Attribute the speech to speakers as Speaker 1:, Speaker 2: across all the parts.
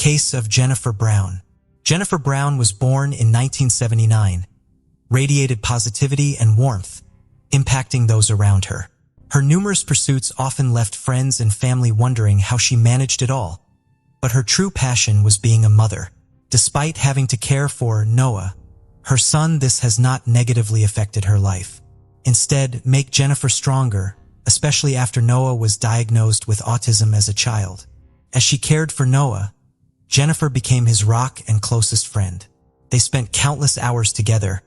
Speaker 1: case of Jennifer Brown. Jennifer Brown was born in 1979, radiated positivity and warmth, impacting those around her. Her numerous pursuits often left friends and family wondering how she managed it all. But her true passion was being a mother. Despite having to care for Noah, her son, this has not negatively affected her life. Instead, make Jennifer stronger, especially after Noah was diagnosed with autism as a child. As she cared for Noah, Jennifer became his rock and closest friend. They spent countless hours together,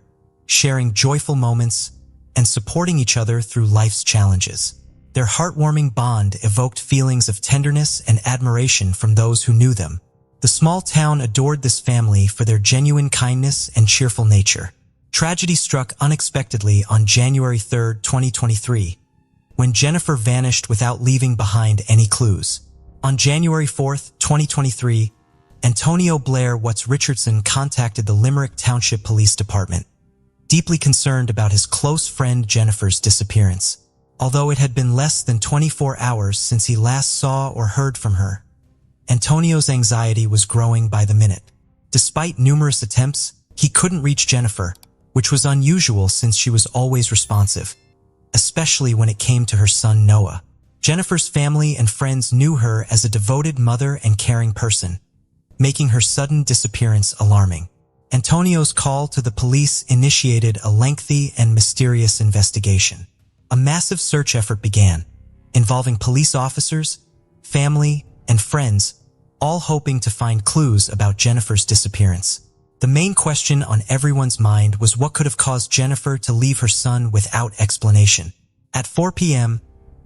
Speaker 1: sharing joyful moments and supporting each other through life's challenges. Their heartwarming bond evoked feelings of tenderness and admiration from those who knew them. The small town adored this family for their genuine kindness and cheerful nature. Tragedy struck unexpectedly on January 3, 2023, when Jennifer vanished without leaving behind any clues. On January 4, 2023, Antonio Blair Watts Richardson contacted the Limerick Township Police Department, deeply concerned about his close friend Jennifer's disappearance. Although it had been less than 24 hours since he last saw or heard from her, Antonio's anxiety was growing by the minute. Despite numerous attempts, he couldn't reach Jennifer, which was unusual since she was always responsive, especially when it came to her son Noah. Jennifer's family and friends knew her as a devoted mother and caring person, making her sudden disappearance alarming. Antonio's call to the police initiated a lengthy and mysterious investigation. A massive search effort began, involving police officers, family, and friends, all hoping to find clues about Jennifer's disappearance. The main question on everyone's mind was what could have caused Jennifer to leave her son without explanation. At 4 p.m.,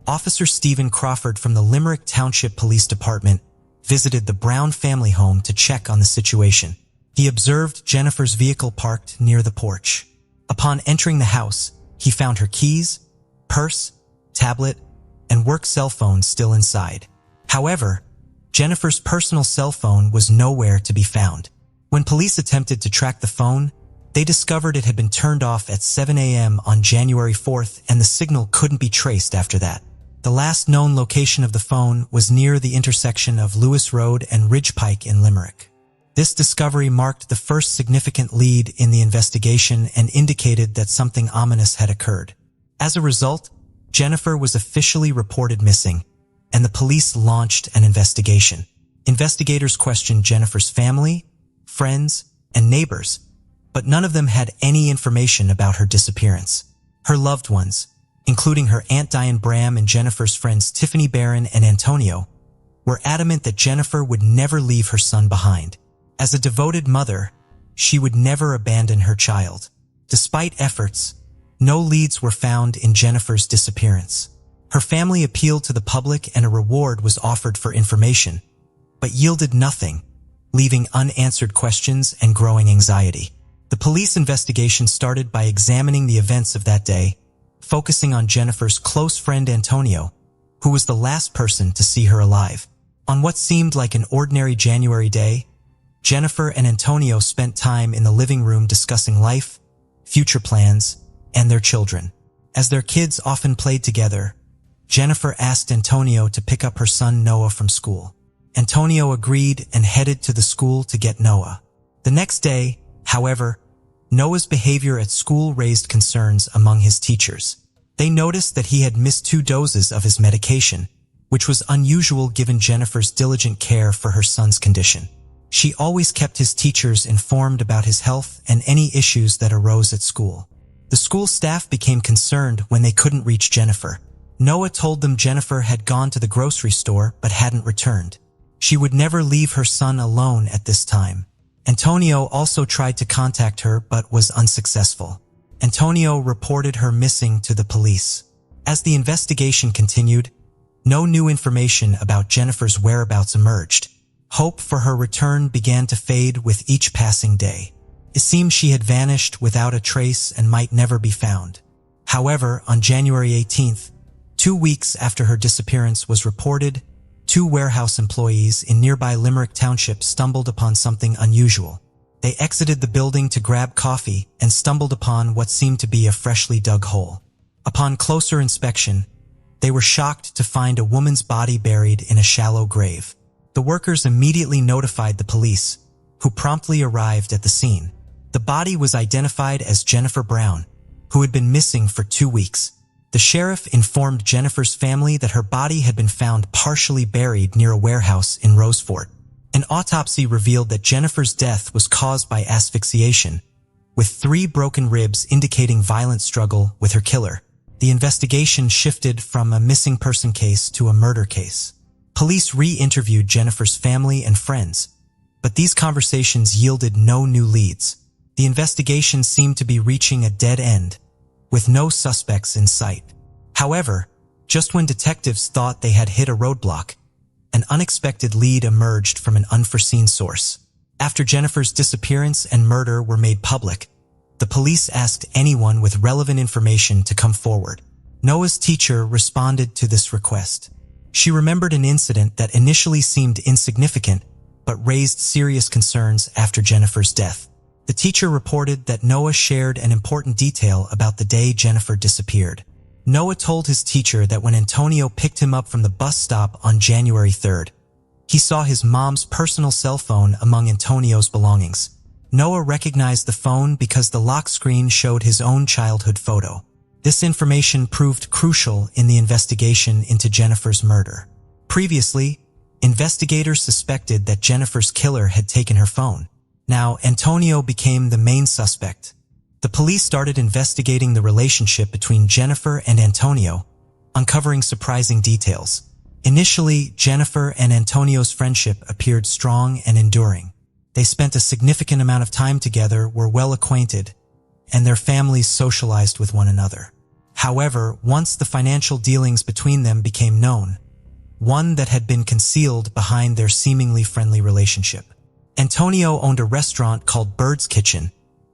Speaker 1: Officer Stephen Crawford from the Limerick Township Police Department visited the Brown family home to check on the situation. He observed Jennifer's vehicle parked near the porch. Upon entering the house, he found her keys, purse, tablet, and work cell phone still inside. However, Jennifer's personal cell phone was nowhere to be found. When police attempted to track the phone, they discovered it had been turned off at 7 a.m. on January 4th, and the signal couldn't be traced after that. The last known location of the phone was near the intersection of Lewis Road and Ridge Pike in Limerick. This discovery marked the first significant lead in the investigation and indicated that something ominous had occurred. As a result, Jennifer was officially reported missing, and the police launched an investigation. Investigators questioned Jennifer's family, friends, and neighbors, but none of them had any information about her disappearance. Her loved ones, including her Aunt Diane Bram and Jennifer's friends Tiffany Barron and Antonio, were adamant that Jennifer would never leave her son behind. As a devoted mother, she would never abandon her child. Despite efforts, no leads were found in Jennifer's disappearance. Her family appealed to the public and a reward was offered for information, but yielded nothing, leaving unanswered questions and growing anxiety. The police investigation started by examining the events of that day, focusing on Jennifer's close friend Antonio, who was the last person to see her alive. On what seemed like an ordinary January day, Jennifer and Antonio spent time in the living room discussing life, future plans, and their children. As their kids often played together, Jennifer asked Antonio to pick up her son Noah from school. Antonio agreed and headed to the school to get Noah. The next day, however, Noah's behavior at school raised concerns among his teachers. They noticed that he had missed 2 doses of his medication, which was unusual given Jennifer's diligent care for her son's condition. She always kept his teachers informed about his health and any issues that arose at school. The school staff became concerned when they couldn't reach Jennifer. Noah told them Jennifer had gone to the grocery store but hadn't returned. She would never leave her son alone at this time. Antonio also tried to contact her but was unsuccessful. Antonio reported her missing to the police. As the investigation continued, no new information about Jennifer's whereabouts emerged. Hope for her return began to fade with each passing day. It seemed she had vanished without a trace and might never be found. However, on January 18th, 2 weeks after her disappearance was reported, 2 warehouse employees in nearby Limerick Township stumbled upon something unusual. They exited the building to grab coffee and stumbled upon what seemed to be a freshly dug hole. Upon closer inspection, they were shocked to find a woman's body buried in a shallow grave. The workers immediately notified the police, who promptly arrived at the scene. The body was identified as Jennifer Brown, who had been missing for 2 weeks. The sheriff informed Jennifer's family that her body had been found partially buried near a warehouse in Rosefort. An autopsy revealed that Jennifer's death was caused by asphyxiation, with 3 broken ribs indicating violent struggle with her killer. The investigation shifted from a missing person case to a murder case. Police re-interviewed Jennifer's family and friends, but these conversations yielded no new leads. The investigation seemed to be reaching a dead end, with no suspects in sight. However, just when detectives thought they had hit a roadblock, an unexpected lead emerged from an unforeseen source. After Jennifer's disappearance and murder were made public, the police asked anyone with relevant information to come forward. Noah's teacher responded to this request. She remembered an incident that initially seemed insignificant but raised serious concerns after Jennifer's death. The teacher reported that Noah shared an important detail about the day Jennifer disappeared. Noah told his teacher that when Antonio picked him up from the bus stop on January 3rd, he saw his mom's personal cell phone among Antonio's belongings. Noah recognized the phone because the lock screen showed his own childhood photo. This information proved crucial in the investigation into Jennifer's murder. Previously, investigators suspected that Jennifer's killer had taken her phone. Now, Antonio became the main suspect. The police started investigating the relationship between Jennifer and Antonio, uncovering surprising details. Initially, Jennifer and Antonio's friendship appeared strong and enduring. They spent a significant amount of time together, were well acquainted, and their families socialized with one another. However, once the financial dealings between them became known, one that had been concealed behind their seemingly friendly relationship. Antonio owned a restaurant called Bird's Kitchen,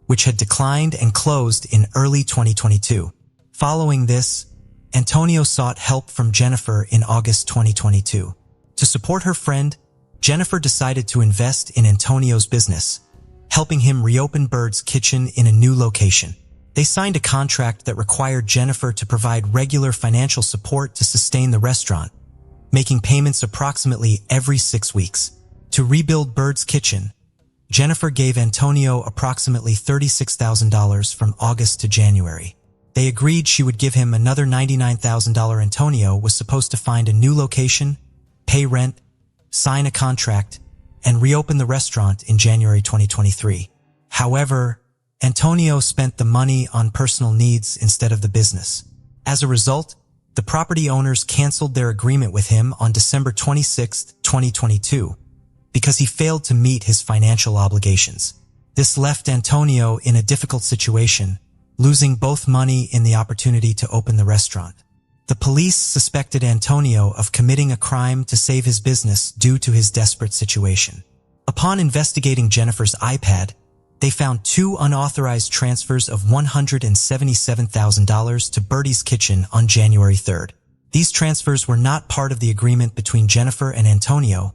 Speaker 1: which had declined and closed in early 2022. Following this, Antonio sought help from Jennifer in August 2022. To support her friend, Jennifer decided to invest in Antonio's business, helping him reopen Bird's Kitchen in a new location. They signed a contract that required Jennifer to provide regular financial support to sustain the restaurant, making payments approximately every 6 weeks. To rebuild Bird's Kitchen, Jennifer gave Antonio approximately $36,000 from August to January. They agreed she would give him another $99,000. Antonio was supposed to find a new location, pay rent, sign a contract, and reopen the restaurant in January 2023. However, Antonio spent the money on personal needs instead of the business. As a result, the property owners canceled their agreement with him on December 26, 2022, because he failed to meet his financial obligations. This left Antonio in a difficult situation, losing both money and the opportunity to open the restaurant. The police suspected Antonio of committing a crime to save his business due to his desperate situation. Upon investigating Jennifer's iPad, they found 2 unauthorized transfers of $177,000 to Bird's Kitchen on January 3rd. These transfers were not part of the agreement between Jennifer and Antonio,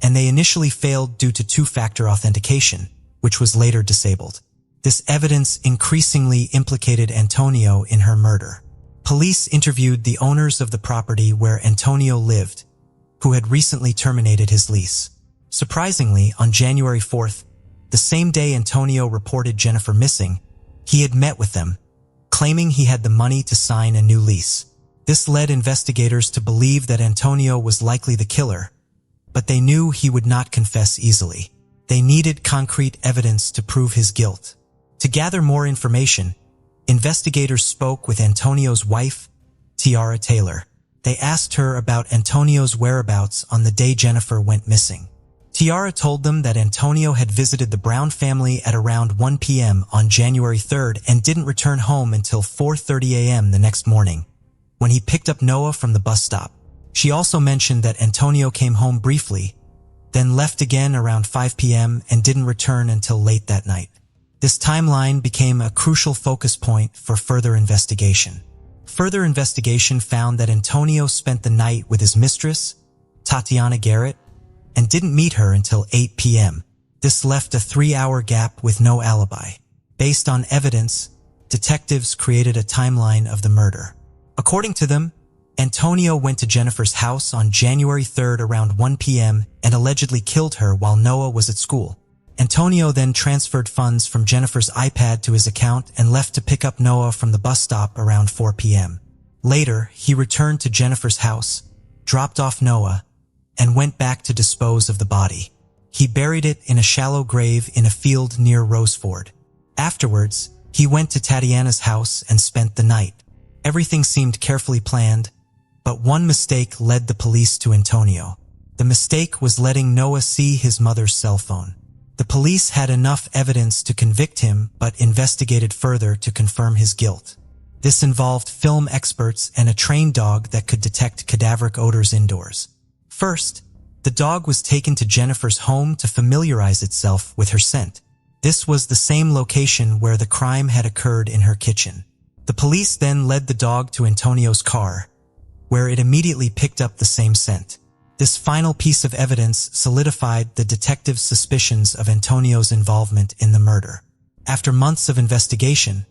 Speaker 1: and they initially failed due to 2-factor authentication, which was later disabled. This evidence increasingly implicated Antonio in her murder. Police interviewed the owners of the property where Antonio lived, who had recently terminated his lease. Surprisingly, on January 4th, the same day Antonio reported Jennifer missing, he had met with them, claiming he had the money to sign a new lease. This led investigators to believe that Antonio was likely the killer, but they knew he would not confess easily. They needed concrete evidence to prove his guilt. To gather more information, investigators spoke with Antonio's wife, Tiara Taylor. They asked her about Antonio's whereabouts on the day Jennifer went missing. Tiara told them that Antonio had visited the Brown family at around 1 p.m. on January 3rd and didn't return home until 4:30 a.m. the next morning, when he picked up Noah from the bus stop. She also mentioned that Antonio came home briefly, then left again around 5 p.m. and didn't return until late that night. This timeline became a crucial focus point for further investigation. Further investigation found that Antonio spent the night with his mistress, Tatiana Garrett, and didn't meet her until 8 p.m. This left a 3-hour gap with no alibi. Based on evidence, detectives created a timeline of the murder. According to them, Antonio went to Jennifer's house on January 3rd around 1 p.m. and allegedly killed her while Noah was at school. Antonio then transferred funds from Jennifer's iPad to his account and left to pick up Noah from the bus stop around 4 p.m. Later, he returned to Jennifer's house, dropped off Noah, and went back to dispose of the body. He buried it in a shallow grave in a field near Roseford. Afterwards, he went to Tatiana's house and spent the night. Everything seemed carefully planned, but one mistake led the police to Antonio. The mistake was letting Noah see his mother's cell phone. The police had enough evidence to convict him but investigated further to confirm his guilt. This involved film experts and a trained dog that could detect cadaveric odors indoors. First, the dog was taken to Jennifer's home to familiarize itself with her scent. This was the same location where the crime had occurred in her kitchen. The police then led the dog to Antonio's car, where it immediately picked up the same scent. This final piece of evidence solidified the detective's suspicions of Antonio's involvement in the murder. After months of investigation,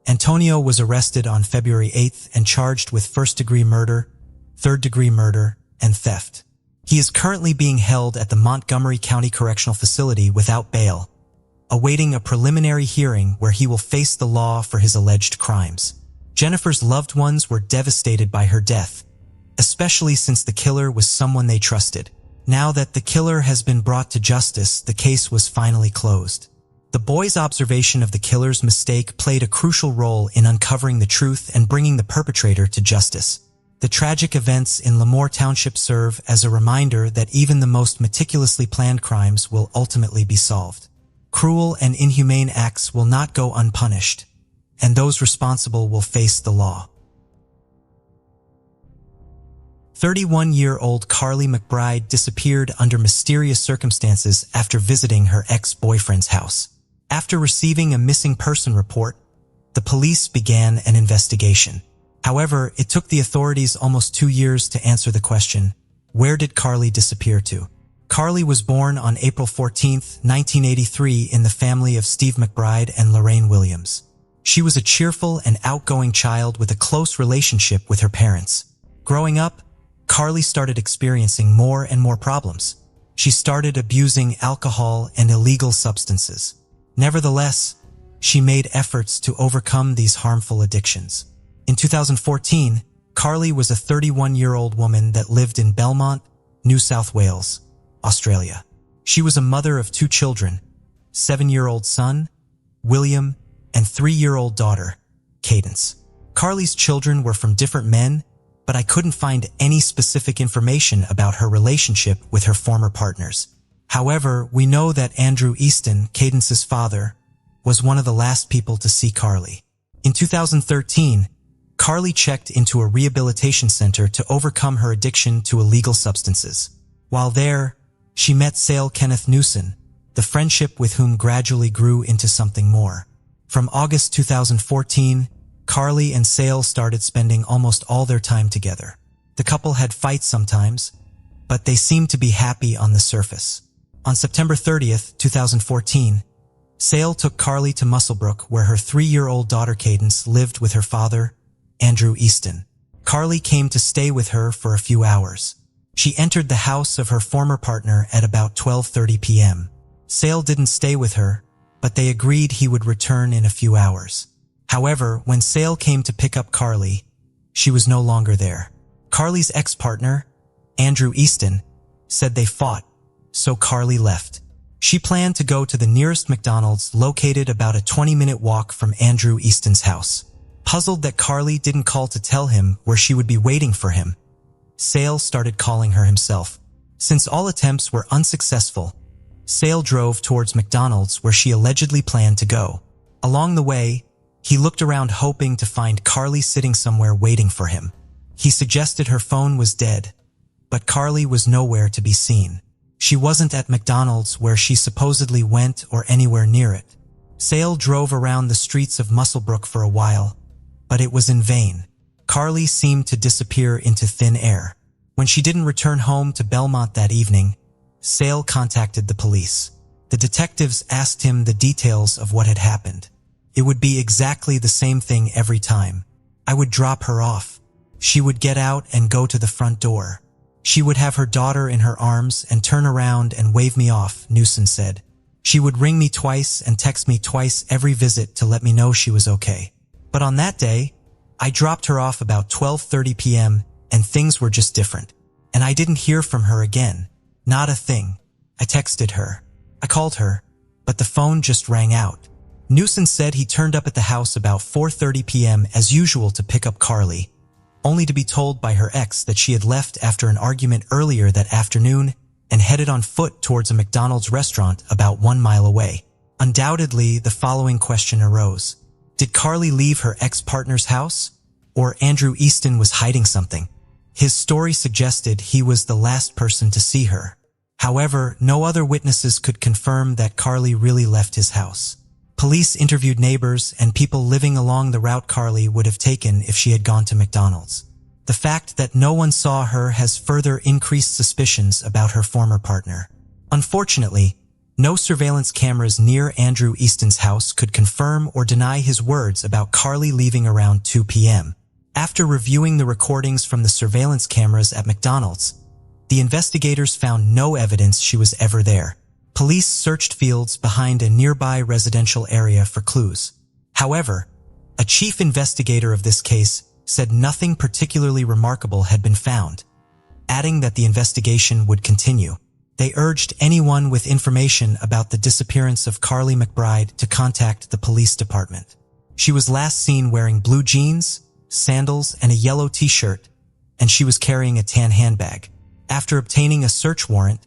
Speaker 1: Antonio was arrested on February 8th and charged with first-degree murder, third-degree murder, and theft. He is currently being held at the Montgomery County Correctional Facility without bail, awaiting a preliminary hearing where he will face the law for his alleged crimes. Jennifer's loved ones were devastated by her death, especially since the killer was someone they trusted. Now that the killer has been brought to justice, the case was finally closed. The boys' observation of the killer's mistake played a crucial role in uncovering the truth and bringing the perpetrator to justice. The tragic events in Lemoore Township serve as a reminder that even the most meticulously planned crimes will ultimately be solved. Cruel and inhumane acts will not go unpunished, and those responsible will face the law. 31-year-old Carly McBride disappeared under mysterious circumstances after visiting her ex-boyfriend's house. After receiving a missing person report, the police began an investigation. However, it took the authorities almost 2 years to answer the question, where did Carly disappear to? Carly was born on April 14, 1983 in the family of Steve McBride and Lorraine Williams. She was a cheerful and outgoing child with a close relationship with her parents. Growing up, Carly started experiencing more and more problems. She started abusing alcohol and illegal substances. Nevertheless, she made efforts to overcome these harmful addictions. In 2014, Carly was a 31-year-old woman that lived in Belmont, New South Wales, Australia. She was a mother of 2 children, 7-year-old son, William, and 3-year-old daughter, Cadence. Carly's children were from different men, but I couldn't find any specific information about her relationship with her former partners. However, we know that Andrew Easton, Cadence's father, was one of the last people to see Carly. In 2013, Carly checked into a rehabilitation center to overcome her addiction to illegal substances. While there, she met Sale Kenneth Newson, the friendship with whom gradually grew into something more. From August 2014, Carly and Sale started spending almost all their time together. The couple had fights sometimes, but they seemed to be happy on the surface. On September 30th, 2014, Sale took Carly to Musselbrook, where her 3-year-old daughter Cadence lived with her father, Andrew Easton. Carly came to stay with her for a few hours. She entered the house of her former partner at about 12:30 p.m. Sale didn't stay with her, but they agreed he would return in a few hours. However, when Sale came to pick up Carly, she was no longer there. Carly's ex-partner, Andrew Easton, said they fought, so Carly left. She planned to go to the nearest McDonald's located about a 20-minute walk from Andrew Easton's house. Puzzled that Carly didn't call to tell him where she would be waiting for him, Sale started calling her himself. Since all attempts were unsuccessful, Sale drove towards McDonald's where she allegedly planned to go. Along the way, he looked around hoping to find Carly sitting somewhere waiting for him. He suggested her phone was dead, but Carly was nowhere to be seen. She wasn't at McDonald's where she supposedly went or anywhere near it. Sale drove around the streets of Musselbrook for a while, but it was in vain. Carly seemed to disappear into thin air. When she didn't return home to Belmont that evening, Sale contacted the police. The detectives asked him the details of what had happened. It would be exactly the same thing every time. I would drop her off. She would get out and go to the front door. She would have her daughter in her arms and turn around and wave me off, Newson said. She would ring me twice and text me twice every visit to let me know she was okay. But on that day, I dropped her off about 12:30 p.m. and things were just different. And I didn't hear from her again. Not a thing. I texted her. I called her, but the phone just rang out. Newson said he turned up at the house about 4:30 p.m. as usual to pick up Carly, only to be told by her ex that she had left after an argument earlier that afternoon and headed on foot towards a McDonald's restaurant about 1 mile away. Undoubtedly, the following question arose. Did Carly leave her ex-partner's house? Or Andrew Easton was hiding something? His story suggested he was the last person to see her. However, no other witnesses could confirm that Carly really left his house. Police interviewed neighbors and people living along the route Carly would have taken if she had gone to McDonald's. The fact that no one saw her has further increased suspicions about her former partner. Unfortunately, no surveillance cameras near Andrew Easton's house could confirm or deny his words about Carly leaving around 2 p.m. After reviewing the recordings from the surveillance cameras at McDonald's, the investigators found no evidence she was ever there. Police searched fields behind a nearby residential area for clues. However, a chief investigator of this case said nothing particularly remarkable had been found, adding that the investigation would continue. They urged anyone with information about the disappearance of Carly McBride to contact the police department. She was last seen wearing blue jeans, sandals, and a yellow t-shirt, and she was carrying a tan handbag. After obtaining a search warrant,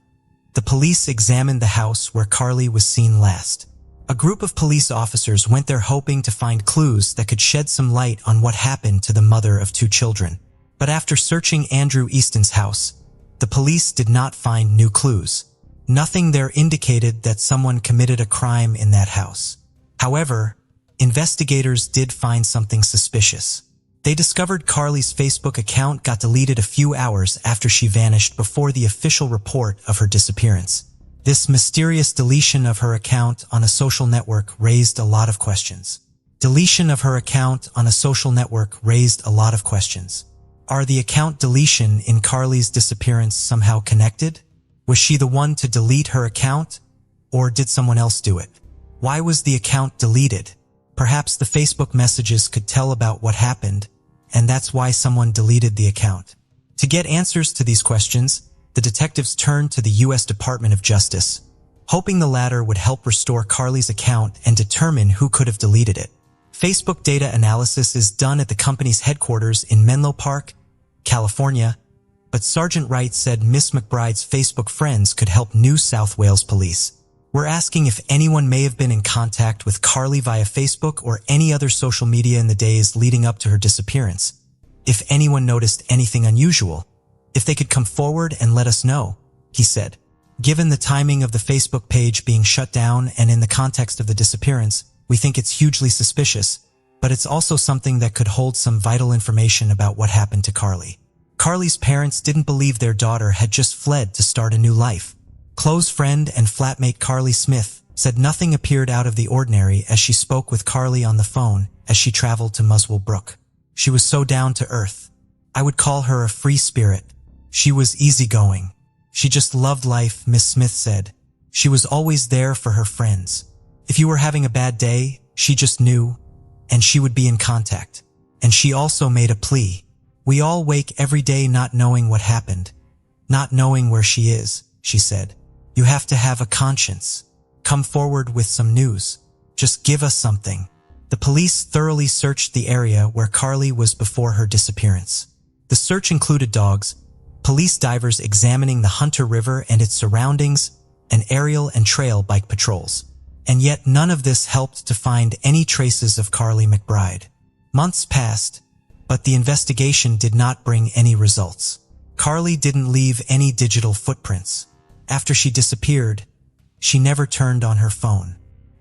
Speaker 1: the police examined the house where Carly was seen last. A group of police officers went there hoping to find clues that could shed some light on what happened to the mother of 2 children. But after searching Andrew Easton's house, the police did not find new clues. Nothing there indicated that someone committed a crime in that house. However, investigators did find something suspicious. They discovered Carly's Facebook account got deleted a few hours after she vanished before the official report of her disappearance. This mysterious deletion of her account on a social network raised a lot of questions. Deletion of her account on a social network raised a lot of questions. Are the account deletion in Carly's disappearance somehow connected? Was she the one to delete her account, or did someone else do it? Why was the account deleted? Perhaps the Facebook messages could tell about what happened, and that's why someone deleted the account. To get answers to these questions, the detectives turned to the U.S. Department of Justice, hoping the latter would help restore Carly's account and determine who could have deleted it. Facebook data analysis is done at the company's headquarters in Menlo Park, California, but Sergeant Wright said Miss McBride's Facebook friends could help New South Wales police. We're asking if anyone may have been in contact with Carly via Facebook or any other social media in the days leading up to her disappearance. If anyone noticed anything unusual, if they could come forward and let us know, he said. Given the timing of the Facebook page being shut down and in the context of the disappearance, we think it's hugely suspicious, but it's also something that could hold some vital information about what happened to Carly. Carly's parents didn't believe their daughter had just fled to start a new life. Close friend and flatmate Carly Smith said nothing appeared out of the ordinary as she spoke with Carly on the phone as she traveled to Muswell Brook. She was so down to earth. I would call her a free spirit. She was easygoing. She just loved life, Miss Smith said. She was always there for her friends. If you were having a bad day, she just knew, and she would be in contact. And she also made a plea. We all wake every day not knowing what happened, not knowing where she is, she said. You have to have a conscience. Come forward with some news. Just give us something. The police thoroughly searched the area where Carly was before her disappearance. The search included dogs, police divers examining the Hunter River and its surroundings, and aerial and trail bike patrols. And yet none of this helped to find any traces of Carly McBride. Months passed, but the investigation did not bring any results. Carly didn't leave any digital footprints. After she disappeared, she never turned on her phone.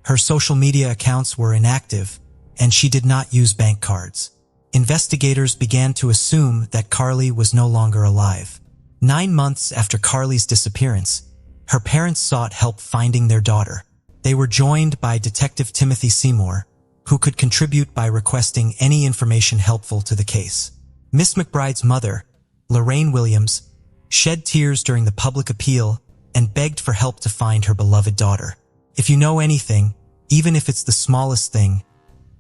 Speaker 1: Her social media accounts were inactive, and she did not use bank cards. Investigators began to assume that Carly was no longer alive. 9 months after Carly's disappearance, her parents sought help finding their daughter. They were joined by Detective Timothy Seymour, who could contribute by requesting any information helpful to the case. Miss McBride's mother, Lorraine Williams, shed tears during the public appeal and begged for help to find her beloved daughter. "If you know anything, even if it's the smallest thing,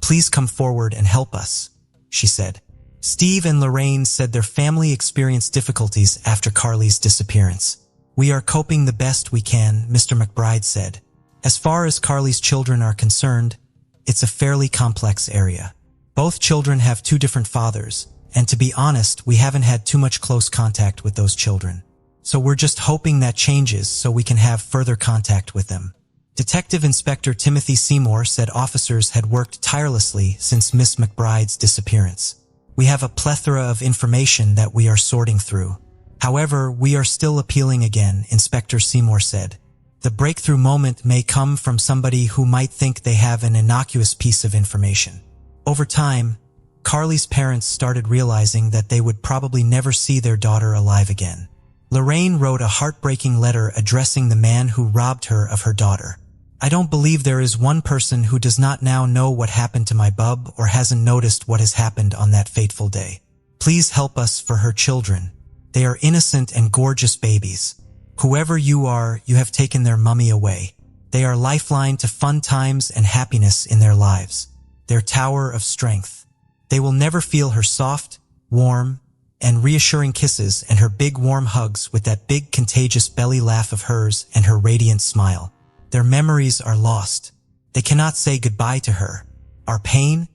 Speaker 1: please come forward and help us," she said. Steve and Lorraine said their family experienced difficulties after Carly's disappearance. "We are coping the best we can," Mr. McBride said. "As far as Carly's children are concerned, it's a fairly complex area. Both children have two different fathers, and to be honest, we haven't had too much close contact with those children. So we're just hoping that changes so we can have further contact with them." Detective Inspector Timothy Seymour said officers had worked tirelessly since Miss McBride's disappearance. "We have a plethora of information that we are sorting through. However, we are still appealing again," Inspector Seymour said. "The breakthrough moment may come from somebody who might think they have an innocuous piece of information." Over time, Carly's parents started realizing that they would probably never see their daughter alive again. Lorraine wrote a heartbreaking letter addressing the man who robbed her of her daughter. "I don't believe there is one person who does not now know what happened to my bub or hasn't noticed what has happened on that fateful day. Please help us for her children. They are innocent and gorgeous babies. Whoever you are, you have taken their mummy away. They are lifeline to fun times and happiness in their lives. Their tower of strength. They will never feel her soft, warm, and reassuring kisses and her big warm hugs with that big contagious belly laugh of hers and her radiant smile. Their memories are lost. They cannot say goodbye to her. Our pain,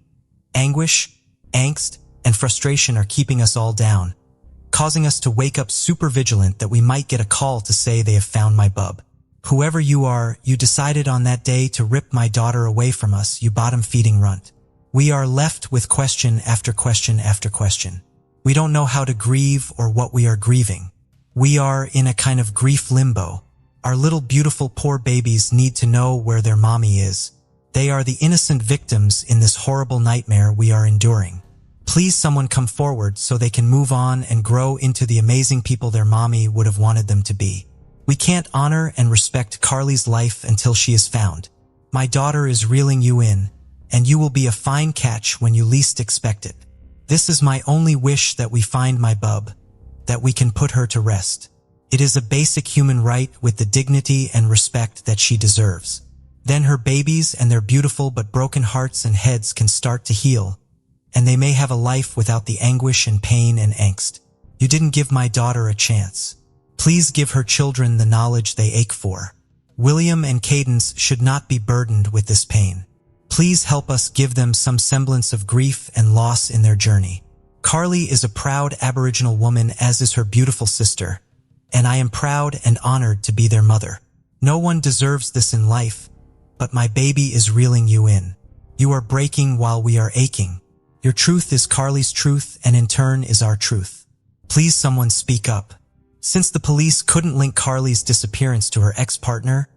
Speaker 1: anguish, angst, and frustration are keeping us all down, causing us to wake up super vigilant that we might get a call to say they have found my bub. Whoever you are, you decided on that day to rip my daughter away from us, you bottom-feeding runt. We are left with question after question after question. We don't know how to grieve or what we are grieving. We are in a kind of grief limbo. Our little beautiful poor babies need to know where their mommy is. They are the innocent victims in this horrible nightmare we are enduring. Please someone come forward so they can move on and grow into the amazing people their mommy would have wanted them to be. We can't honor and respect Carly's life until she is found. My daughter is reeling you in, and you will be a fine catch when you least expect it. This is my only wish, that we find my bub, that we can put her to rest. It is a basic human right with the dignity and respect that she deserves. Then her babies and their beautiful but broken hearts and heads can start to heal, and they may have a life without the anguish and pain and angst. You didn't give my daughter a chance. Please give her children the knowledge they ache for. William and Cadence should not be burdened with this pain. Please help us give them some semblance of grief and loss in their journey. Carly is a proud Aboriginal woman, as is her beautiful sister, and I am proud and honored to be their mother. No one deserves this in life, but my baby is reeling you in. You are breaking while we are aching. Your truth is Carly's truth, and in turn is our truth. Please someone speak up. Since the police couldn't link Carly's disappearance to her ex-partner,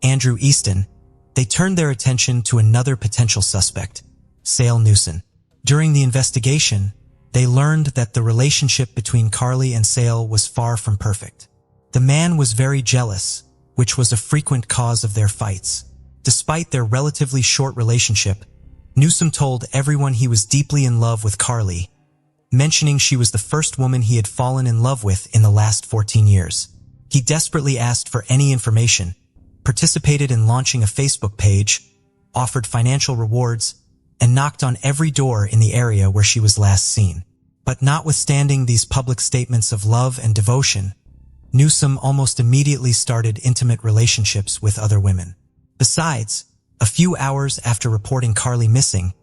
Speaker 1: Andrew Easton, they turned their attention to another potential suspect, Sale Newson. During the investigation, they learned that the relationship between Carly and Sale was far from perfect. The man was very jealous, which was a frequent cause of their fights. Despite their relatively short relationship, Newsom told everyone he was deeply in love with Carly, mentioning she was the first woman he had fallen in love with in the last 14 years. He desperately asked for any information, participated in launching a Facebook page, offered financial rewards, and knocked on every door in the area where she was last seen. But notwithstanding these public statements of love and devotion, Newsom almost immediately started intimate relationships with other women. Besides, a few hours after reporting Carly missing,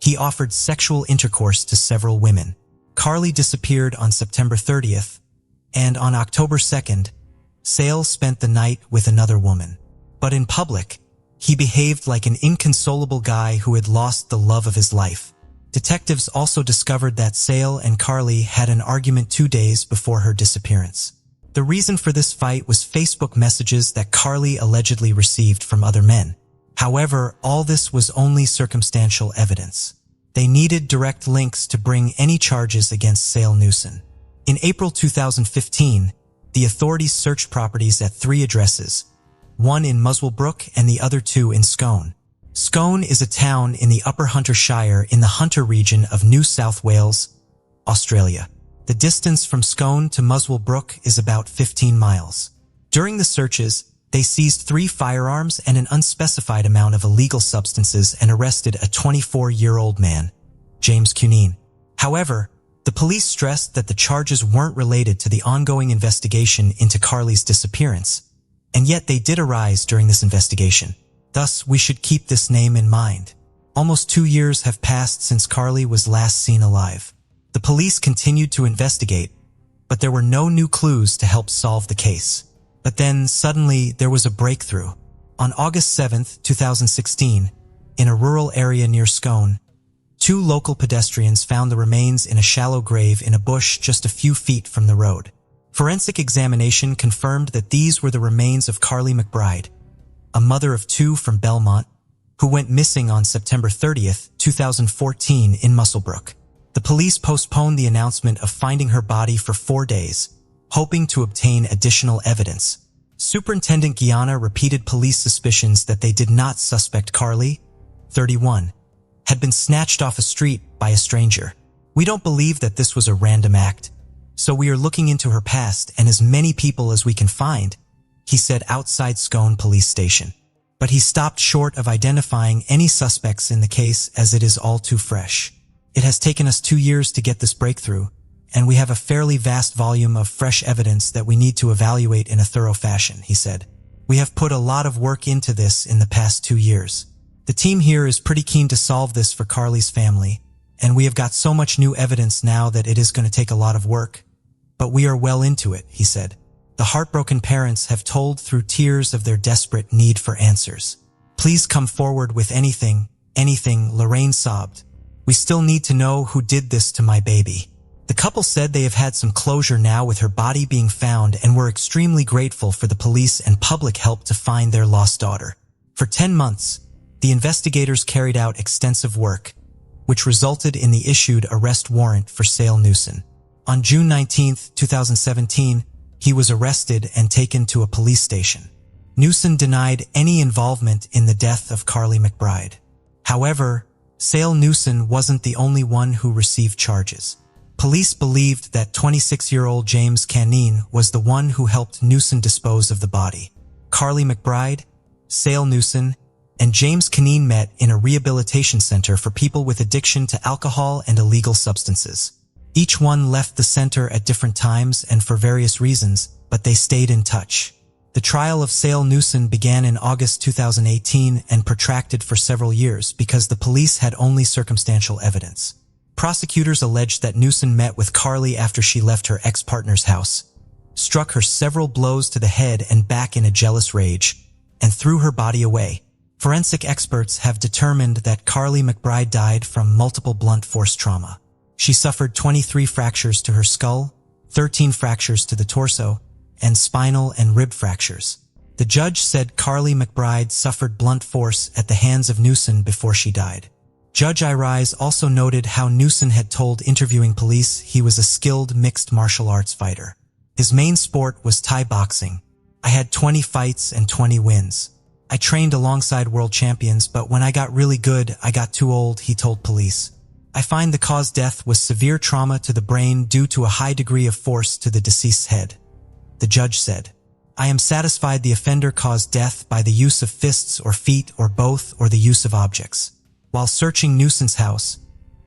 Speaker 1: he offered sexual intercourse to several women. Carly disappeared on September 30th, and on October 2nd, Sale spent the night with another woman. But in public, he behaved like an inconsolable guy who had lost the love of his life. Detectives also discovered that Sale and Carly had an argument 2 days before her disappearance. The reason for this fight was Facebook messages that Carly allegedly received from other men. However, all this was only circumstantial evidence. They needed direct links to bring any charges against Sale Newson. In April 2015, the authorities searched properties at 3 addresses, one in Muswellbrook and the other 2 in Scone. Scone is a town in the Upper Hunter Shire in the Hunter region of New South Wales, Australia. The distance from Scone to Muswell Brook is about 15 miles. During the searches, they seized 3 firearms and an unspecified amount of illegal substances and arrested a 24-year-old man, James Cunene. However, the police stressed that the charges weren't related to the ongoing investigation into Carly's disappearance, and yet they did arise during this investigation. Thus, we should keep this name in mind. Almost 2 years have passed since Carly was last seen alive. The police continued to investigate, but there were no new clues to help solve the case. But then, suddenly, there was a breakthrough. On August 7, 2016, in a rural area near Scone, 2 local pedestrians found the remains in a shallow grave in a bush just a few feet from the road. Forensic examination confirmed that these were the remains of Carly McBride, a mother of 2 from Belmont, who went missing on September 30, 2014 in Muswellbrook. The police postponed the announcement of finding her body for 4 days, hoping to obtain additional evidence. Superintendent Guiana repeated police suspicions that they did not suspect Carly, 31, had been snatched off a street by a stranger. "We don't believe that this was a random act, so we are looking into her past and as many people as we can find," he said outside Scone Police Station. But he stopped short of identifying any suspects in the case as it is all too fresh. "It has taken us 2 years to get this breakthrough, and we have a fairly vast volume of fresh evidence that we need to evaluate in a thorough fashion," he said. "We have put a lot of work into this in the past 2 years. The team here is pretty keen to solve this for Carly's family, and we have got so much new evidence now that it is going to take a lot of work. But we are well into it," he said. The heartbroken parents have told through tears of their desperate need for answers. "Please come forward with anything, Lorraine sobbed. "We still need to know who did this to my baby." The couple said they have had some closure now with her body being found and were extremely grateful for the police and public help to find their lost daughter. For 10 months, the investigators carried out extensive work, which resulted in the issued arrest warrant for Sale Newson. On June 19, 2017, he was arrested and taken to a police station. Newson denied any involvement in the death of Carly McBride. However, Sale Newson wasn't the only one who received charges. Police believed that 26-year-old James Cunene was the one who helped Newson dispose of the body. Carly McBride, Sale Newson, and James Cunene met in a rehabilitation center for people with addiction to alcohol and illegal substances. Each one left the center at different times and for various reasons, but they stayed in touch. The trial of Sale Newson began in August 2018 and protracted for several years because the police had only circumstantial evidence. Prosecutors alleged that Newson met with Carly after she left her ex-partner's house, struck her several blows to the head and back in a jealous rage, and threw her body away. Forensic experts have determined that Carly McBride died from multiple blunt force trauma. She suffered 23 fractures to her skull, 13 fractures to the torso, and spinal and rib fractures. The judge said Carly McBride suffered blunt force at the hands of Newson before she died. Judge Irise also noted how Newson had told interviewing police he was a skilled mixed martial arts fighter. His main sport was Thai boxing. "I had 20 fights and 20 wins. I trained alongside world champions, but when I got really good, I got too old," he told police. "I find the cause death was severe trauma to the brain due to a high degree of force to the deceased's head," the judge said. "I am satisfied the offender caused death by the use of fists or feet or both or the use of objects." While searching Newson's house,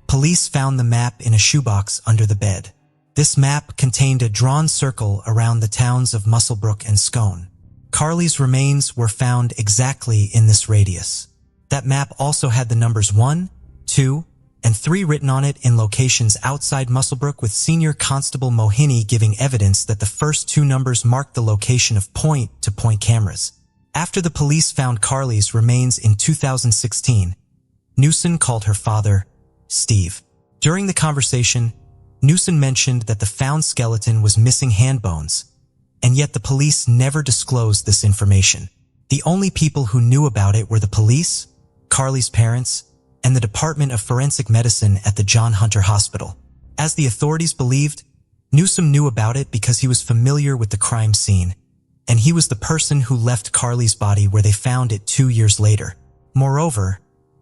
Speaker 1: police found the map in a shoebox under the bed. This map contained a drawn circle around the towns of Muswellbrook and Scone. Carly's remains were found exactly in this radius. That map also had the numbers 1, 2, and 3 written on it in locations outside Muswellbrook, with Senior Constable Mohini giving evidence that the first 2 numbers marked the location of point-to-point cameras. After the police found Carly's remains in 2016, Newson called her father, Steve. During the conversation, Newson mentioned that the found skeleton was missing hand bones, and yet the police never disclosed this information. The only people who knew about it were the police, Carly's parents, and the Department of Forensic Medicine at the John Hunter Hospital. As the authorities believed, Newsom knew about it because he was familiar with the crime scene, and he was the person who left Carly's body where they found it 2 years later. Moreover,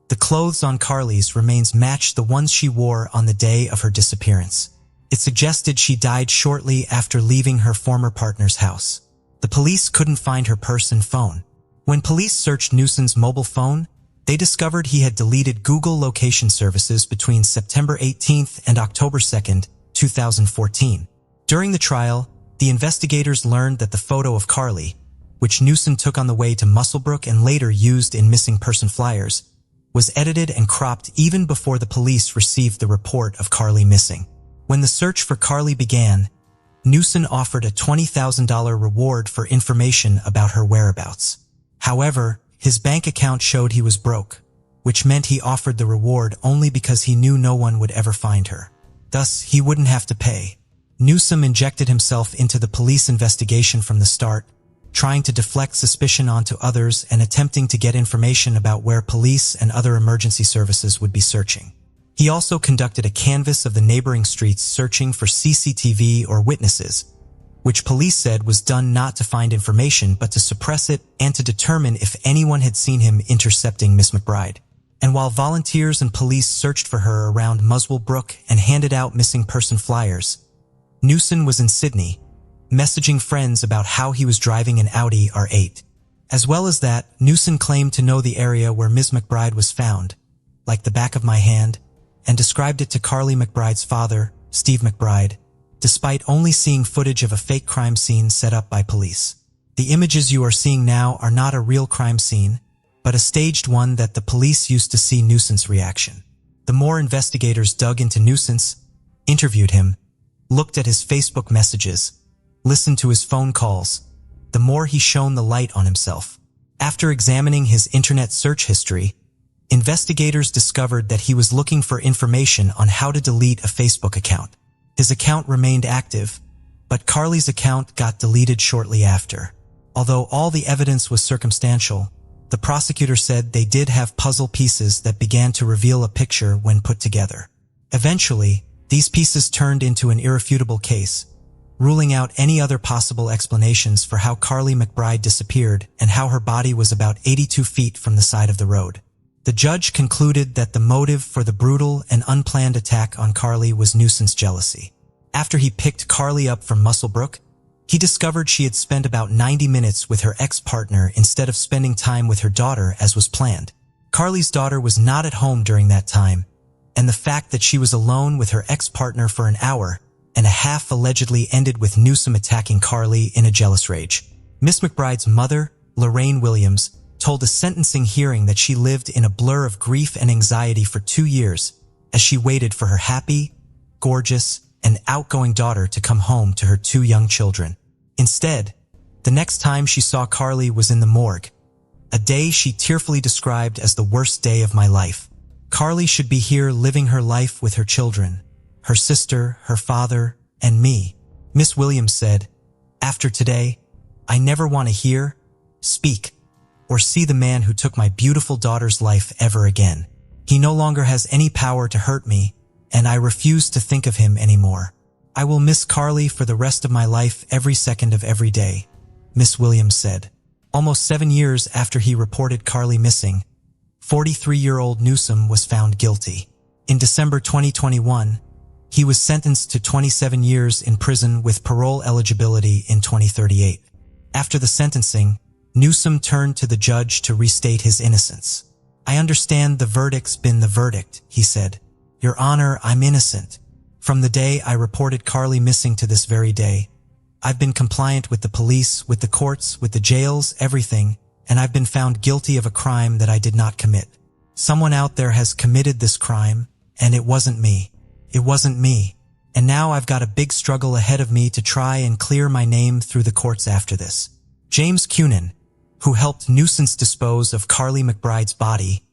Speaker 1: the clothes on Carly's remains matched the ones she wore on the day of her disappearance. It suggested she died shortly after leaving her former partner's house. The police couldn't find her purse and phone. When police searched Newson's mobile phone, they discovered he had deleted Google location services between September 18th and October 2nd, 2014. During the trial, the investigators learned that the photo of Carly, which Newson took on the way to Musselbrook and later used in missing person flyers, was edited and cropped even before the police received the report of Carly missing. When the search for Carly began, Newson offered a $20,000 reward for information about her whereabouts. However, his bank account showed he was broke, which meant he offered the reward only because he knew no one would ever find her. Thus, he wouldn't have to pay. Newson injected himself into the police investigation from the start, trying to deflect suspicion onto others and attempting to get information about where police and other emergency services would be searching. He also conducted a canvass of the neighboring streets searching for CCTV or witnesses, which police said was done not to find information but to suppress it and to determine if anyone had seen him intercepting Miss McBride. And while volunteers and police searched for her around Muswellbrook and handed out missing person flyers, Newson was in Sydney, messaging friends about how he was driving an Audi R8. As well as that, Newson claimed to know the area where Ms. McBride was found, like the back of my hand, and described it to Carly McBride's father, Steve McBride, despite only seeing footage of a fake crime scene set up by police. The images you are seeing now are not a real crime scene, but a staged one that the police used to see Newson's reaction. The more investigators dug into Newson, interviewed him, looked at his Facebook messages, listened to his phone calls, the more he shone the light on himself. After examining his internet search history, investigators discovered that he was looking for information on how to delete a Facebook account. His account remained active, but Carly's account got deleted shortly after. Although all the evidence was circumstantial, the prosecutor said they did have puzzle pieces that began to reveal a picture when put together. Eventually, these pieces turned into an irrefutable case, ruling out any other possible explanations for how Carly McBride disappeared and how her body was about 82 feet from the side of the road. The judge concluded that the motive for the brutal and unplanned attack on Carly was Newson's jealousy. After he picked Carly up from Muswellbrook, he discovered she had spent about 90 minutes with her ex-partner instead of spending time with her daughter as was planned. Carly's daughter was not at home during that time, and the fact that she was alone with her ex-partner for an hour and a half allegedly ended with Newson attacking Carly in a jealous rage. Miss McBride's mother, Lorraine Williams, told a sentencing hearing that she lived in a blur of grief and anxiety for 2 years as she waited for her happy, gorgeous, and outgoing daughter to come home to her 2 young children. Instead, the next time she saw Carly was in the morgue, a day she tearfully described as the worst day of my life. Carly should be here living her life with her children, her sister, her father, and me. Miss Williams said, "After today, I never want to hear, speak, or see the man who took my beautiful daughter's life ever again. He no longer has any power to hurt me, and I refuse to think of him anymore. I will miss Carly for the rest of my life every second of every day," Miss Williams said. Almost 7 years after he reported Carly missing, 43-year-old Newsome was found guilty. In December 2021, he was sentenced to 27 years in prison with parole eligibility in 2038. After the sentencing, Newsome turned to the judge to restate his innocence. "I understand the verdict's been the verdict," he said. "Your Honor, I'm innocent. From the day I reported Carly missing to this very day, I've been compliant with the police, with the courts, with the jails, everything, and I've been found guilty of a crime that I did not commit. Someone out there has committed this crime, and it wasn't me. It wasn't me. And now I've got a big struggle ahead of me to try and clear my name through the courts after this." James Cunin, who helped Newsome dispose of Carly McBride's body,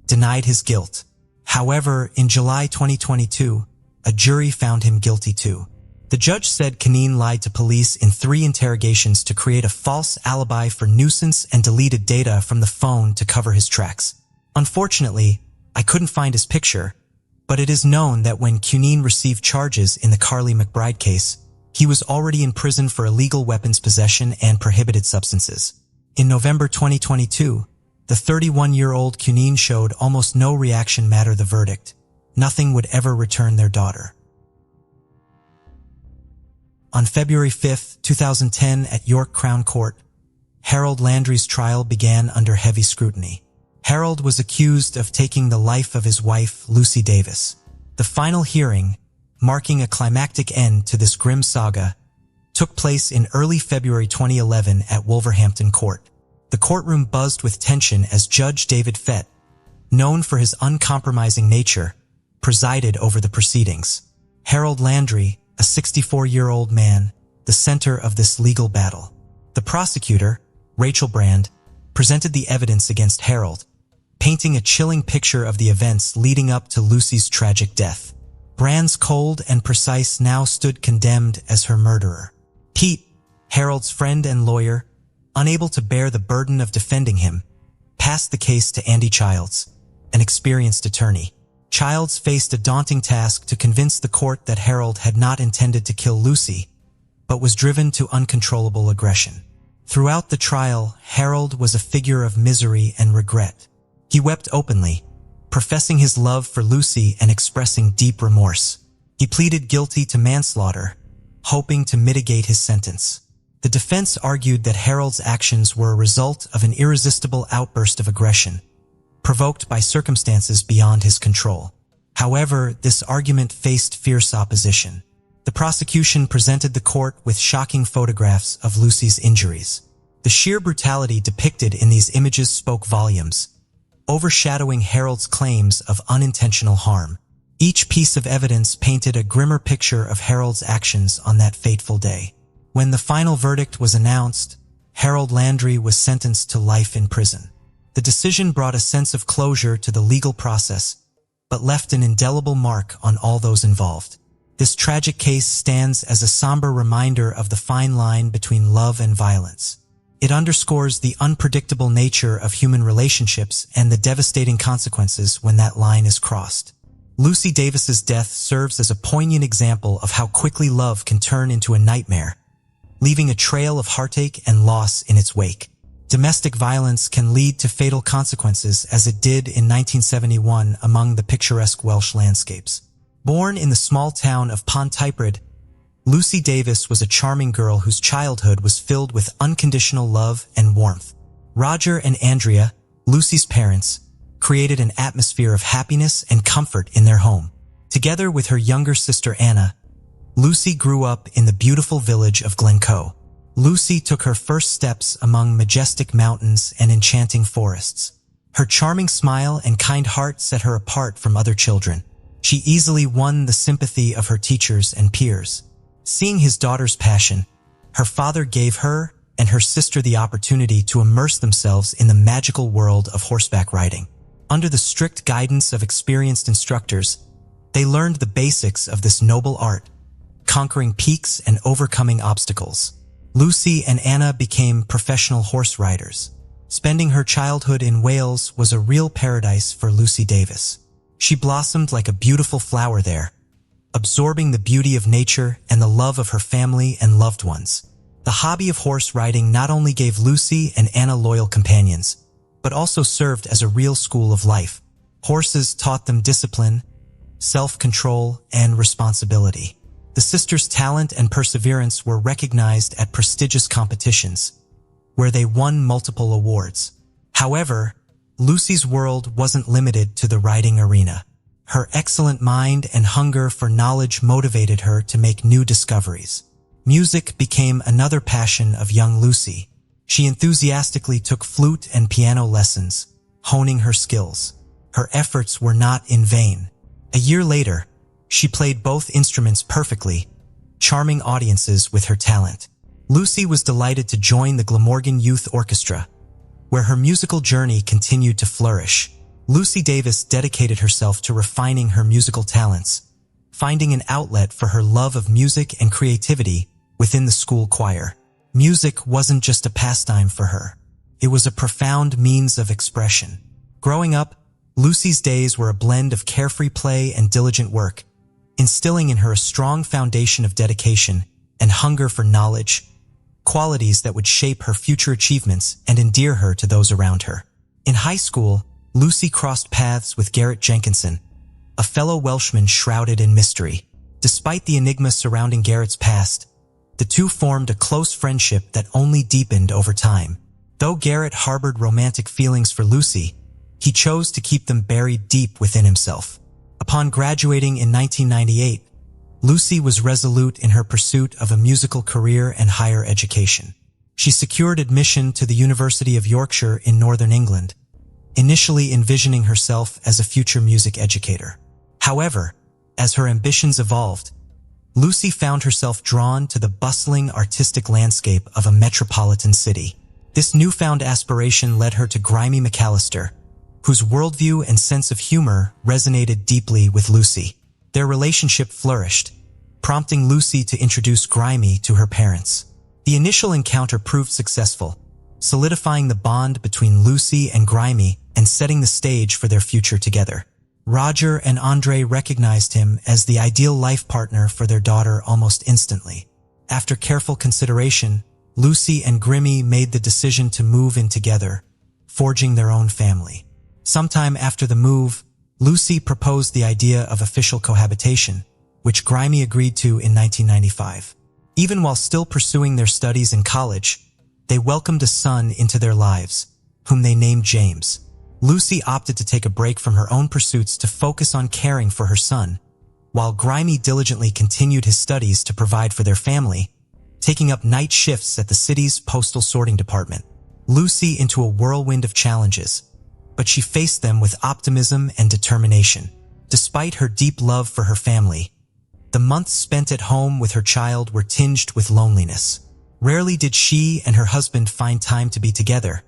Speaker 1: denied his guilt. However, in July 2022, a jury found him guilty too. The judge said Cunin lied to police in 3 interrogations to create a false alibi for Newsome and deleted data from the phone to cover his tracks. Unfortunately, I couldn't find his picture, but it is known that when Cunin received charges in the Carly McBride case, he was already in prison for illegal weapons possession and prohibited substances. In November 2022, the 31-year-old Cunin showed almost no reaction matter the verdict. Nothing would ever return their daughter. On February 5, 2010, at York Crown Court, Harold Landry's trial began under heavy scrutiny. Harold was accused of taking the life of his wife, Lucy Davis. The final hearing, marking a climactic end to this grim saga, took place in early February 2011 at Wolverhampton Court. The courtroom buzzed with tension as Judge David Fett, known for his uncompromising nature, presided over the proceedings. Harold Landry, a 64-year-old man, the center of this legal battle. The prosecutor, Rachel Brand, presented the evidence against Harold, painting a chilling picture of the events leading up to Lucy's tragic death. Brand's cold and precise now stood condemned as her murderer. Pete, Harold's friend and lawyer, unable to bear the burden of defending him, passed the case to Andy Childs, an experienced attorney. Childs faced a daunting task to convince the court that Harold had not intended to kill Lucy, but was driven to uncontrollable aggression. Throughout the trial, Harold was a figure of misery and regret. He wept openly, professing his love for Lucy and expressing deep remorse. He pleaded guilty to manslaughter, hoping to mitigate his sentence. The defense argued that Harold's actions were a result of an irresistible outburst of aggression, provoked by circumstances beyond his control. However, this argument faced fierce opposition. The prosecution presented the court with shocking photographs of Lucy's injuries. The sheer brutality depicted in these images spoke volumes, overshadowing Harold's claims of unintentional harm. Each piece of evidence painted a grimmer picture of Harold's actions on that fateful day. When the final verdict was announced, Harold Landry was sentenced to life in prison. The decision brought a sense of closure to the legal process, but left an indelible mark on all those involved. This tragic case stands as a somber reminder of the fine line between love and violence. It underscores the unpredictable nature of human relationships and the devastating consequences when that line is crossed. Lucy Davis's death serves as a poignant example of how quickly love can turn into a nightmare, leaving a trail of heartache and loss in its wake. Domestic violence can lead to fatal consequences, as it did in 1971 among the picturesque Welsh landscapes. Born in the small town of Pontypridd, Lucy Davis was a charming girl whose childhood was filled with unconditional love and warmth. Roger and Andrea, Lucy's parents, created an atmosphere of happiness and comfort in their home. Together with her younger sister Anna, Lucy grew up in the beautiful village of Glencoe. Lucy took her first steps among majestic mountains and enchanting forests. Her charming smile and kind heart set her apart from other children. She easily won the sympathy of her teachers and peers. Seeing his daughter's passion, her father gave her and her sister the opportunity to immerse themselves in the magical world of horseback riding. Under the strict guidance of experienced instructors, they learned the basics of this noble art, conquering peaks and overcoming obstacles. Lucy and Anna became professional horse riders. Spending her childhood in Wales was a real paradise for Lucy Davis. She blossomed like a beautiful flower there, absorbing the beauty of nature and the love of her family and loved ones. The hobby of horse riding not only gave Lucy and Anna loyal companions, but also served as a real school of life. Horses taught them discipline, self-control, and responsibility. The sisters' talent and perseverance were recognized at prestigious competitions, where they won multiple awards. However, Lucy's world wasn't limited to the riding arena. Her excellent mind and hunger for knowledge motivated her to make new discoveries. Music became another passion of young Lucy. She enthusiastically took flute and piano lessons, honing her skills. Her efforts were not in vain. A year later, she played both instruments perfectly, charming audiences with her talent. Lucy was delighted to join the Glamorgan Youth Orchestra, where her musical journey continued to flourish. Lucy Davis dedicated herself to refining her musical talents, finding an outlet for her love of music and creativity within the school choir. Music wasn't just a pastime for her. It was a profound means of expression. Growing up, Lucy's days were a blend of carefree play and diligent work, instilling in her a strong foundation of dedication and hunger for knowledge, qualities that would shape her future achievements and endear her to those around her. In high school, Lucy crossed paths with Garrett Jenkinson, a fellow Welshman shrouded in mystery. Despite the enigma surrounding Garrett's past, The two formed a close friendship that only deepened over time. Though Garrett harbored romantic feelings for Lucy, he chose to keep them buried deep within himself. Upon graduating in 1998, Lucy was resolute in her pursuit of a musical career and higher education. She secured admission to the University of Yorkshire in Northern England, initially envisioning herself as a future music educator. However, as her ambitions evolved, Lucy found herself drawn to the bustling artistic landscape of a metropolitan city. This newfound aspiration led her to Grimy McAllister, whose worldview and sense of humor resonated deeply with Lucy. Their relationship flourished, prompting Lucy to introduce Grimy to her parents. The initial encounter proved successful, solidifying the bond between Lucy and Grimy and setting the stage for their future together. Roger and Andre recognized him as the ideal life partner for their daughter almost instantly. After careful consideration, Lucy and Grimy made the decision to move in together, forging their own family. Sometime after the move, Lucy proposed the idea of official cohabitation, which Grimy agreed to in 1995. Even while still pursuing their studies in college, they welcomed a son into their lives, whom they named James. Lucy opted to take a break from her own pursuits to focus on caring for her son, while Grimy diligently continued his studies to provide for their family, taking up night shifts at the city's postal sorting department. Lucy into a whirlwind of challenges, but she faced them with optimism and determination. Despite her deep love for her family, the months spent at home with her child were tinged with loneliness. Rarely did she and her husband find time to be together,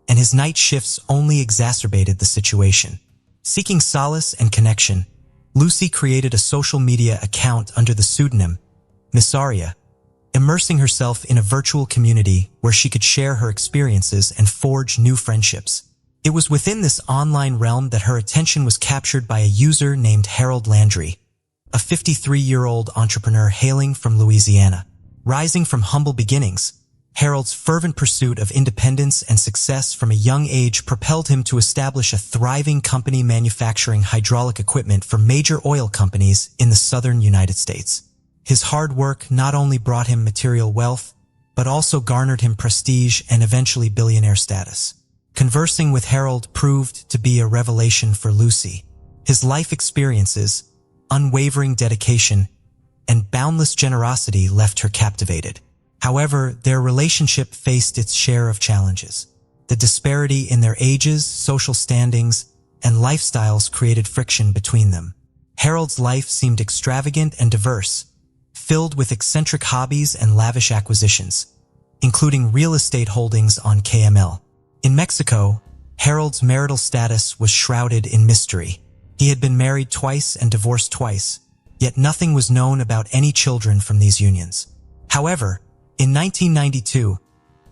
Speaker 1: and his night shifts only exacerbated the situation. Seeking solace and connection, Lucy created a social media account under the pseudonym Missaria, immersing herself in a virtual community where she could share her experiences and forge new friendships. It was within this online realm that her attention was captured by a user named Harold Landry, a 53-year-old entrepreneur hailing from Louisiana. Rising from humble beginnings, Harold's fervent pursuit of independence and success from a young age propelled him to establish a thriving company manufacturing hydraulic equipment for major oil companies in the southern United States. His hard work not only brought him material wealth, but also garnered him prestige and eventually billionaire status. Conversing with Harold proved to be a revelation for Lucy. His life experiences, unwavering dedication, and boundless generosity left her captivated. However, their relationship faced its share of challenges. The disparity in their ages, social standings, and lifestyles created friction between them. Harold's life seemed extravagant and diverse, filled with eccentric hobbies and lavish acquisitions, including real estate holdings on KML. In Mexico, Harold's marital status was shrouded in mystery. He had been married twice and divorced twice, yet nothing was known about any children from these unions. However, in 1992,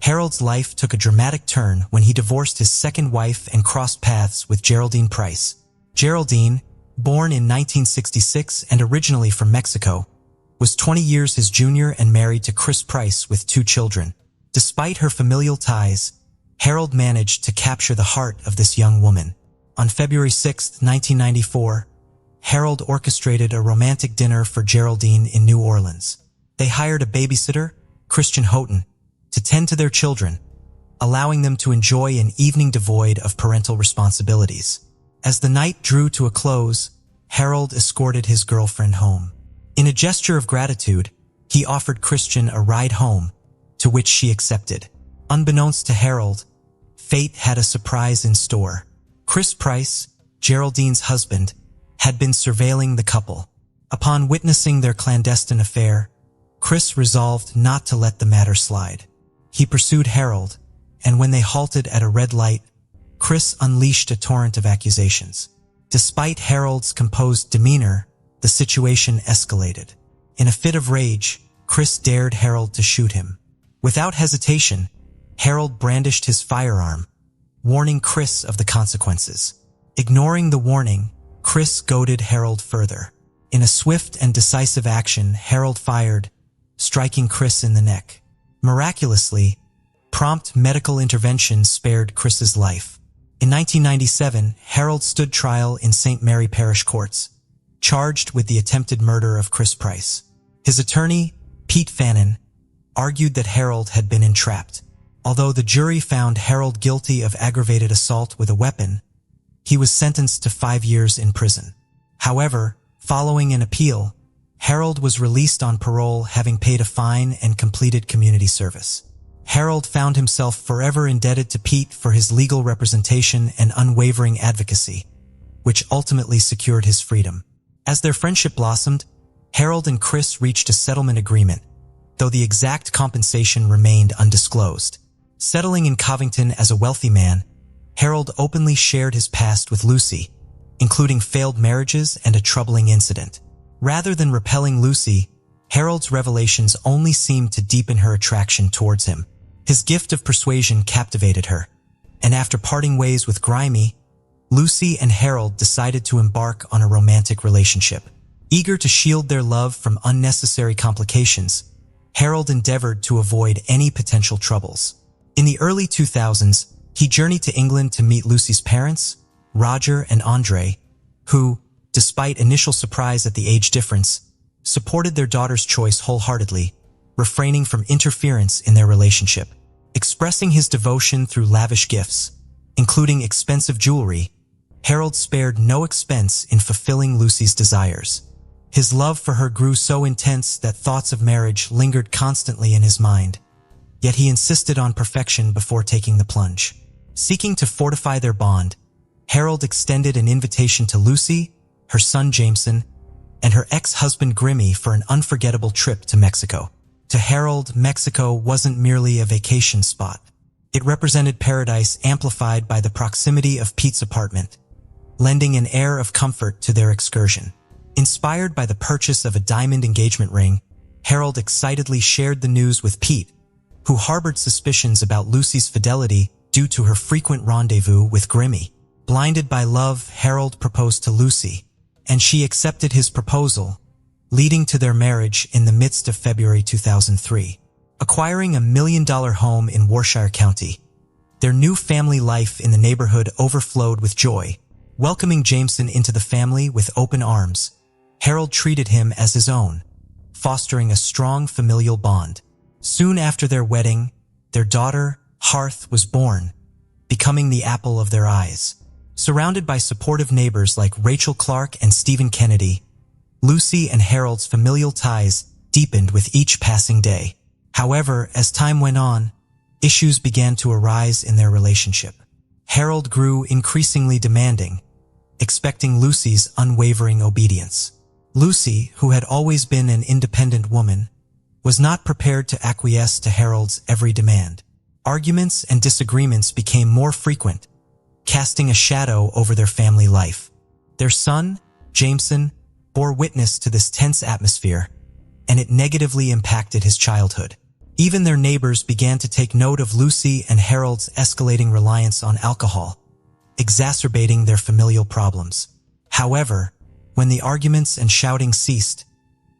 Speaker 1: Harold's life took a dramatic turn when he divorced his second wife and crossed paths with Geraldine Price. Geraldine, born in 1966 and originally from Mexico, was 20 years his junior and married to Chris Price with 2 children. Despite her familial ties, Harold managed to capture the heart of this young woman. On February 6, 1994, Harold orchestrated a romantic dinner for Geraldine in New Orleans. They hired a babysitter, Christian Houghton, to tend to their children, allowing them to enjoy an evening devoid of parental responsibilities. As the night drew to a close, Harold escorted his girlfriend home. In a gesture of gratitude, he offered Christian a ride home, to which she accepted. Unbeknownst to Harold, fate had a surprise in store. Chris Price, Geraldine's husband, had been surveilling the couple. Upon witnessing their clandestine affair, Chris resolved not to let the matter slide. He pursued Harold, and when they halted at a red light, Chris unleashed a torrent of accusations. Despite Harold's composed demeanor, the situation escalated. In a fit of rage, Chris dared Harold to shoot him. Without hesitation, Harold brandished his firearm, warning Chris of the consequences. Ignoring the warning, Chris goaded Harold further. In a swift and decisive action, Harold fired, striking Chris in the neck. Miraculously, prompt medical intervention spared Chris's life. In 1997, Harold stood trial in St. Mary Parish Courts, charged with the attempted murder of Chris Price. His attorney, Pete Fannin, argued that Harold had been entrapped. Although the jury found Harold guilty of aggravated assault with a weapon, he was sentenced to 5 years in prison. However, following an appeal, Harold was released on parole, having paid a fine and completed community service. Harold found himself forever indebted to Pete for his legal representation and unwavering advocacy, which ultimately secured his freedom. As their friendship blossomed, Harold and Chris reached a settlement agreement, though the exact compensation remained undisclosed. Settling in Covington as a wealthy man, Harold openly shared his past with Lucy, including failed marriages and a troubling incident. Rather than repelling Lucy, Harold's revelations only seemed to deepen her attraction towards him. His gift of persuasion captivated her, and after parting ways with Grimy, Lucy and Harold decided to embark on a romantic relationship. Eager to shield their love from unnecessary complications, Harold endeavored to avoid any potential troubles. In the early 2000s, he journeyed to England to meet Lucy's parents, Roger and Andre, who, despite initial surprise at the age difference, supported their daughter's choice wholeheartedly, refraining from interference in their relationship. Expressing his devotion through lavish gifts, including expensive jewelry, Harold spared no expense in fulfilling Lucy's desires. His love for her grew so intense that thoughts of marriage lingered constantly in his mind, yet he insisted on perfection before taking the plunge. Seeking to fortify their bond, Harold extended an invitation to Lucy, her son Jameson, and her ex-husband Grimmy for an unforgettable trip to Mexico. To Harold, Mexico wasn't merely a vacation spot. It represented paradise amplified by the proximity of Pete's apartment, lending an air of comfort to their excursion. Inspired by the purchase of a diamond engagement ring, Harold excitedly shared the news with Pete, who harbored suspicions about Lucy's fidelity due to her frequent rendezvous with Grimmy. Blinded by love, Harold proposed to Lucy, and she accepted his proposal, leading to their marriage in the midst of February 2003. Acquiring a $1 million home in Warshire County, their new family life in the neighborhood overflowed with joy. Welcoming Jameson into the family with open arms, Harold treated him as his own, fostering a strong familial bond. Soon after their wedding, their daughter, Hearth, was born, becoming the apple of their eyes. Surrounded by supportive neighbors like Rachel Clark and Stephen Kennedy, Lucy and Harold's familial ties deepened with each passing day. However, as time went on, issues began to arise in their relationship. Harold grew increasingly demanding, expecting Lucy's unwavering obedience. Lucy, who had always been an independent woman, was not prepared to acquiesce to Harold's every demand. Arguments and disagreements became more frequent, casting a shadow over their family life. Their son, Jameson, bore witness to this tense atmosphere, and it negatively impacted his childhood. Even their neighbors began to take note of Lucy and Harold's escalating reliance on alcohol, exacerbating their familial problems. However, when the arguments and shouting ceased,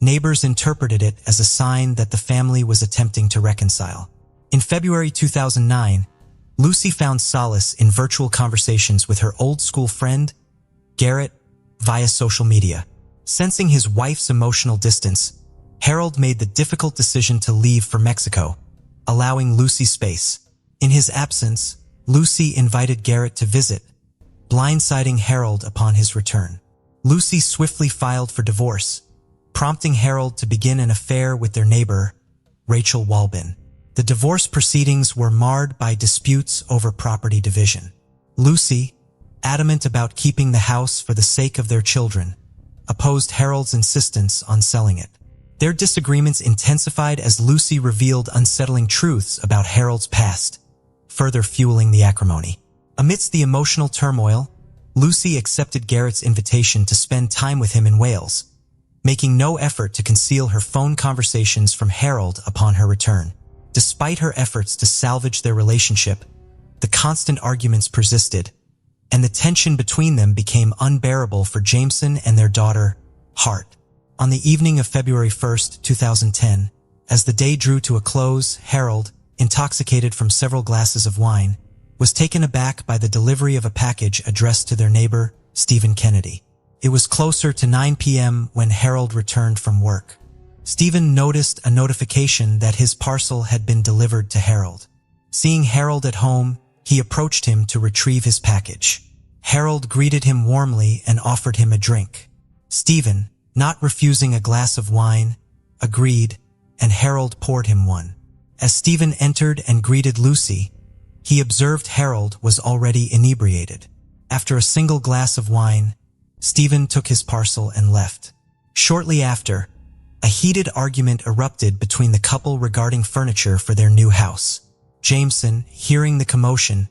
Speaker 1: neighbors interpreted it as a sign that the family was attempting to reconcile. In February 2009, Lucy found solace in virtual conversations with her old school friend, Garrett, via social media. Sensing his wife's emotional distance, Harold made the difficult decision to leave for Mexico, allowing Lucy space. In his absence, Lucy invited Garrett to visit, blindsiding Harold upon his return. Lucy swiftly filed for divorce, prompting Harold to begin an affair with their neighbor, Rachel Walbin. The divorce proceedings were marred by disputes over property division. Lucy, adamant about keeping the house for the sake of their children, opposed Harold's insistence on selling it. Their disagreements intensified as Lucy revealed unsettling truths about Harold's past, further fueling the acrimony. Amidst the emotional turmoil, Lucy accepted Garrett's invitation to spend time with him in Wales, making no effort to conceal her phone conversations from Harold upon her return. Despite her efforts to salvage their relationship, the constant arguments persisted, and the tension between them became unbearable for Jameson and their daughter, Hart. On the evening of February 1st, 2010, as the day drew to a close, Harold, intoxicated from several glasses of wine, was taken aback by the delivery of a package addressed to their neighbor, Stephen Kennedy. It was closer to 9 p.m. when Harold returned from work. Stephen noticed a notification that his parcel had been delivered to Harold. Seeing Harold at home, he approached him to retrieve his package. Harold greeted him warmly and offered him a drink. Stephen, not refusing a glass of wine, agreed, and Harold poured him one. As Stephen entered and greeted Lucy, he observed Harold was already inebriated. After a single glass of wine, Stephen took his parcel and left. Shortly after, a heated argument erupted between the couple regarding furniture for their new house. Jameson, hearing the commotion,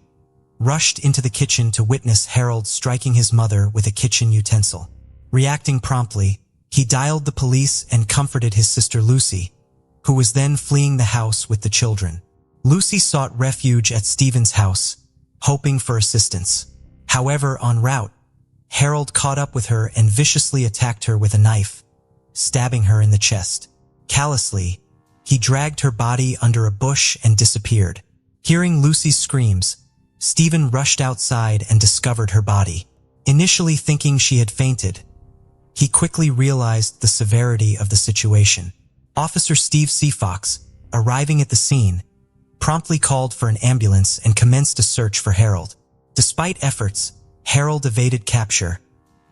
Speaker 1: rushed into the kitchen to witness Harold striking his mother with a kitchen utensil. Reacting promptly, he dialed the police and comforted his sister Lucy, who was then fleeing the house with the children. Lucy sought refuge at Stephen's house, hoping for assistance. However, en route, Harold caught up with her and viciously attacked her with a knife, stabbing her in the chest. Callously, he dragged her body under a bush and disappeared. Hearing Lucy's screams, Stephen rushed outside and discovered her body. Initially thinking she had fainted, he quickly realized the severity of the situation. Officer Steve Seafox, arriving at the scene, promptly called for an ambulance and commenced a search for Harold. Despite efforts, Harold evaded capture,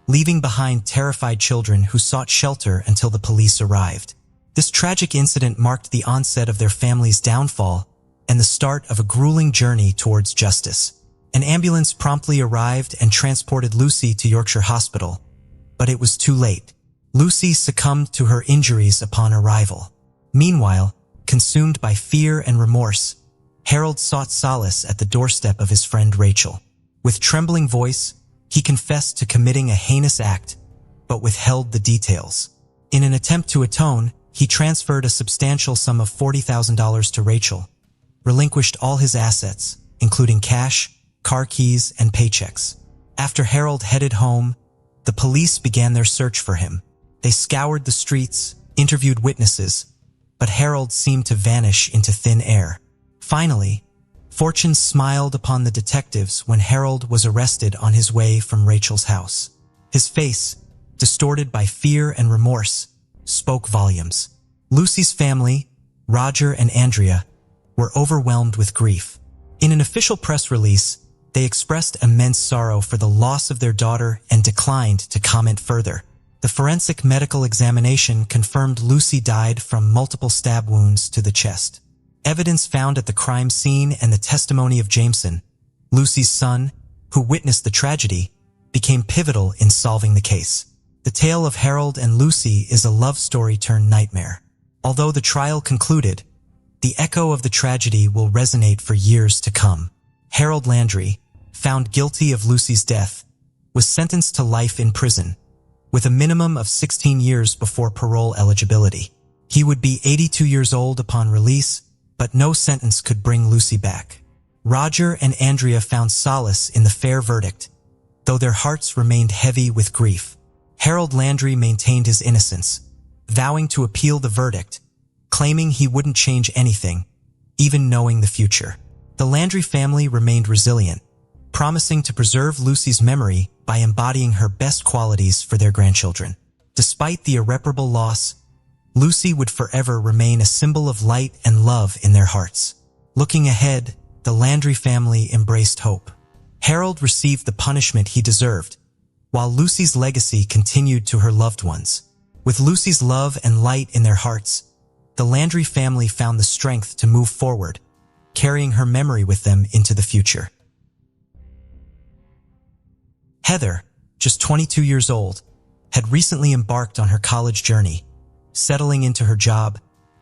Speaker 1: leaving behind terrified children who sought shelter until the police arrived. This tragic incident marked the onset of their family's downfall and the start of a grueling journey towards justice. An ambulance promptly arrived and transported Lucy to Yorkshire Hospital, but it was too late. Lucy succumbed to her injuries upon arrival. Meanwhile, consumed by fear and remorse, Harold sought solace at the doorstep of his friend Rachel. With trembling voice, he confessed to committing a heinous act, but withheld the details. In an attempt to atone, he transferred a substantial sum of $40,000 to Rachel, relinquished all his assets, including cash, car keys, and paychecks. After Harold headed home, the police began their search for him. They scoured the streets, interviewed witnesses, but Harold seemed to vanish into thin air. Finally, fortune smiled upon the detectives when Harold was arrested on his way from Rachel's house. His face, distorted by fear and remorse, spoke volumes. Lucy's family, Roger and Andrea, were overwhelmed with grief. In an official press release, they expressed immense sorrow for the loss of their daughter and declined to comment further. The forensic medical examination confirmed Lucy died from multiple stab wounds to the chest. Evidence found at the crime scene and the testimony of Jameson, Lucy's son, who witnessed the tragedy, became pivotal in solving the case. The tale of Harold and Lucy is a love story turned nightmare. Although the trial concluded, the echo of the tragedy will resonate for years to come. Harold Landry, found guilty of Lucy's death, was sentenced to life in prison, with a minimum of 16 years before parole eligibility. He would be 82 years old upon release, but no sentence could bring Lucy back. Roger and Andrea found solace in the fair verdict, though their hearts remained heavy with grief. Harold Landry maintained his innocence, vowing to appeal the verdict, claiming he wouldn't change anything, even knowing the future. The Landry family remained resilient, promising to preserve Lucy's memory by embodying her best qualities for their grandchildren. Despite the irreparable loss, Lucy would forever remain a symbol of light and love in their hearts. Looking ahead, the Landry family embraced hope. Harold received the punishment he deserved, while Lucy's legacy continued to her loved ones. With Lucy's love and light in their hearts, the Landry family found the strength to move forward, carrying her memory with them into the future. Heather, just 22 years old, had recently embarked on her college journey, settling into her job,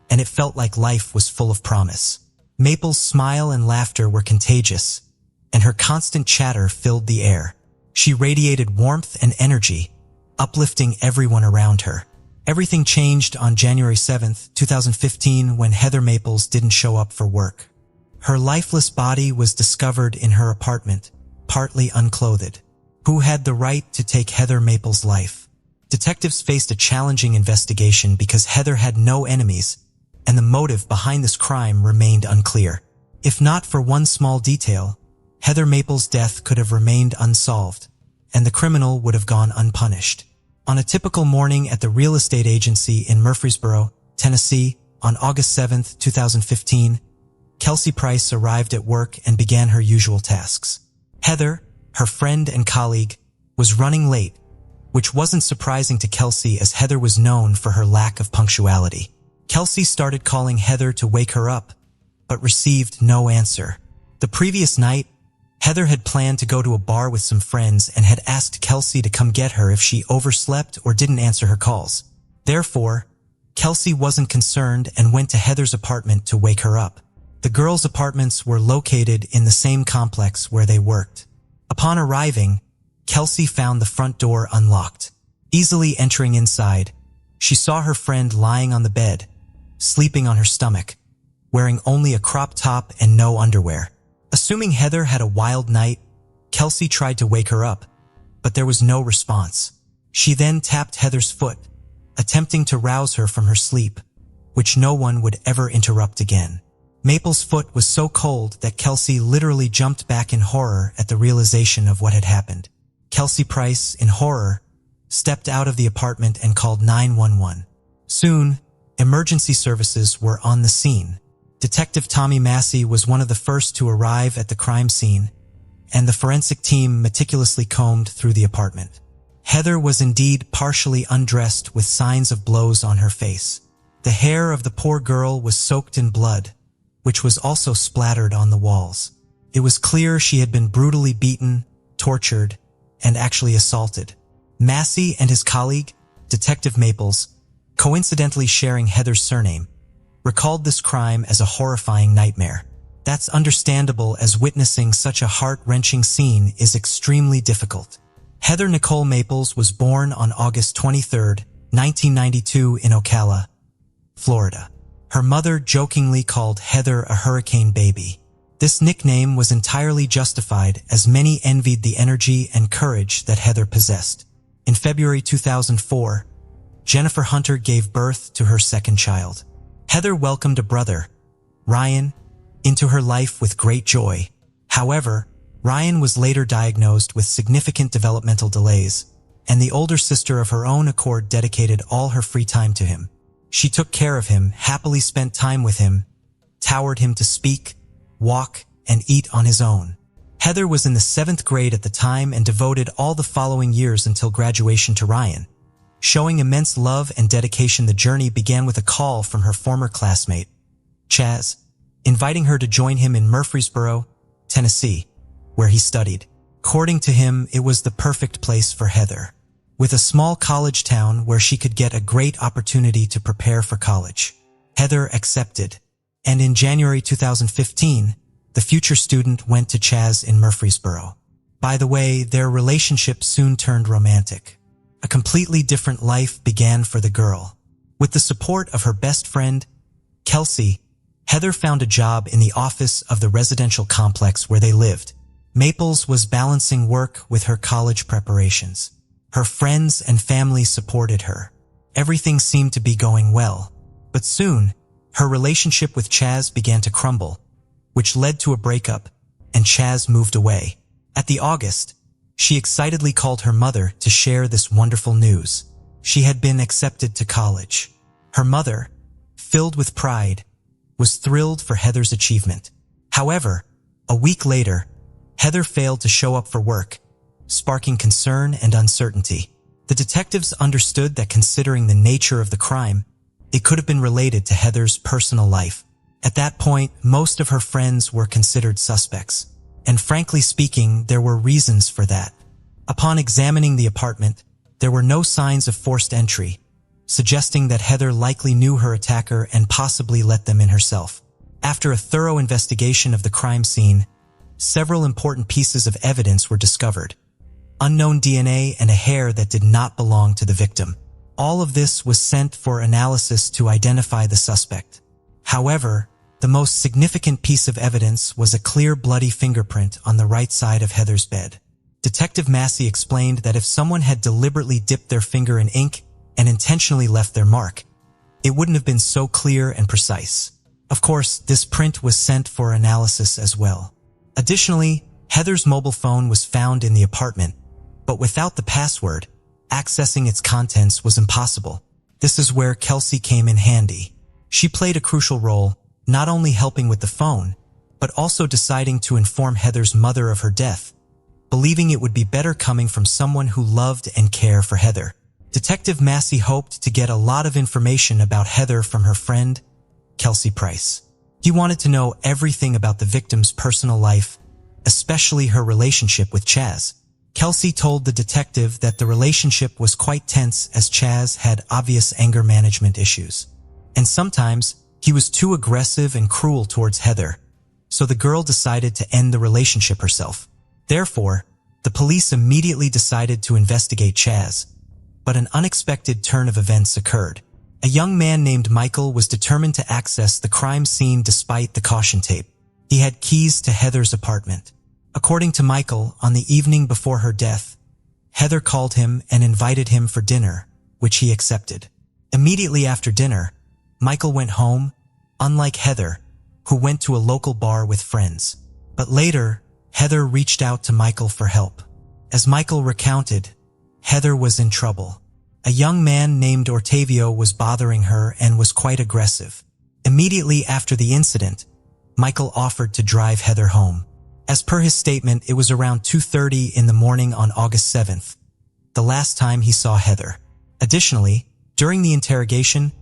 Speaker 1: and it felt like life was full of promise. Maple's smile and laughter were contagious, and her constant chatter filled the air. She radiated warmth and energy, uplifting everyone around her. Everything changed on January 7, 2015, when Heather Maples didn't show up for work. Her lifeless body was discovered in her apartment, partly unclothed. Who had the right to take Heather Maples' life? Detectives faced a challenging investigation because Heather had no enemies, and the motive behind this crime remained unclear. If not for one small detail, Heather Maples' death could have remained unsolved, and the criminal would have gone unpunished. On a typical morning at the real estate agency in Murfreesboro, Tennessee. On August 7, 2015, Kelsey Price arrived at work and began her usual tasks. Heather, her friend and colleague, was running late, which wasn't surprising to Kelsey as Heather was known for her lack of punctuality. Kelsey started calling Heather to wake her up, but received no answer. The previous night, Heather had planned to go to a bar with some friends and had asked Kelsey to come get her if she overslept or didn't answer her calls. Therefore, Kelsey wasn't concerned and went to Heather's apartment to wake her up. The girls' apartments were located in the same complex where they worked. Upon arriving, Kelsey found the front door unlocked. Easily entering inside, she saw her friend lying on the bed, sleeping on her stomach, wearing only a crop top and no underwear. Assuming Heather had a wild night, Kelsey tried to wake her up, but there was no response. She then tapped Heather's foot, attempting to rouse her from her sleep, which no one would ever interrupt again. Maple's foot was so cold that Kelsey literally jumped back in horror at the realization of what had happened. Kelsey Price, in horror, stepped out of the apartment and called 911. Soon, emergency services were on the scene. Detective Tommy Massey was one of the first to arrive at the crime scene, and the forensic team meticulously combed through the apartment. Heather was indeed partially undressed with signs of blows on her face. The hair of the poor girl was soaked in blood, which was also splattered on the walls. It was clear she had been brutally beaten, tortured, and actually assaulted. Massey and his colleague, Detective Maples, coincidentally sharing Heather's surname, recalled this crime as a horrifying nightmare. That's understandable as witnessing such a heart-wrenching scene is extremely difficult. Heather Nicole Maples was born on August 23, 1992 in Ocala, Florida. Her mother jokingly called Heather a hurricane baby. This nickname was entirely justified as many envied the energy and courage that Heather possessed. In February 2004, Jennifer Hunter gave birth to her second child. Heather welcomed a brother, Ryan, into her life with great joy. However, Ryan was later diagnosed with significant developmental delays, and the older sister of her own accord dedicated all her free time to him. She took care of him, happily spent time with him, taught him to speak, walk, and eat on his own. Heather was in the 7th grade at the time and devoted all the following years until graduation to Ryan. Showing immense love and dedication, the journey began with a call from her former classmate, Chaz, inviting her to join him in Murfreesboro, Tennessee, where he studied. According to him, it was the perfect place for Heather, with a small college town where she could get a great opportunity to prepare for college. Heather accepted, and in January 2015, the future student went to Chaz in Murfreesboro. By the way, their relationship soon turned romantic. A completely different life began for the girl. With the support of her best friend, Kelsey, Heather found a job in the office of the residential complex where they lived. Maples was balancing work with her college preparations. Her friends and family supported her. Everything seemed to be going well. But soon, her relationship with Chaz began to crumble, which led to a breakup, and Chaz moved away. At the August, she excitedly called her mother to share this wonderful news. She had been accepted to college. Her mother, filled with pride, was thrilled for Heather's achievement. However, a week later, Heather failed to show up for work, sparking concern and uncertainty. The detectives understood that considering the nature of the crime, it could have been related to Heather's personal life. At that point, most of her friends were considered suspects, and frankly speaking, there were reasons for that. Upon examining the apartment, there were no signs of forced entry, suggesting that Heather likely knew her attacker and possibly let them in herself. After a thorough investigation of the crime scene, several important pieces of evidence were discovered. Unknown DNA and a hair that did not belong to the victim. All of this was sent for analysis to identify the suspect. However, the most significant piece of evidence was a clear bloody fingerprint on the right side of Heather's bed. Detective Massey explained that if someone had deliberately dipped their finger in ink and intentionally left their mark, it wouldn't have been so clear and precise. Of course, this print was sent for analysis as well. Additionally, Heather's mobile phone was found in the apartment, but without the password, accessing its contents was impossible. This is where Kelsey came in handy. She played a crucial role, not only helping with the phone, but also deciding to inform Heather's mother of her death, believing it would be better coming from someone who loved and cared for Heather. Detective Massey hoped to get a lot of information about Heather from her friend, Kelsey Price. He wanted to know everything about the victim's personal life, especially her relationship with Chaz. Kelsey told the detective that the relationship was quite tense as Chaz had obvious anger management issues. And sometimes, he was too aggressive and cruel towards Heather, so the girl decided to end the relationship herself. Therefore, the police immediately decided to investigate Chaz. But an unexpected turn of events occurred. A young man named Michael was determined to access the crime scene despite the caution tape. He had keys to Heather's apartment. According to Michael, on the evening before her death, Heather called him and invited him for dinner, which he accepted. Immediately after dinner, Michael went home, unlike Heather, who went to a local bar with friends. But later, Heather reached out to Michael for help. As Michael recounted, Heather was in trouble. A young man named Ortavio was bothering her and was quite aggressive. Immediately after the incident, Michael offered to drive Heather home. As per his statement, it was around 2:30 in the morning on August 7th, the last time he saw Heather. Additionally, during the interrogation,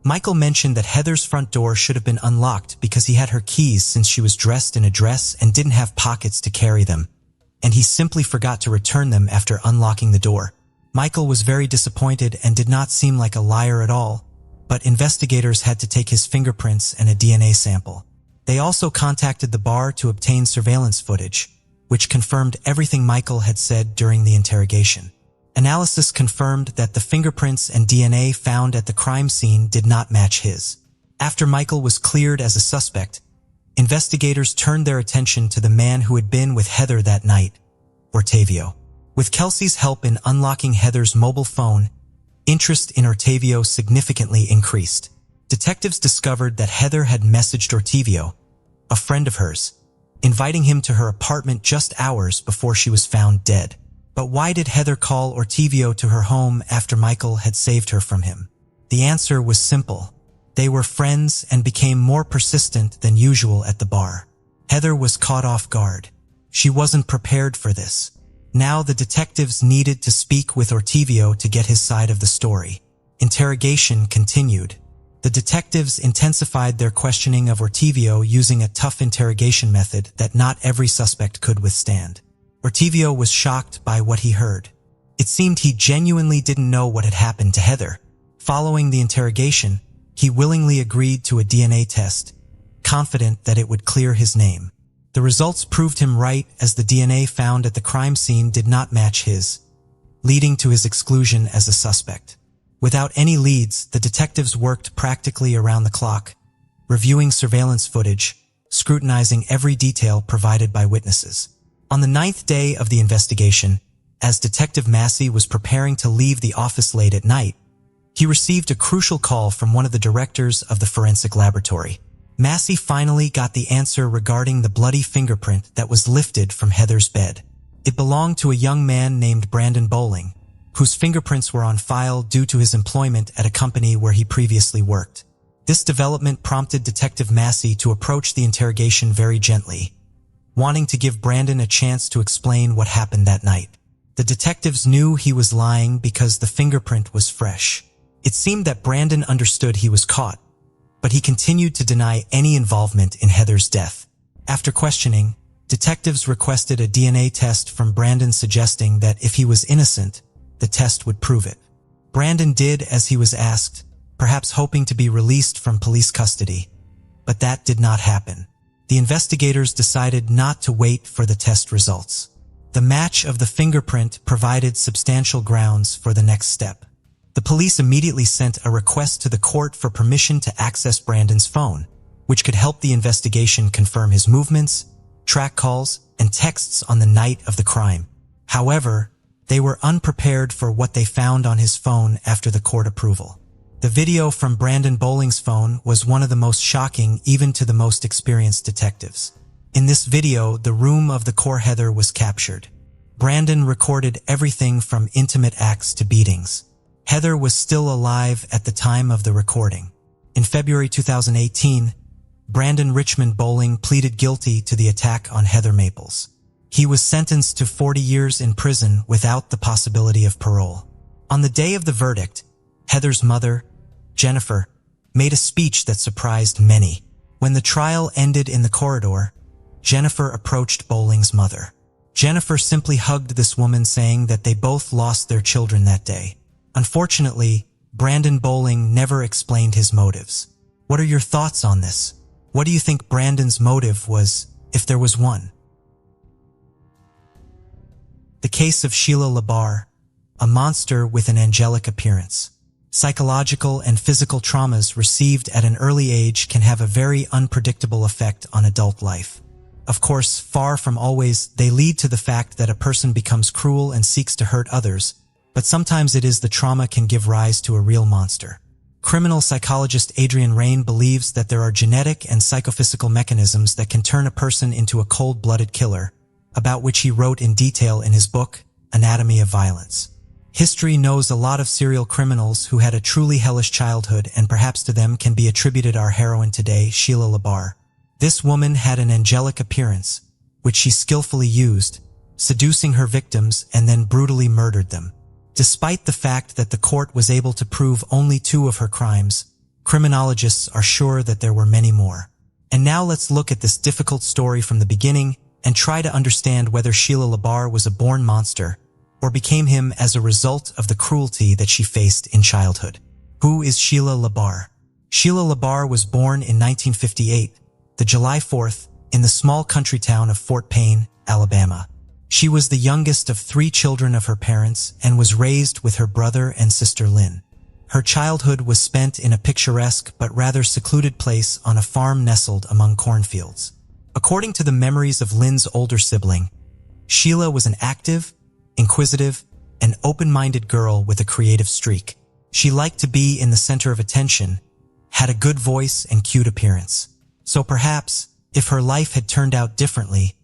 Speaker 1: Michael mentioned that Heather's front door should have been unlocked because he had her keys since she was dressed in a dress and didn't have pockets to carry them, and he simply forgot to return them after unlocking the door. Michael was very disappointed and did not seem like a liar at all, but investigators had to take his fingerprints and a DNA sample. They also contacted the bar to obtain surveillance footage, which confirmed everything Michael had said during the interrogation. Analysis confirmed that the fingerprints and DNA found at the crime scene did not match his. After Michael was cleared as a suspect, investigators turned their attention to the man who had been with Heather that night, Ortavio. With Kelsey's help in unlocking Heather's mobile phone, interest in Ortavio significantly increased. Detectives discovered that Heather had messaged Ortavio, a friend of hers, inviting him to her apartment just hours before she was found dead. But why did Heather call Ortavio to her home after Michael had saved her from him? The answer was simple. They were friends and became more persistent than usual at the bar. Heather was caught off guard. She wasn't prepared for this. Now the detectives needed to speak with Ortavio to get his side of the story. Interrogation continued. The detectives intensified their questioning of Ortavio using a tough interrogation method that not every suspect could withstand. Ortavio was shocked by what he heard. It seemed he genuinely didn't know what had happened to Heather. Following the interrogation, he willingly agreed to a DNA test, confident that it would clear his name. The results proved him right as the DNA found at the crime scene did not match his, leading to his exclusion as a suspect. Without any leads, the detectives worked practically around the clock, reviewing surveillance footage, scrutinizing every detail provided by witnesses. On the 9th day of the investigation, as Detective Massey was preparing to leave the office late at night, he received a crucial call from one of the directors of the forensic laboratory. Massey finally got the answer regarding the bloody fingerprint that was lifted from Heather's bed. It belonged to a young man named Brandon Bowling, whose fingerprints were on file due to his employment at a company where he previously worked. This development prompted Detective Massey to approach the interrogation very gently, wanting to give Brandon a chance to explain what happened that night. The detectives knew he was lying because the fingerprint was fresh. It seemed that Brandon understood he was caught, but he continued to deny any involvement in Heather's death. After questioning, detectives requested a DNA test from Brandon suggesting that if he was innocent, the test would prove it. Brandon did as he was asked, perhaps hoping to be released from police custody, but that did not happen. The investigators decided not to wait for the test results. The match of the fingerprint provided substantial grounds for the next step. The police immediately sent a request to the court for permission to access Brandon's phone, which could help the investigation confirm his movements, track calls, and texts on the night of the crime. However, they were unprepared for what they found on his phone after the court approval. The video from Brandon Bowling's phone was one of the most shocking even to the most experienced detectives. In this video, the room of the core Heather was captured. Brandon recorded everything from intimate acts to beatings. Heather was still alive at the time of the recording. In February 2018, Brandon Richmond Bowling pleaded guilty to the attack on Heather Maples. He was sentenced to 40 years in prison without the possibility of parole. On the day of the verdict, Heather's mother, Jennifer, made a speech that surprised many. When the trial ended in the corridor, Jennifer approached Bowling's mother. Jennifer simply hugged this woman, saying that they both lost their children that day. Unfortunately, Brandon Bowling never explained his motives. What are your thoughts on this? What do you think Brandon's motive was, if there was one? The case of Sheila Labar, a monster with an angelic appearance. Psychological and physical traumas received at an early age can have a very unpredictable effect on adult life. Of course, far from always, they lead to the fact that a person becomes cruel and seeks to hurt others, but sometimes it is the trauma can give rise to a real monster. Criminal psychologist Adrian Rain believes that there are genetic and psychophysical mechanisms that can turn a person into a cold-blooded killer, about which he wrote in detail in his book, Anatomy of Violence. History knows a lot of serial criminals who had a truly hellish childhood, and perhaps to them can be attributed our heroine today, Sheila Labar. This woman had an angelic appearance, which she skillfully used, seducing her victims and then brutally murdered them. Despite the fact that the court was able to prove only 2 of her crimes, criminologists are sure that there were many more. And now let's look at this difficult story from the beginning and try to understand whether Sheila Labar was a born monster or became him as a result of the cruelty that she faced in childhood. Who is Sheila Labar? Sheila Labar was born in 1958, the July 4th, in the small country town of Fort Payne, Alabama. She was the youngest of 3 children of her parents and was raised with her brother and sister Lynn. Her childhood was spent in a picturesque but rather secluded place on a farm nestled among cornfields. According to the memories of Lynn's older sibling, Sheila was an active, inquisitive, and open-minded girl with a creative streak. She liked to be in the center of attention, had a good voice and cute appearance. So perhaps, if her life had turned out differently,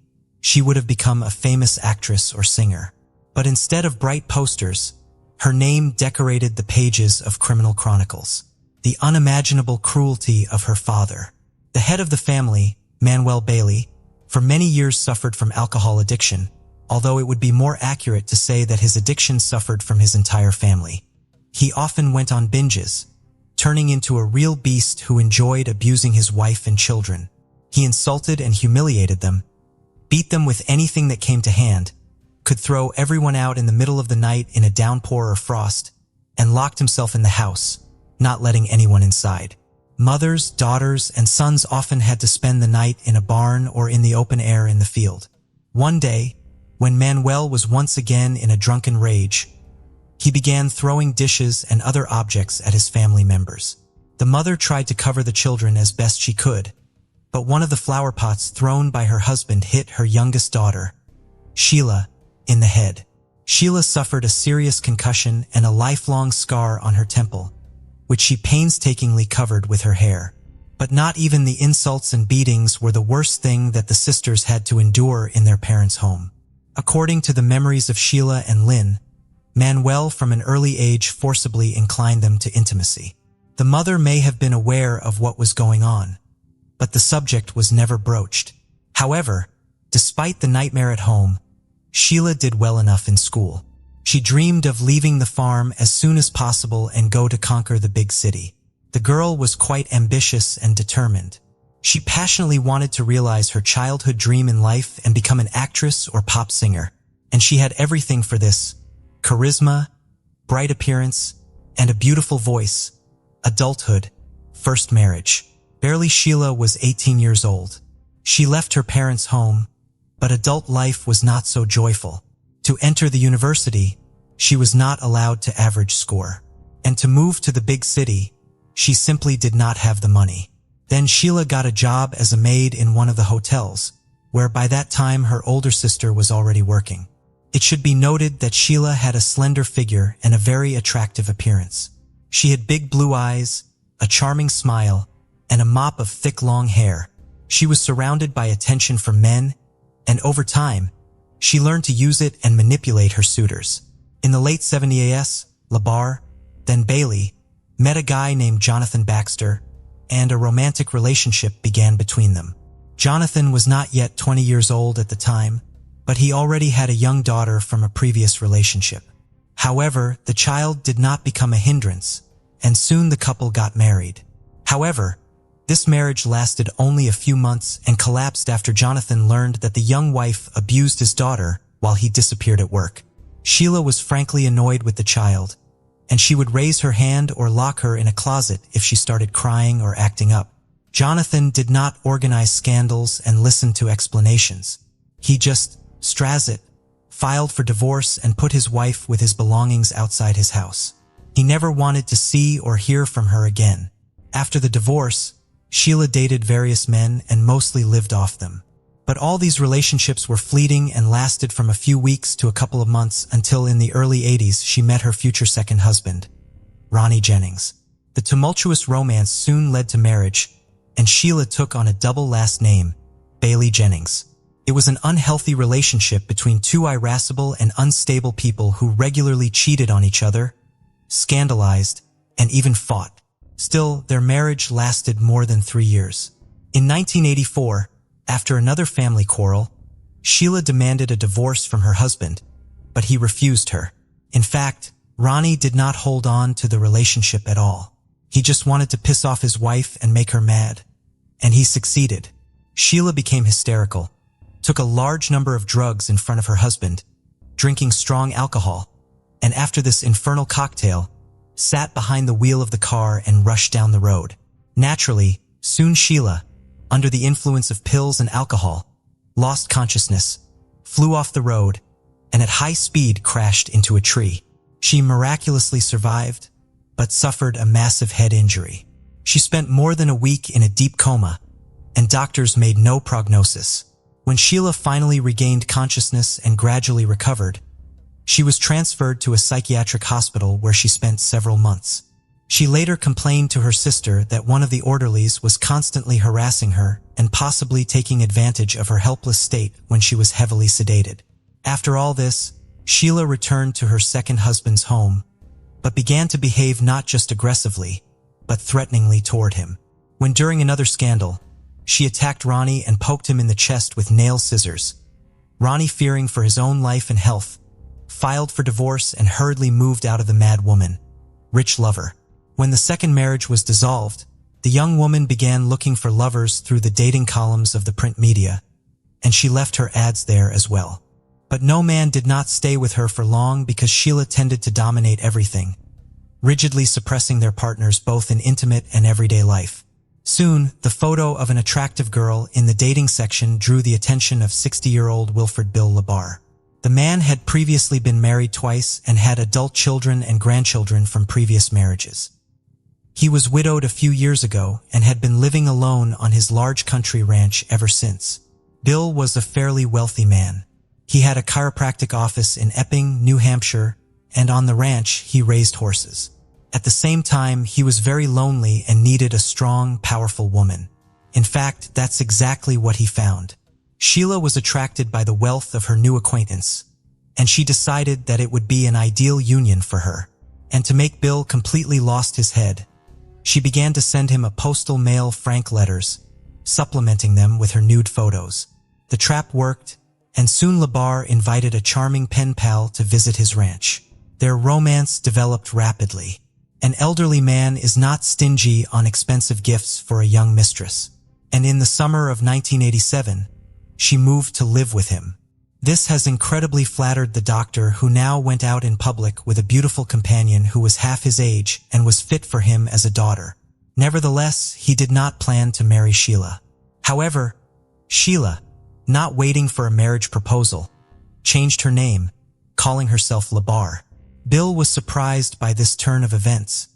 Speaker 1: she would have become a famous actress or singer. But instead of bright posters, her name decorated the pages of criminal chronicles. The unimaginable cruelty of her father. The head of the family, Manuel Bailey, for many years suffered from alcohol addiction, although it would be more accurate to say that his addiction suffered from his entire family. He often went on binges, turning into a real beast who enjoyed abusing his wife and children. He insulted and humiliated them, beat them with anything that came to hand, could throw everyone out in the middle of the night in a downpour or frost, and locked himself in the house, not letting anyone inside. Mothers, daughters, and sons often had to spend the night in a barn or in the open air in the field. One day, when Manuel was once again in a drunken rage, he began throwing dishes and other objects at his family members. The mother tried to cover the children as best she could, but one of the flower pots thrown by her husband hit her youngest daughter, Sheila, in the head. Sheila suffered a serious concussion and a lifelong scar on her temple, which she painstakingly covered with her hair. But not even the insults and beatings were the worst thing that the sisters had to endure in their parents' home. According to the memories of Sheila and Lynn, Manuel from an early age forcibly inclined them to intimacy. The mother may have been aware of what was going on, but the subject was never broached. However, despite the nightmare at home, Sheila did well enough in school. She dreamed of leaving the farm as soon as possible and go to conquer the big city. The girl was quite ambitious and determined. She passionately wanted to realize her childhood dream in life and become an actress or pop singer. And she had everything for this: charisma, bright appearance, and a beautiful voice. Adulthood, first marriage. Barely Sheila was 18 years old. She left her parents' home, but adult life was not so joyful. To enter the university, she was not allowed to average score. And to move to the big city, she simply did not have the money. Then Sheila got a job as a maid in one of the hotels, where by that time her older sister was already working. It should be noted that Sheila had a slender figure and a very attractive appearance. She had big blue eyes, a charming smile, and a mop of thick long hair. She was surrounded by attention from men, and over time, she learned to use it and manipulate her suitors. In the late 70s, Labar, Then Bailey met a guy named Jonathan Baxter, and a romantic relationship began between them. Jonathan was not yet 20 years old at the time, but he already had a young daughter from a previous relationship. However, the child did not become a hindrance, and soon the couple got married. However, this marriage lasted only a few months and collapsed after Jonathan learned that the young wife abused his daughter while he disappeared at work. Sheila was frankly annoyed with the child, and she would raise her hand or lock her in a closet if she started crying or acting up. Jonathan did not organize scandals and listen to explanations. He just filed for divorce and put his wife with his belongings outside his house. He never wanted to see or hear from her again. After the divorce, Sheila dated various men and mostly lived off them. But all these relationships were fleeting and lasted from a few weeks to a couple of months until in the early 80s she met her future second husband, Ronnie Jennings. The tumultuous romance soon led to marriage, and Sheila took on a double last name, Bailey Jennings. It was an unhealthy relationship between two irascible and unstable people who regularly cheated on each other, scandalized, and even fought. Still, their marriage lasted more than 3 years. In 1984, after another family quarrel, Sheila demanded a divorce from her husband, but he refused her. In fact, Ronnie did not hold on to the relationship at all. He just wanted to piss off his wife and make her mad. And he succeeded. Sheila became hysterical, took a large number of drugs in front of her husband, drinking strong alcohol, and after this infernal cocktail, sat behind the wheel of the car and rushed down the road. Naturally, soon Sheila, under the influence of pills and alcohol, lost consciousness, flew off the road, and at high speed crashed into a tree. She miraculously survived, but suffered a massive head injury. She spent more than a week in a deep coma, and doctors made no prognosis. When Sheila finally regained consciousness and gradually recovered, she was transferred to a psychiatric hospital where she spent several months. She later complained to her sister that one of the orderlies was constantly harassing her and possibly taking advantage of her helpless state when she was heavily sedated. After all this, Sheila returned to her second husband's home, but began to behave not just aggressively, but threateningly toward him. When during another scandal, she attacked Ronnie and poked him in the chest with nail scissors. Ronnie, fearing for his own life and health, filed for divorce and hurriedly moved out of the mad woman, rich lover. When the second marriage was dissolved, the young woman began looking for lovers through the dating columns of the print media, and she left her ads there as well. But no man did not stay with her for long because Sheila tended to dominate everything, rigidly suppressing their partners both in intimate and everyday life. Soon, the photo of an attractive girl in the dating section drew the attention of 60-year-old Wilfred Bill Labar. The man had previously been married twice and had adult children and grandchildren from previous marriages. He was widowed a few years ago and had been living alone on his large country ranch ever since. Bill was a fairly wealthy man. He had a chiropractic office in Epping, New Hampshire, and on the ranch he raised horses. At the same time, he was very lonely and needed a strong, powerful woman. In fact, that's exactly what he found. Sheila was attracted by the wealth of her new acquaintance, and she decided that it would be an ideal union for her. And to make Bill completely lost his head, she began to send him a postal mail frank letters, supplementing them with her nude photos. The trap worked, and soon Labar invited a charming pen pal to visit his ranch. Their romance developed rapidly. An elderly man is not stingy on expensive gifts for a young mistress, and in the summer of 1987, she moved to live with him. This has incredibly flattered the doctor, who now went out in public with a beautiful companion who was half his age and was fit for him as a daughter. Nevertheless, he did not plan to marry Sheila. However, Sheila, not waiting for a marriage proposal, changed her name, calling herself Labar. Bill was surprised by this turn of events,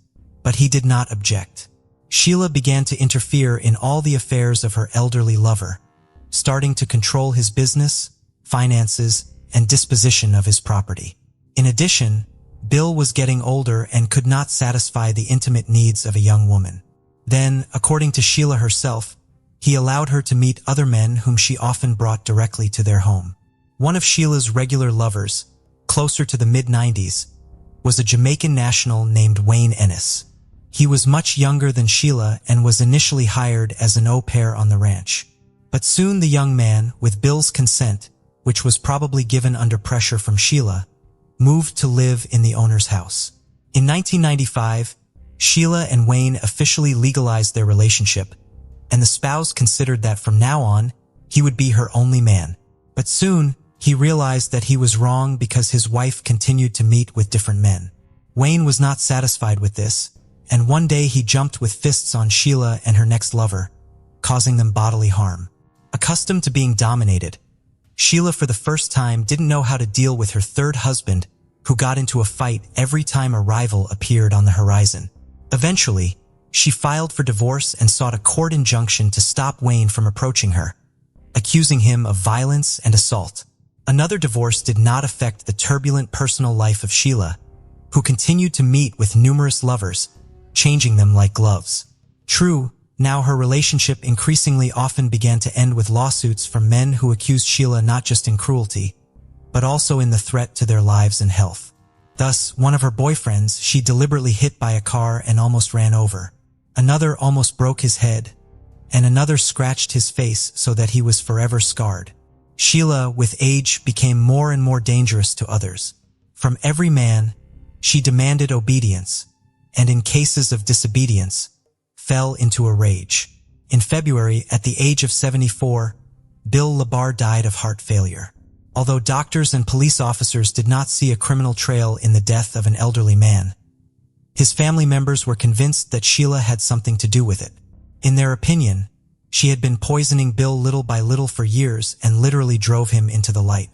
Speaker 1: but he did not object. Sheila began to interfere in all the affairs of her elderly lover, starting to control his business, finances, and disposition of his property. In addition, Bill was getting older and could not satisfy the intimate needs of a young woman. Then, according to Sheila herself, he allowed her to meet other men whom she often brought directly to their home. One of Sheila's regular lovers, closer to the mid-90s, was a Jamaican national named Wayne Ennis. He was much younger than Sheila and was initially hired as an au pair on the ranch. But soon the young man, with Bill's consent, which was probably given under pressure from Sheila, moved to live in the owner's house. In 1995, Sheila and Wayne officially legalized their relationship, and the spouse considered that from now on, he would be her only man. But soon, he realized that he was wrong because his wife continued to meet with different men. Wayne was not satisfied with this, and one day he jumped with fists on Sheila and her next lover, causing them bodily harm. Accustomed to being dominated, Sheila for the first time didn't know how to deal with her third husband, who got into a fight every time a rival appeared on the horizon. Eventually, she filed for divorce and sought a court injunction to stop Wayne from approaching her, accusing him of violence and assault. Another divorce did not affect the turbulent personal life of Sheila, who continued to meet with numerous lovers, changing them like gloves. True, now her relationship increasingly often began to end with lawsuits from men who accused Sheila not just in cruelty, but also in the threat to their lives and health. Thus, one of her boyfriends she deliberately hit by a car and almost ran over. Another almost broke his head, and another scratched his face so that he was forever scarred. Sheila, with age, became more and more dangerous to others. From every man, she demanded obedience, and in cases of disobedience, fell into a rage. In February, at the age of 74, Bill Labar died of heart failure. Although doctors and police officers did not see a criminal trail in the death of an elderly man, his family members were convinced that Sheila had something to do with it. In their opinion, she had been poisoning Bill little by little for years and literally drove him into the light.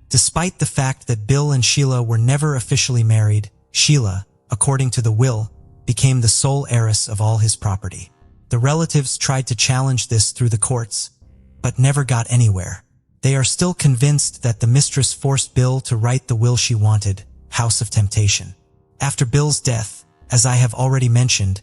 Speaker 1: Despite the fact that Bill and Sheila were never officially married, Sheila, according to the will, became the sole heiress of all his property. The relatives tried to challenge this through the courts, but never got anywhere. They are still convinced that the mistress forced Bill to write the will she wanted, House of Temptation. After Bill's death, as I have already mentioned,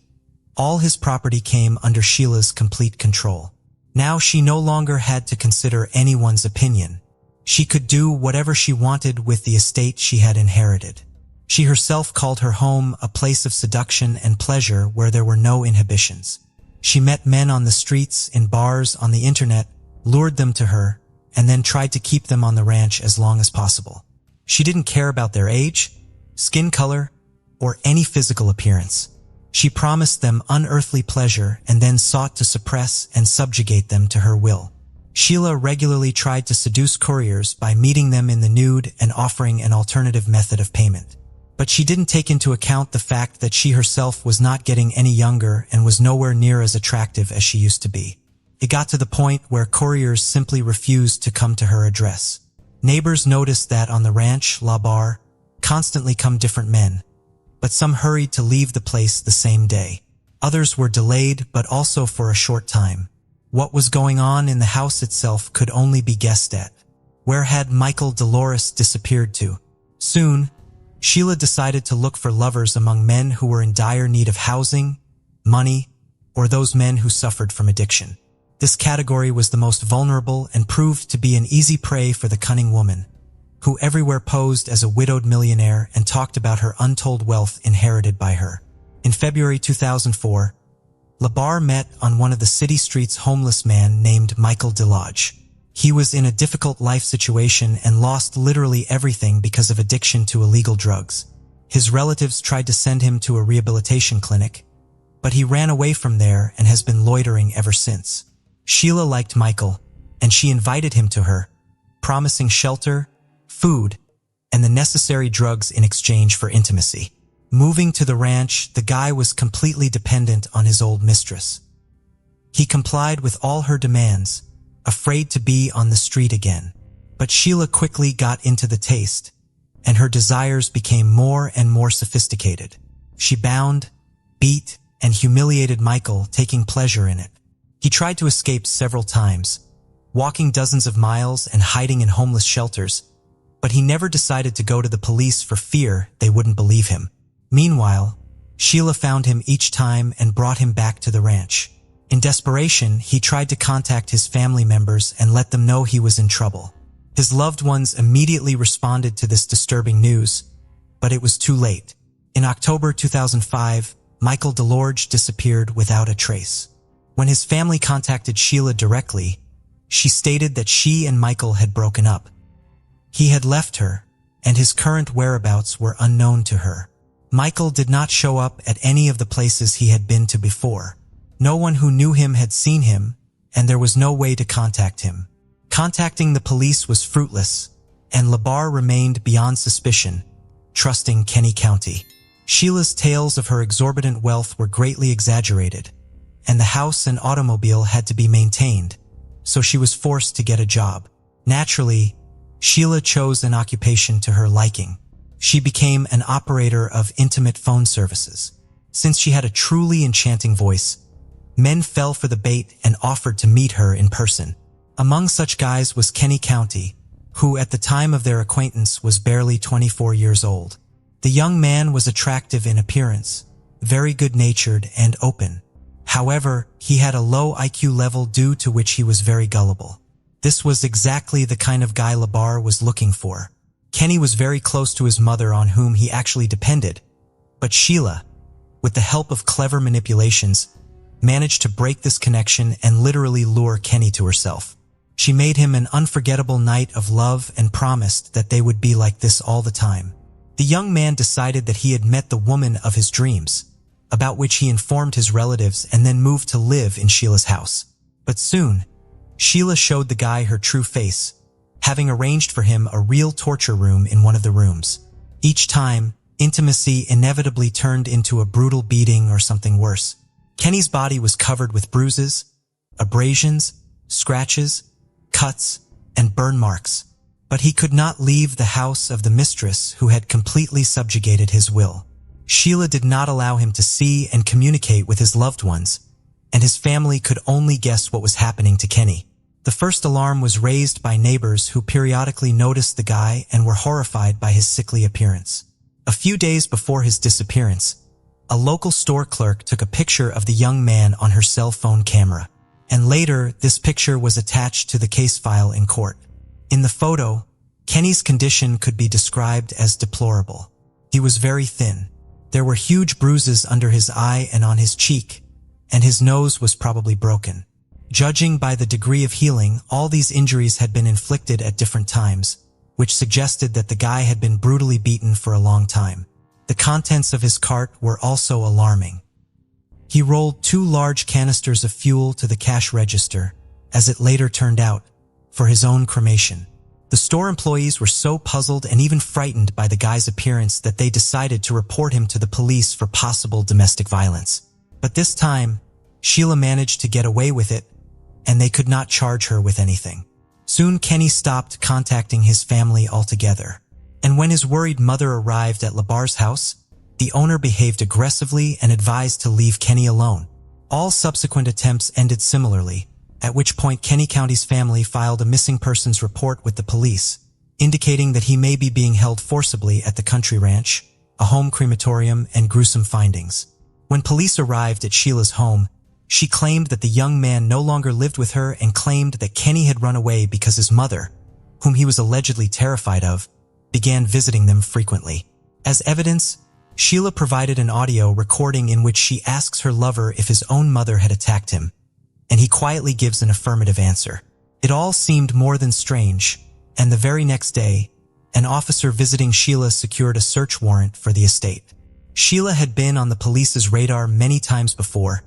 Speaker 1: all his property came under Sheila's complete control. Now she no longer had to consider anyone's opinion. She could do whatever she wanted with the estate she had inherited. She herself called her home a place of seduction and pleasure where there were no inhibitions. She met men on the streets, in bars, on the internet, lured them to her, and then tried to keep them on the ranch as long as possible. She didn't care about their age, skin color, or any physical appearance. She promised them unearthly pleasure and then sought to suppress and subjugate them to her will. Sheila regularly tried to seduce couriers by meeting them in the nude and offering an alternative method of payment. But she didn't take into account the fact that she herself was not getting any younger and was nowhere near as attractive as she used to be. It got to the point where couriers simply refused to come to her address. Neighbors noticed that on the ranch, Labar, constantly come different men, but some hurried to leave the place the same day. Others were delayed, but also for a short time. What was going on in the house itself could only be guessed at. Where had Michael Dolores disappeared to? Soon, Sheila decided to look for lovers among men who were in dire need of housing, money, or those men who suffered from addiction. This category was the most vulnerable and proved to be an easy prey for the cunning woman, who everywhere posed as a widowed millionaire and talked about her untold wealth inherited by her. In February 2004, Labar met on one of the city streets homeless man named Michael Delage. He was in a difficult life situation and lost literally everything because of addiction to illegal drugs. His relatives tried to send him to a rehabilitation clinic, but he ran away from there and has been loitering ever since. Sheila liked Michael, and she invited him to her, promising shelter, food, and the necessary drugs in exchange for intimacy. Moving to the ranch, the guy was completely dependent on his old mistress. He complied with all her demands, afraid to be on the street again. But Sheila quickly got into the taste, and her desires became more and more sophisticated. She bound, beat, and humiliated Michael, taking pleasure in it. He tried to escape several times, walking dozens of miles and hiding in homeless shelters, but he never decided to go to the police for fear they wouldn't believe him. Meanwhile, Sheila found him each time and brought him back to the ranch. In desperation, he tried to contact his family members and let them know he was in trouble. His loved ones immediately responded to this disturbing news, but it was too late. In October 2005, Michael DeLorge disappeared without a trace. When his family contacted Sheila directly, she stated that she and Michael had broken up. He had left her, and his current whereabouts were unknown to her. Michael did not show up at any of the places he had been to before. No one who knew him had seen him, and there was no way to contact him. Contacting the police was fruitless, and Labar remained beyond suspicion, trusting Kenny County. Sheila's tales of her exorbitant wealth were greatly exaggerated, and the house and automobile had to be maintained, so she was forced to get a job. Naturally, Sheila chose an occupation to her liking. She became an operator of intimate phone services. Since she had a truly enchanting voice, men fell for the bait and offered to meet her in person. Among such guys was Kenny County, who at the time of their acquaintance was barely 24 years old. The young man was attractive in appearance, very good-natured and open. However, he had a low IQ level due to which he was very gullible. This was exactly the kind of guy Labar was looking for. Kenny was very close to his mother on whom he actually depended, but Sheila, with the help of clever manipulations, managed to break this connection and literally lure Kenny to herself. She made him an unforgettable night of love and promised that they would be like this all the time. The young man decided that he had met the woman of his dreams, about which he informed his relatives and then moved to live in Sheila's house. But soon, Sheila showed the guy her true face, having arranged for him a real torture room in one of the rooms. Each time, intimacy inevitably turned into a brutal beating or something worse. Kenny's body was covered with bruises, abrasions, scratches, cuts, and burn marks, but he could not leave the house of the mistress who had completely subjugated his will. Sheila did not allow him to see and communicate with his loved ones, and his family could only guess what was happening to Kenny. The first alarm was raised by neighbors who periodically noticed the guy and were horrified by his sickly appearance. A few days before his disappearance, a local store clerk took a picture of the young man on her cell phone camera, and later this picture was attached to the case file in court. In the photo, Kenny's condition could be described as deplorable. He was very thin. There were huge bruises under his eye and on his cheek, and his nose was probably broken. Judging by the degree of healing, all these injuries had been inflicted at different times, which suggested that the guy had been brutally beaten for a long time. The contents of his cart were also alarming. He rolled 2 large canisters of fuel to the cash register, as it later turned out, for his own cremation. The store employees were so puzzled and even frightened by the guy's appearance that they decided to report him to the police for possible domestic violence. But this time, Sheila managed to get away with it, and they could not charge her with anything. Soon Kenny stopped contacting his family altogether. And when his worried mother arrived at Labar's house, the owner behaved aggressively and advised to leave Kenny alone. All subsequent attempts ended similarly, at which point Kenny County's family filed a missing persons report with the police, indicating that he may be being held forcibly at the country ranch, a home crematorium, and gruesome findings. When police arrived at Sheila's home, she claimed that the young man no longer lived with her and claimed that Kenny had run away because his mother, whom he was allegedly terrified of, began visiting them frequently. As evidence, Sheila provided an audio recording in which she asks her lover if his own mother had attacked him, and he quietly gives an affirmative answer. It all seemed more than strange, and the very next day, an officer visiting Sheila secured a search warrant for the estate. Sheila had been on the police's radar many times before,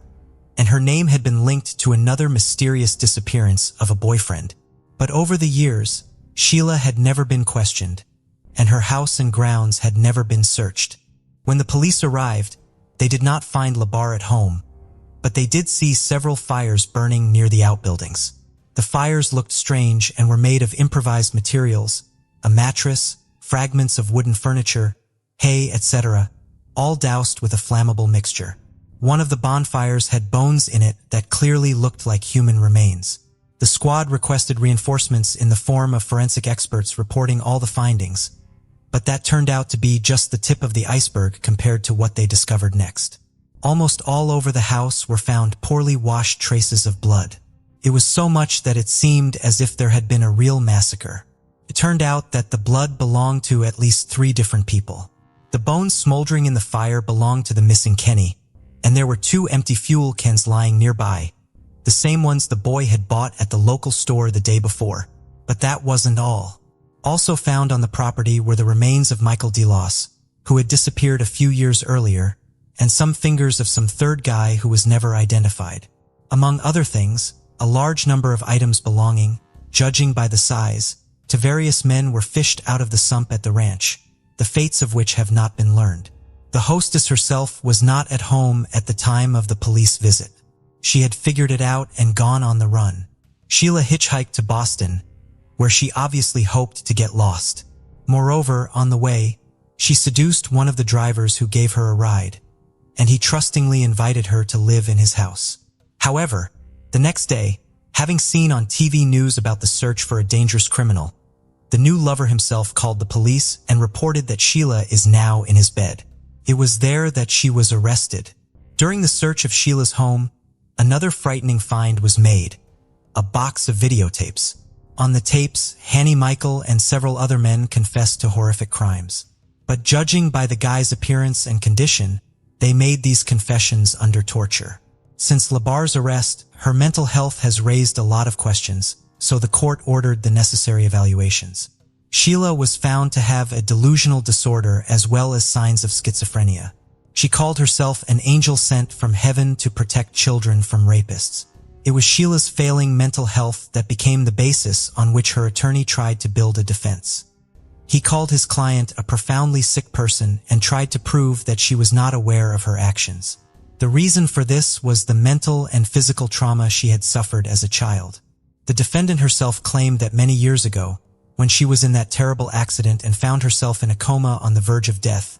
Speaker 1: and her name had been linked to another mysterious disappearance of a boyfriend. But over the years, Sheila had never been questioned, and her house and grounds had never been searched. When the police arrived, they did not find Labar at home, but they did see several fires burning near the outbuildings. The fires looked strange and were made of improvised materials, a mattress, fragments of wooden furniture, hay, etc., all doused with a flammable mixture. One of the bonfires had bones in it that clearly looked like human remains. The squad requested reinforcements in the form of forensic experts reporting all the findings, but that turned out to be just the tip of the iceberg compared to what they discovered next. Almost all over the house were found poorly washed traces of blood. It was so much that it seemed as if there had been a real massacre. It turned out that the blood belonged to at least 3 different people. The bones smoldering in the fire belonged to the missing Kenny, and there were 2 empty fuel cans lying nearby, the same ones the boy had bought at the local store the day before. But that wasn't all. Also found on the property were the remains of Michael DeLoss, who had disappeared a few years earlier, and some fingers of some third guy who was never identified. Among other things, a large number of items belonging, judging by the size, to various men were fished out of the sump at the ranch, the fates of which have not been learned. The hostess herself was not at home at the time of the police visit. She had figured it out and gone on the run. Sheila hitchhiked to Boston, where she obviously hoped to get lost. Moreover, on the way, she seduced one of the drivers who gave her a ride, and he trustingly invited her to live in his house. However, the next day, having seen on TV news about the search for a dangerous criminal, the new lover himself called the police and reported that Sheila is now in his bed. It was there that she was arrested. During the search of Sheila's home, another frightening find was made: a box of videotapes. On the tapes, Hanny Michael and several other men confessed to horrific crimes. But judging by the guy's appearance and condition, they made these confessions under torture. Since Labar's arrest, her mental health has raised a lot of questions, so the court ordered the necessary evaluations. Sheila was found to have a delusional disorder as well as signs of schizophrenia. She called herself an angel sent from heaven to protect children from rapists. It was Sheila's failing mental health that became the basis on which her attorney tried to build a defense. He called his client a profoundly sick person and tried to prove that she was not aware of her actions. The reason for this was the mental and physical trauma she had suffered as a child. The defendant herself claimed that many years ago, when she was in that terrible accident and found herself in a coma on the verge of death,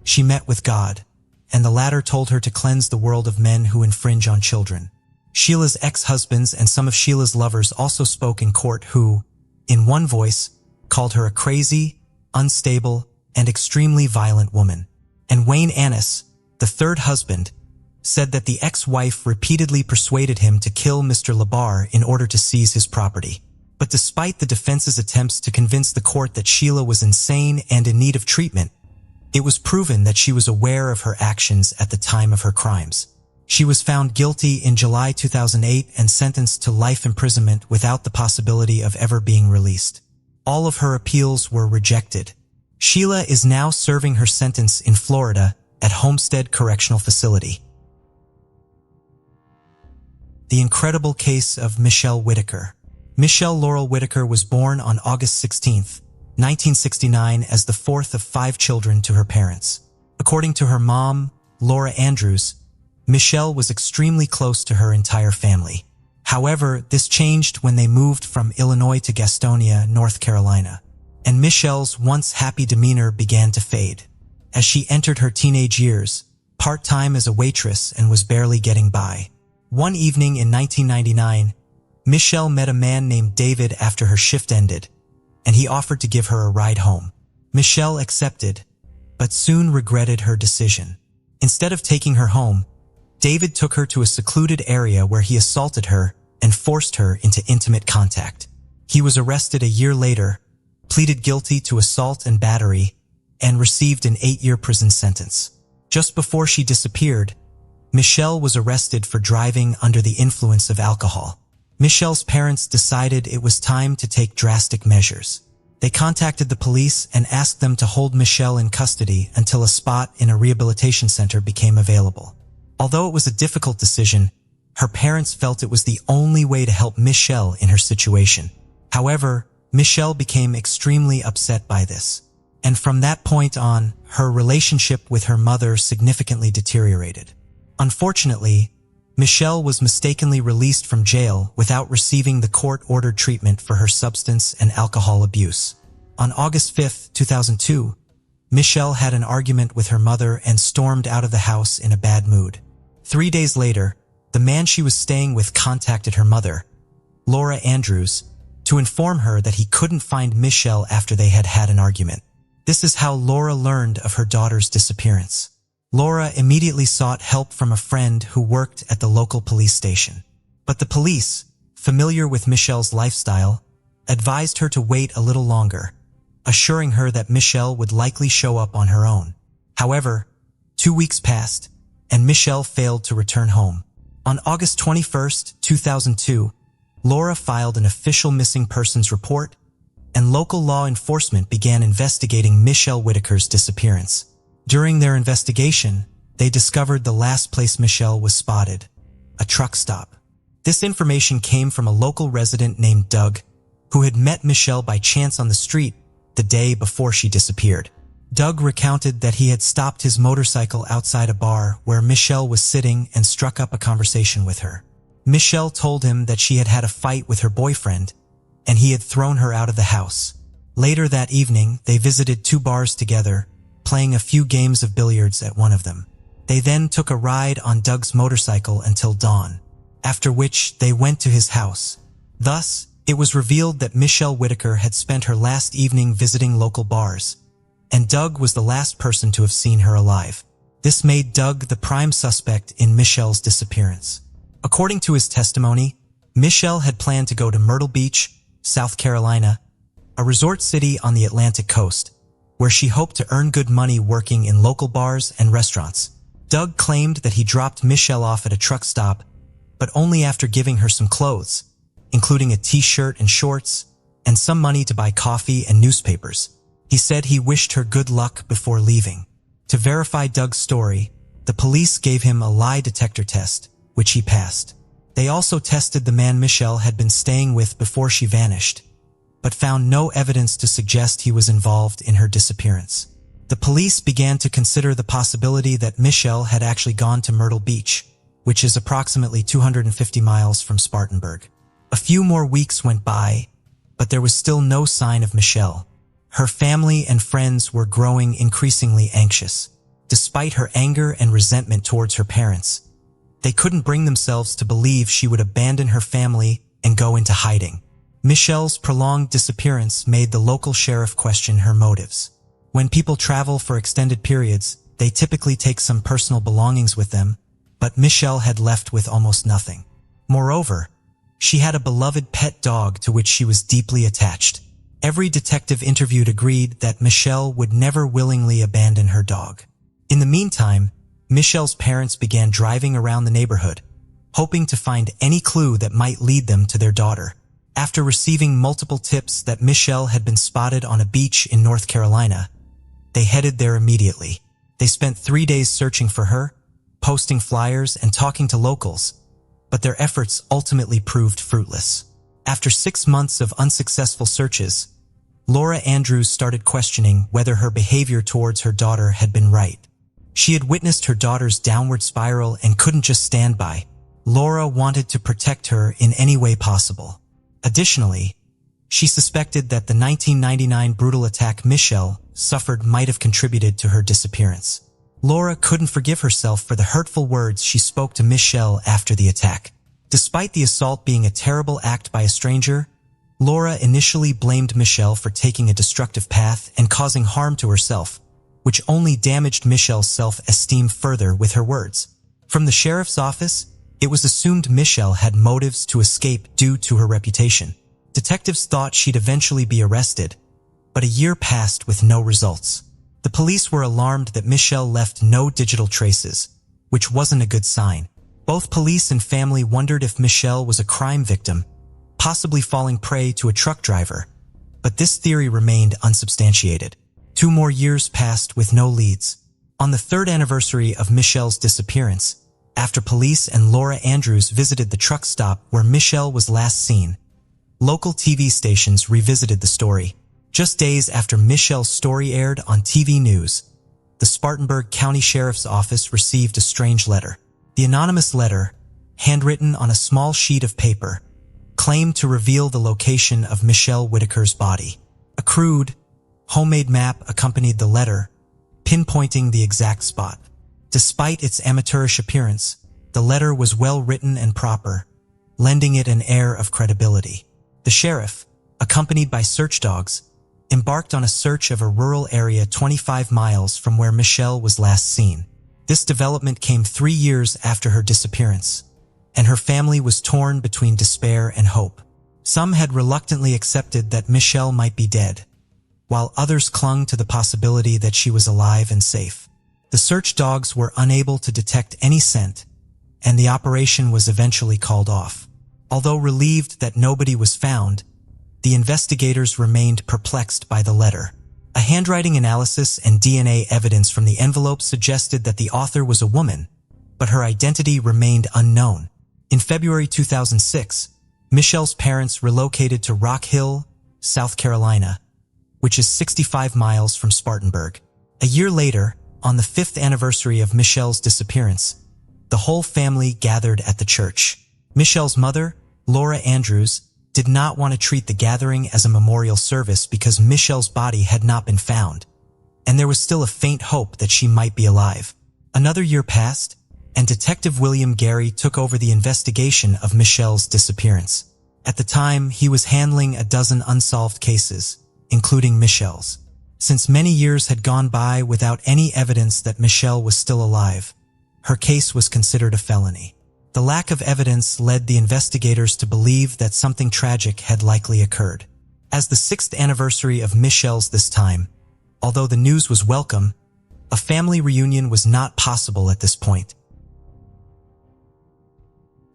Speaker 1: she met with God, and the latter told her to cleanse the world of men who infringe on children. Sheila's ex-husbands and some of Sheila's lovers also spoke in court who, in one voice, called her a crazy, unstable, and extremely violent woman. And Wayne Annis, the third husband, said that the ex-wife repeatedly persuaded him to kill Mr. Labar in order to seize his property. But despite the defense's attempts to convince the court that Sheila was insane and in need of treatment, it was proven that she was aware of her actions at the time of her crimes. She was found guilty in July 2008 and sentenced to life imprisonment without the possibility of ever being released. All of her appeals were rejected. Sheila is now serving her sentence in Florida at Homestead Correctional Facility. The incredible case of Michelle Whitaker. Michelle Laurel Whitaker was born on August 16, 1969, as the fourth of 5 children to her parents. According to her mom, Laura Andrews, Michelle was extremely close to her entire family. However, this changed when they moved from Illinois to Gastonia, North Carolina, and Michelle's once happy demeanor began to fade. As she entered her teenage years, part-time as a waitress and was barely getting by. One evening in 1999, Michelle met a man named David after her shift ended, and he offered to give her a ride home. Michelle accepted, but soon regretted her decision. Instead of taking her home, David took her to a secluded area where he assaulted her and forced her into intimate contact. He was arrested a year later, pleaded guilty to assault and battery, and received an 8-year prison sentence. Just before she disappeared, Michelle was arrested for driving under the influence of alcohol. Michelle's parents decided it was time to take drastic measures. They contacted the police and asked them to hold Michelle in custody until a spot in a rehabilitation center became available. Although it was a difficult decision, her parents felt it was the only way to help Michelle in her situation. However, Michelle became extremely upset by this, and from that point on, her relationship with her mother significantly deteriorated. Unfortunately, Michelle was mistakenly released from jail without receiving the court-ordered treatment for her substance and alcohol abuse. On August 5, 2002, Michelle had an argument with her mother and stormed out of the house in a bad mood. 3 days later, the man she was staying with contacted her mother, Laura Andrews, to inform her that he couldn't find Michelle after they had had an argument. This is how Laura learned of her daughter's disappearance. Laura immediately sought help from a friend who worked at the local police station. But the police, familiar with Michelle's lifestyle, advised her to wait a little longer, assuring her that Michelle would likely show up on her own. However, 2 weeks passed, and Michelle failed to return home. On August 21, 2002, Laura filed an official missing persons report, and local law enforcement began investigating Michelle Whitaker's disappearance. During their investigation, they discovered the last place Michelle was spotted, a truck stop. This information came from a local resident named Doug, who had met Michelle by chance on the street the day before she disappeared. Doug recounted that he had stopped his motorcycle outside a bar where Michelle was sitting and struck up a conversation with her. Michelle told him that she had had a fight with her boyfriend, and he had thrown her out of the house. Later that evening, they visited 2 bars together, playing a few games of billiards at one of them. They then took a ride on Doug's motorcycle until dawn, after which they went to his house. Thus, it was revealed that Michelle Whitaker had spent her last evening visiting local bars, and Doug was the last person to have seen her alive. This made Doug the prime suspect in Michelle's disappearance. According to his testimony, Michelle had planned to go to Myrtle Beach, South Carolina, a resort city on the Atlantic coast, where she hoped to earn good money working in local bars and restaurants. Doug claimed that he dropped Michelle off at a truck stop, but only after giving her some clothes, including a t-shirt and shorts, and some money to buy coffee and newspapers. He said he wished her good luck before leaving. To verify Doug's story, the police gave him a lie detector test, which he passed. They also tested the man Michelle had been staying with before she vanished, but found no evidence to suggest he was involved in her disappearance. The police began to consider the possibility that Michelle had actually gone to Myrtle Beach, which is approximately 250 miles from Spartanburg. A few more weeks went by, but there was still no sign of Michelle. Her family and friends were growing increasingly anxious. Despite her anger and resentment towards her parents, they couldn't bring themselves to believe she would abandon her family and go into hiding. Michelle's prolonged disappearance made the local sheriff question her motives. When people travel for extended periods, they typically take some personal belongings with them, but Michelle had left with almost nothing. Moreover, she had a beloved pet dog to which she was deeply attached. Every detective interviewed agreed that Michelle would never willingly abandon her dog. In the meantime, Michelle's parents began driving around the neighborhood, hoping to find any clue that might lead them to their daughter. After receiving multiple tips that Michelle had been spotted on a beach in North Carolina, they headed there immediately. They spent 3 days searching for her, posting flyers and talking to locals, but their efforts ultimately proved fruitless. After 6 months of unsuccessful searches, Laura Andrews started questioning whether her behavior towards her daughter had been right. She had witnessed her daughter's downward spiral and couldn't just stand by. Laura wanted to protect her in any way possible. Additionally, she suspected that the 1999 brutal attack Michelle suffered might have contributed to her disappearance. Laura couldn't forgive herself for the hurtful words she spoke to Michelle after the attack. Despite the assault being a terrible act by a stranger, Laura initially blamed Michelle for taking a destructive path and causing harm to herself, which only damaged Michelle's self-esteem further with her words. From the sheriff's office, it was assumed Michelle had motives to escape due to her reputation. Detectives thought she'd eventually be arrested, but a year passed with no results. The police were alarmed that Michelle left no digital traces, which wasn't a good sign. Both police and family wondered if Michelle was a crime victim, possibly falling prey to a truck driver, but this theory remained unsubstantiated. 2 more years passed with no leads. On the 3rd anniversary of Michelle's disappearance, after police and Laura Andrews visited the truck stop where Michelle was last seen, local TV stations revisited the story. Just days after Michelle's story aired on TV news, the Spartanburg County Sheriff's Office received a strange letter. The anonymous letter, handwritten on a small sheet of paper, claimed to reveal the location of Michelle Whitaker's body. A crude, homemade map accompanied the letter, pinpointing the exact spot. Despite its amateurish appearance, the letter was well written and proper, lending it an air of credibility. The sheriff, accompanied by search dogs, embarked on a search of a rural area 25 miles from where Michelle was last seen. This development came 3 years after her disappearance, and her family was torn between despair and hope. Some had reluctantly accepted that Michelle might be dead, while others clung to the possibility that she was alive and safe. The search dogs were unable to detect any scent, and the operation was eventually called off. Although relieved that nobody was found, the investigators remained perplexed by the letter. A handwriting analysis and DNA evidence from the envelope suggested that the author was a woman, but her identity remained unknown. In February 2006, Michelle's parents relocated to Rock Hill, South Carolina, which is 65 miles from Spartanburg. A year later, on the 5th anniversary of Michelle's disappearance, the whole family gathered at the church. Michelle's mother, Laura Andrews, did not want to treat the gathering as a memorial service because Michelle's body had not been found, and there was still a faint hope that she might be alive. Another year passed, and Detective William Gary took over the investigation of Michelle's disappearance. At the time, he was handling a dozen unsolved cases, including Michelle's. Since many years had gone by without any evidence that Michelle was still alive, her case was considered a felony. The lack of evidence led the investigators to believe that something tragic had likely occurred. As the 6th anniversary of Michelle's this time, although the news was welcome, a family reunion was not possible at this point.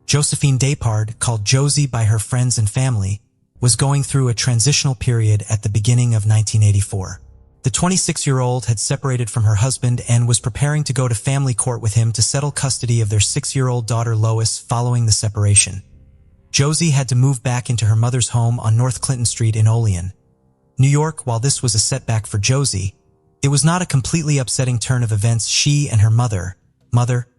Speaker 1: Josephine Dayard, called Josie by her friends and family, was going through a transitional period at the beginning of 1984. The 26-year-old had separated from her husband and was preparing to go to family court with him to settle custody of their 6-year-old daughter Lois following the separation. Josie had to move back into her mother's home on North Clinton Street in Olean, New York. While this was a setback for Josie, it was not a completely upsetting turn of events. She and her mother,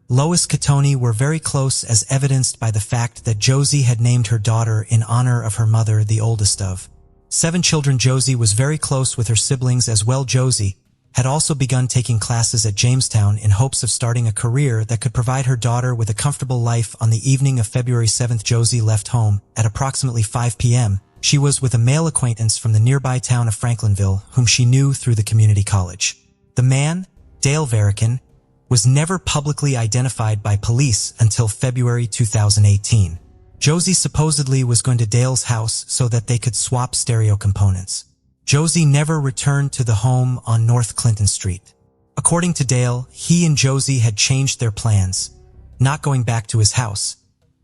Speaker 1: Lois Catoni, were very close, as evidenced by the fact that Josie had named her daughter in honor of her mother, the oldest of 7 children. Josie was very close with her siblings as well. Josie had also begun taking classes at Jamestown in hopes of starting a career that could provide her daughter with a comfortable life. On the evening of February 7th, Josie left home at approximately 5 p.m. She was with a male acquaintance from the nearby town of Franklinville, whom she knew through the community college. The man, Dale Varican, was never publicly identified by police until February 2018. Josie supposedly was going to Dale's house so that they could swap stereo components. Josie never returned to the home on North Clinton Street. According to Dale, he and Josie had changed their plans, not going back to his house,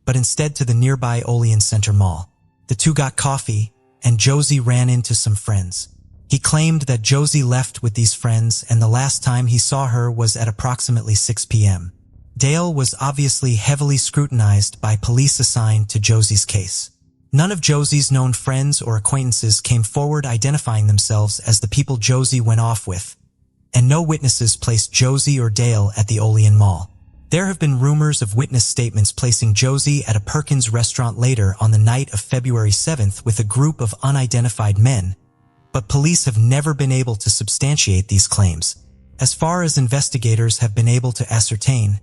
Speaker 1: but instead to the nearby Olean Center Mall. The two got coffee, and Josie ran into some friends. He claimed that Josie left with these friends, and the last time he saw her was at approximately 6 p.m. Dale was obviously heavily scrutinized by police assigned to Josie's case. None of Josie's known friends or acquaintances came forward identifying themselves as the people Josie went off with, and no witnesses placed Josie or Dale at the Olean Mall. There have been rumors of witness statements placing Josie at a Perkins restaurant later on the night of February 7th with a group of unidentified men, but police have never been able to substantiate these claims. As far as investigators have been able to ascertain,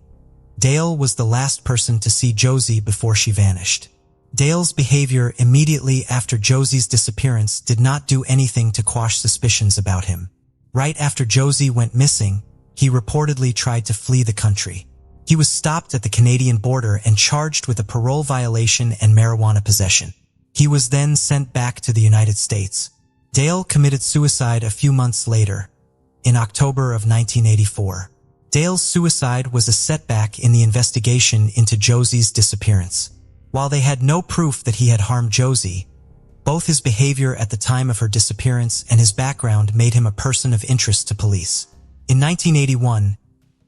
Speaker 1: Dale was the last person to see Josie before she vanished. Dale's behavior immediately after Josie's disappearance did not do anything to quash suspicions about him. Right after Josie went missing, he reportedly tried to flee the country. He was stopped at the Canadian border and charged with a parole violation and marijuana possession. He was then sent back to the United States. Dale committed suicide a few months later, in October of 1984. Dale's suicide was a setback in the investigation into Josie's disappearance. While they had no proof that he had harmed Josie, both his behavior at the time of her disappearance and his background made him a person of interest to police. In 1981,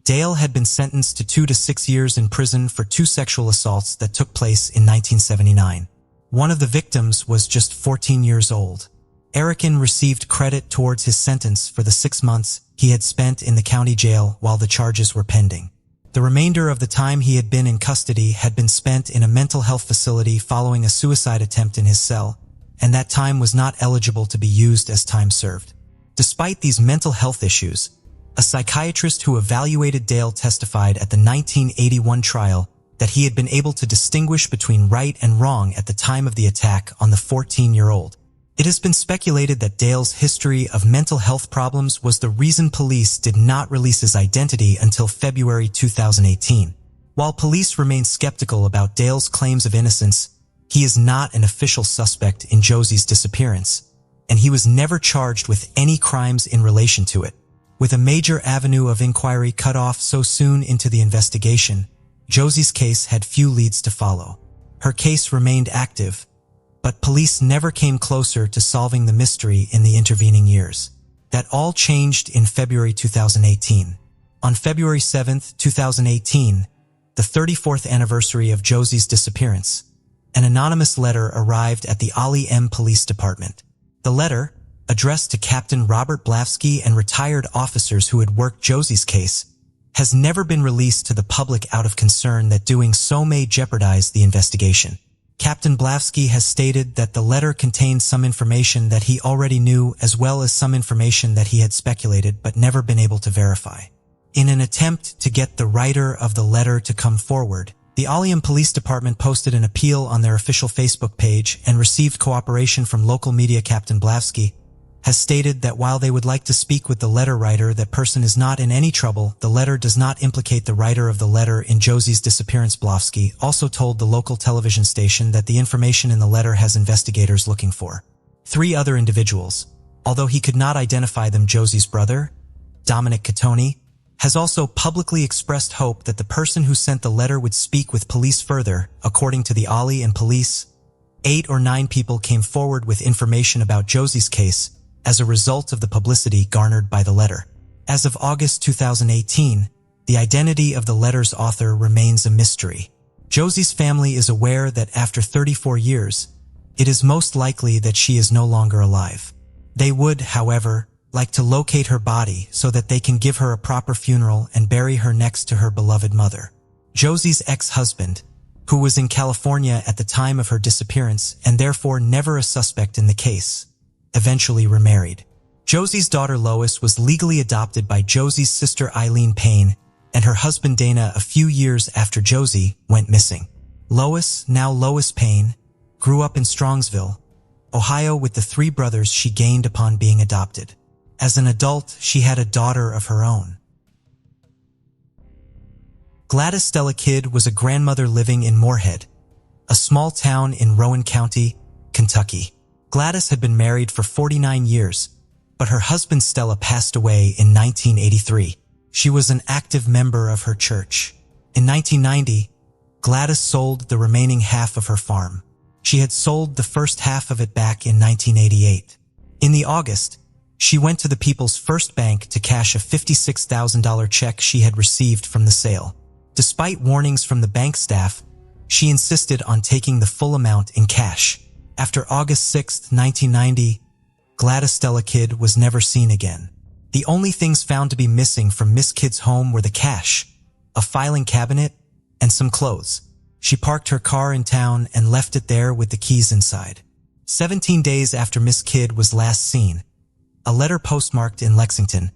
Speaker 1: Dale had been sentenced to 2 to 6 years in prison for 2 sexual assaults that took place in 1979. One of the victims was just 14 years old. Erican received credit towards his sentence for the 6 months he had spent in the county jail while the charges were pending. The remainder of the time he had been in custody had been spent in a mental health facility following a suicide attempt in his cell, and that time was not eligible to be used as time served. Despite these mental health issues, a psychiatrist who evaluated Dale testified at the 1981 trial that he had been able to distinguish between right and wrong at the time of the attack on the 14-year-old. It has been speculated that Dale's history of mental health problems was the reason police did not release his identity until February 2018. While police remain skeptical about Dale's claims of innocence, he is not an official suspect in Josie's disappearance, and he was never charged with any crimes in relation to it. With a major avenue of inquiry cut off so soon into the investigation, Josie's case had few leads to follow. Her case remained active, but police never came closer to solving the mystery in the intervening years. That all changed in February 2018. On February 7, 2018, the 34th anniversary of Josie's disappearance, an anonymous letter arrived at the Ali M Police Department. The letter, addressed to Captain Robert Blavsky and retired officers who had worked Josie's case, has never been released to the public out of concern that doing so may jeopardize the investigation. Captain Blavsky has stated that the letter contained some information that he already knew as well as some information that he had speculated but never been able to verify. In an attempt to get the writer of the letter to come forward, the Aliam Police Department posted an appeal on their official Facebook page and received cooperation from local media. Captain Blavsky has stated that while they would like to speak with the letter writer, that person is not in any trouble. The letter does not implicate the writer of the letter in Josie's disappearance. Blavsky also told the local television station that the information in the letter has investigators looking for 3 other individuals. Although he could not identify them, Josie's brother, Dominic Catoni, has also publicly expressed hope that the person who sent the letter would speak with police further. According to the Ali and police, 8 or 9 people came forward with information about Josie's case as a result of the publicity garnered by the letter. As of August 2018, the identity of the letter's author remains a mystery. Josie's family is aware that after 34 years, it is most likely that she is no longer alive. They would, however, like to locate her body so that they can give her a proper funeral and bury her next to her beloved mother. Josie's ex-husband, who was in California at the time of her disappearance and therefore never a suspect in the case, eventually remarried. Josie's daughter Lois was legally adopted by Josie's sister Eileen Payne and her husband Dana a few years after Josie went missing. Lois, now Lois Payne, grew up in Strongsville, Ohio with the 3 brothers she gained upon being adopted. As an adult, she had a daughter of her own. Gladys Stella Kidd was a grandmother living in Moorhead, a small town in Rowan County, Kentucky. Gladys had been married for 49 years, but her husband Stella passed away in 1983. She was an active member of her church. In 1990, Gladys sold the remaining half of her farm. She had sold the first half of it back in 1988. In the August, she went to the People's First Bank to cash a $56,000 check she had received from the sale. Despite warnings from the bank staff, she insisted on taking the full amount in cash. After August 6, 1990, Gladys Stella Kidd was never seen again. The only things found to be missing from Miss Kidd's home were the cash, a filing cabinet, and some clothes. She parked her car in town and left it there with the keys inside. 17 days after Miss Kidd was last seen, a letter postmarked in Lexington,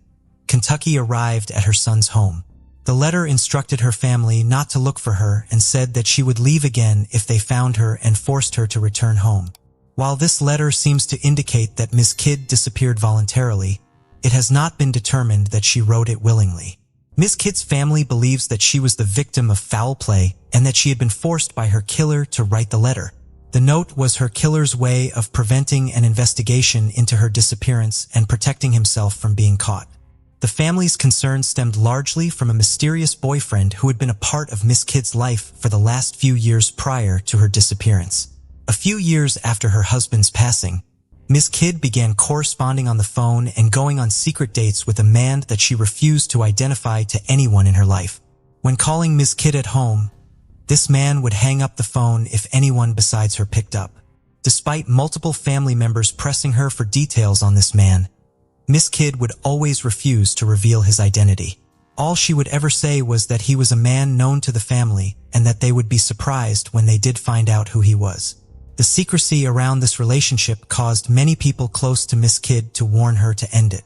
Speaker 1: Kentucky arrived at her son's home. The letter instructed her family not to look for her and said that she would leave again if they found her and forced her to return home. While this letter seems to indicate that Miss Kidd disappeared voluntarily, it has not been determined that she wrote it willingly. Miss Kidd's family believes that she was the victim of foul play and that she had been forced by her killer to write the letter. The note was her killer's way of preventing an investigation into her disappearance and protecting himself from being caught. The family's concern stemmed largely from a mysterious boyfriend who had been a part of Miss Kidd's life for the last few years prior to her disappearance. A few years after her husband's passing, Miss Kidd began corresponding on the phone and going on secret dates with a man that she refused to identify to anyone in her life. When calling Miss Kidd at home, this man would hang up the phone if anyone besides her picked up. Despite multiple family members pressing her for details on this man, Miss Kidd would always refuse to reveal his identity. All she would ever say was that he was a man known to the family and that they would be surprised when they did find out who he was. The secrecy around this relationship caused many people close to Miss Kidd to warn her to end it.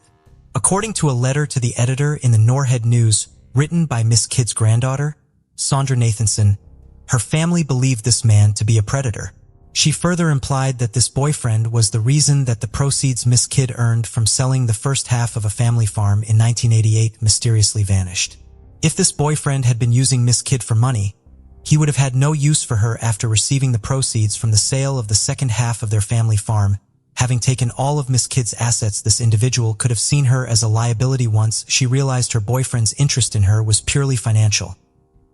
Speaker 1: According to a letter to the editor in the Norhead News written by Miss Kidd's granddaughter, Sandra Nathanson, her family believed this man to be a predator. She further implied that this boyfriend was the reason that the proceeds Miss Kidd earned from selling the first half of a family farm in 1988 mysteriously vanished. If this boyfriend had been using Miss Kidd for money, he would have had no use for her after receiving the proceeds from the sale of the second half of their family farm Having taken all of Miss Kidd's assets, this individual could have seen her as a liability once she realized her boyfriend's interest in her was purely financial.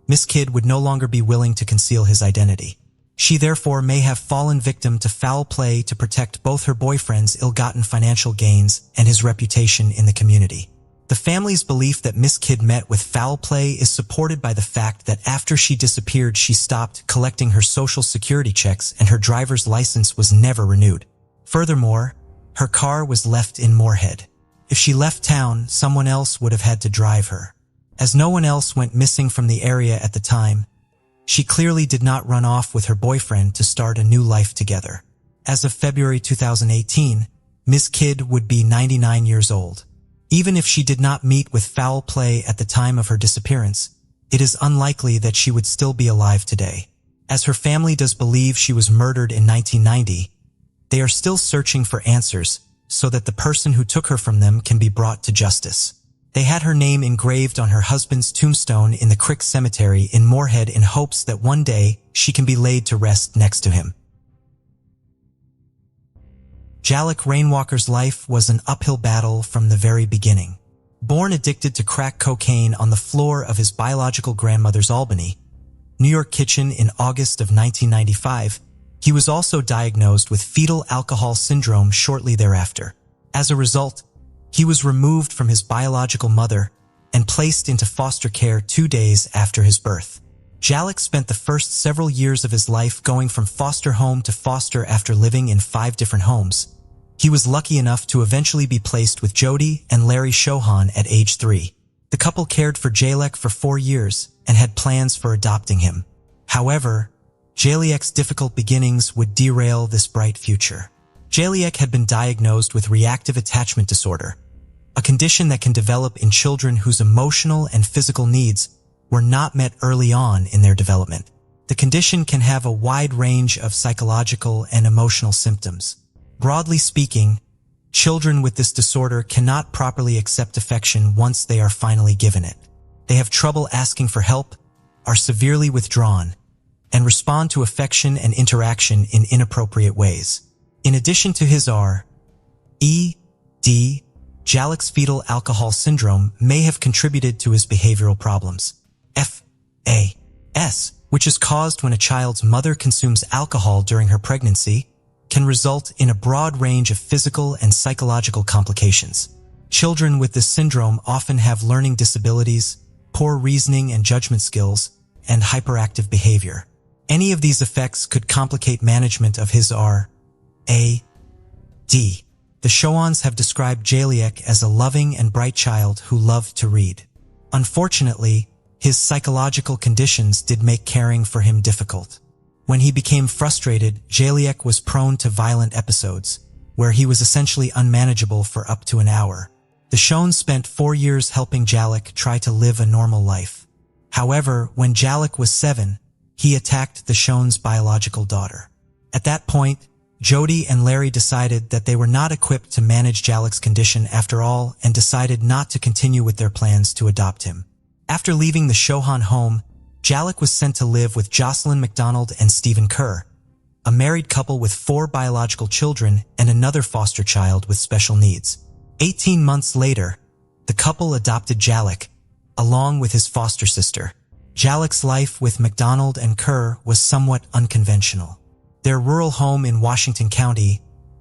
Speaker 1: Miss Kidd would no longer be willing to conceal his identity. She therefore may have fallen victim to foul play to protect both her boyfriend's ill-gotten financial gains and his reputation in the community. The family's belief that Miss Kidd met with foul play is supported by the fact that after she disappeared, she stopped collecting her Social Security checks and her driver's license was never renewed. Furthermore, her car was left in Moorhead. If she left town, someone else would have had to drive her. As no one else went missing from the area at the time, she clearly did not run off with her boyfriend to start a new life together. As of February 2018, Miss Kidd would be 99 years old. Even if she did not meet with foul play at the time of her disappearance, it is unlikely that she would still be alive today. As her family does believe she was murdered in 1990, they are still searching for answers so that the person who took her from them can be brought to justice. They had her name engraved on her husband's tombstone in the Crick Cemetery in Moorhead in hopes that one day she can be laid to rest next to him. Jallik Rainwalker's life was an uphill battle from the very beginning. Born addicted to crack cocaine on the floor of his biological grandmother's Albany, New York kitchen in August of 1995, he was also diagnosed with fetal alcohol syndrome shortly thereafter. As a result, he was removed from his biological mother and placed into foster care 2 days after his birth. Jallik spent the first several years of his life going from foster home to foster after living in 5 different homes. He was lucky enough to eventually be placed with Jody and Larry Shohan at age 3. The couple cared for Jallik for 4 years and had plans for adopting him. However, Jallik's difficult beginnings would derail this bright future. Jallik had been diagnosed with reactive attachment disorder, a condition that can develop in children whose emotional and physical needs were not met early on in their development. The condition can have a wide range of psychological and emotional symptoms. Broadly speaking, children with this disorder cannot properly accept affection once they are finally given it. They have trouble asking for help, are severely withdrawn, and respond to affection and interaction in inappropriate ways. In addition to his R.E.D., Jallik's fetal alcohol syndrome may have contributed to his behavioral problems. FAS, which is caused when a child's mother consumes alcohol during her pregnancy, can result in a broad range of physical and psychological complications. Children with this syndrome often have learning disabilities, poor reasoning and judgment skills, and hyperactive behavior. Any of these effects could complicate management of his R.A.D. The Shohans have described Jallik as a loving and bright child who loved to read. Unfortunately, his psychological conditions did make caring for him difficult. When he became frustrated, Jallik was prone to violent episodes, where he was essentially unmanageable for up to an hour. The Shohans spent 4 years helping Jallik try to live a normal life. However, when Jallik was 7, he attacked the Shohans' biological daughter. At that point, Jody and Larry decided that they were not equipped to manage Jallik's condition after all and decided not to continue with their plans to adopt him. After leaving the Shohan home, Jallik was sent to live with Jocelyn McDonald and Stephen Kerr, a married couple with 4 biological children and another foster child with special needs. 18 months later, the couple adopted Jallik, along with his foster sister. Jallik's life with McDonald and Kerr was somewhat unconventional. Their rural home in Washington County,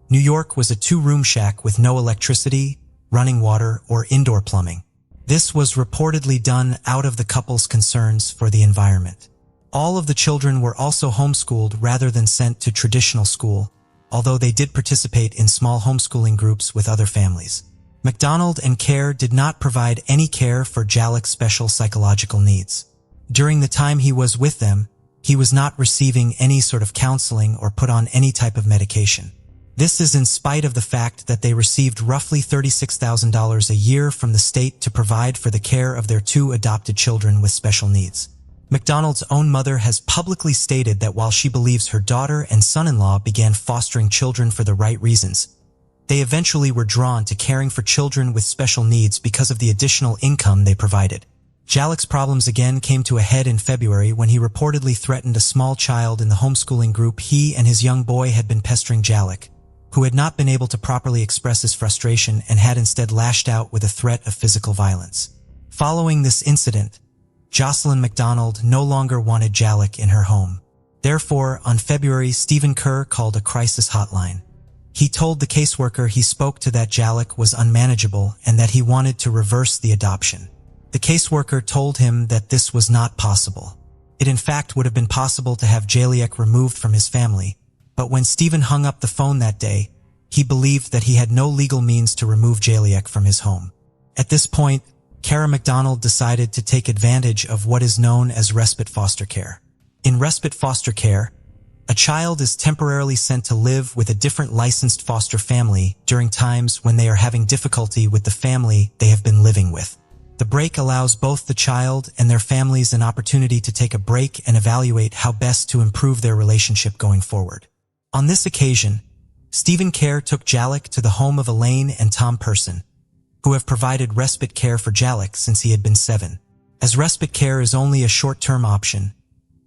Speaker 1: New York, was a 2-room shack with no electricity, running water, or indoor plumbing. This was reportedly done out of the couple's concerns for the environment. All of the children were also homeschooled rather than sent to traditional school, although they did participate in small homeschooling groups with other families. McDonald and Kerr did not provide any care for Jallik's special psychological needs. During the time he was with them, he was not receiving any sort of counseling or put on any type of medication. This is in spite of the fact that they received roughly $36,000 a year from the state to provide for the care of their 2 adopted children with special needs. McDonald's own mother has publicly stated that while she believes her daughter and son-in-law began fostering children for the right reasons, they eventually were drawn to caring for children with special needs because of the additional income they provided. Jallik's problems again came to a head in February when he reportedly threatened a small child in the homeschooling group he and his young boy had been pestering Jallik, who had not been able to properly express his frustration and had instead lashed out with a threat of physical violence. Following this incident, Jocelyn McDonald no longer wanted Jallik in her home. Therefore, on February, Stephen Kerr called a crisis hotline. He told the caseworker he spoke to that Jallik was unmanageable and that he wanted to reverse the adoption. The caseworker told him that this was not possible. It in fact would have been possible to have Jallik removed from his family, but when Stephen hung up the phone that day, he believed that he had no legal means to remove Jallik from his home. At this point, Kara McDonald decided to take advantage of what is known as respite foster care. In respite foster care, a child is temporarily sent to live with a different licensed foster family during times when they are having difficulty with the family they have been living with. The break allows both the child and their families an opportunity to take a break and evaluate how best to improve their relationship going forward. On this occasion, Stephen Kerr took Jallik to the home of Elaine and Tom Person, who have provided respite care for Jallik since he had been 7. As respite care is only a short-term option,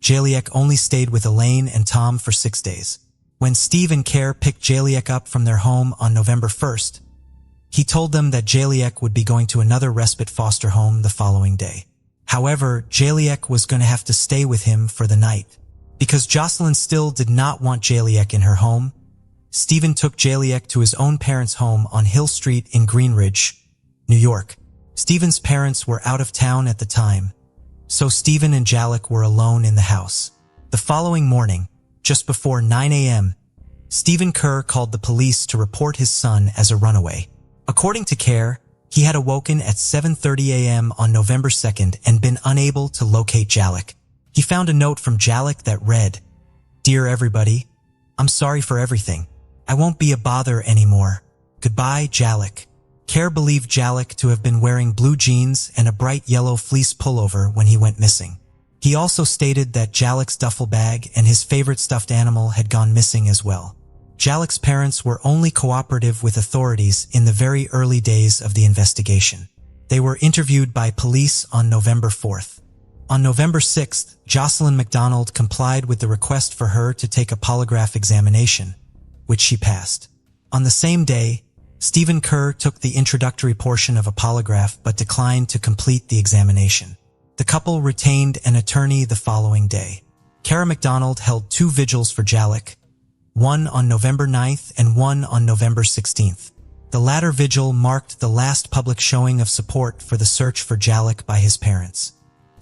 Speaker 1: Jallik only stayed with Elaine and Tom for 6 days. When Steve and Kerr picked Jallik up from their home on November 1st, he told them that Jallik would be going to another respite foster home the following day. However, Jallik was going to have to stay with him for the night. Because Jocelyn still did not want Jallik in her home, Stephen took Jallik to his own parents' home on Hill Street in Greenridge, New York. Stephen's parents were out of town at the time, so Stephen and Jallik were alone in the house. The following morning, just before 9 a.m., Stephen Kerr called the police to report his son as a runaway. According to Kerr, he had awoken at 7:30 a.m. on November 2nd and been unable to locate Jallik. He found a note from Jallik that read, "Dear everybody, I'm sorry for everything. I won't be a bother anymore. Goodbye, Jallik." Kerr believed Jallik to have been wearing blue jeans and a bright yellow fleece pullover when he went missing. He also stated that Jallik's duffel bag and his favorite stuffed animal had gone missing as well. Jallik's parents were only cooperative with authorities in the very early days of the investigation. They were interviewed by police on November 4th. On November 6th, Jocelyn McDonald complied with the request for her to take a polygraph examination, which she passed. On the same day, Stephen Kerr took the introductory portion of a polygraph but declined to complete the examination. The couple retained an attorney the following day. Kara McDonald held 2 vigils for Jallik, one on November 9th and one on November 16th. The latter vigil marked the last public showing of support for the search for Jallik by his parents.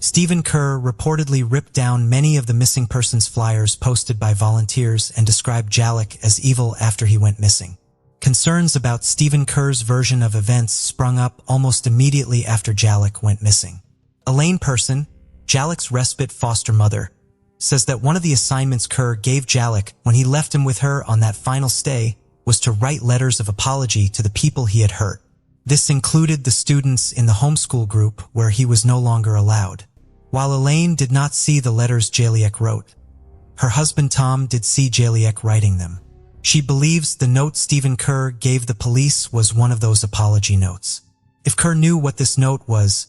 Speaker 1: Stephen Kerr reportedly ripped down many of the missing persons flyers posted by volunteers and described Jallik as evil after he went missing. Concerns about Stephen Kerr's version of events sprung up almost immediately after Jallik went missing. Elaine Person, Jallik's respite foster mother, says that one of the assignments Kerr gave Jallik when he left him with her on that final stay was to write letters of apology to the people he had hurt. This included the students in the homeschool group where he was no longer allowed. While Elaine did not see the letters Jallik wrote, her husband Tom did see Jallik writing them. She believes the note Stephen Kerr gave the police was one of those apology notes. If Kerr knew what this note was,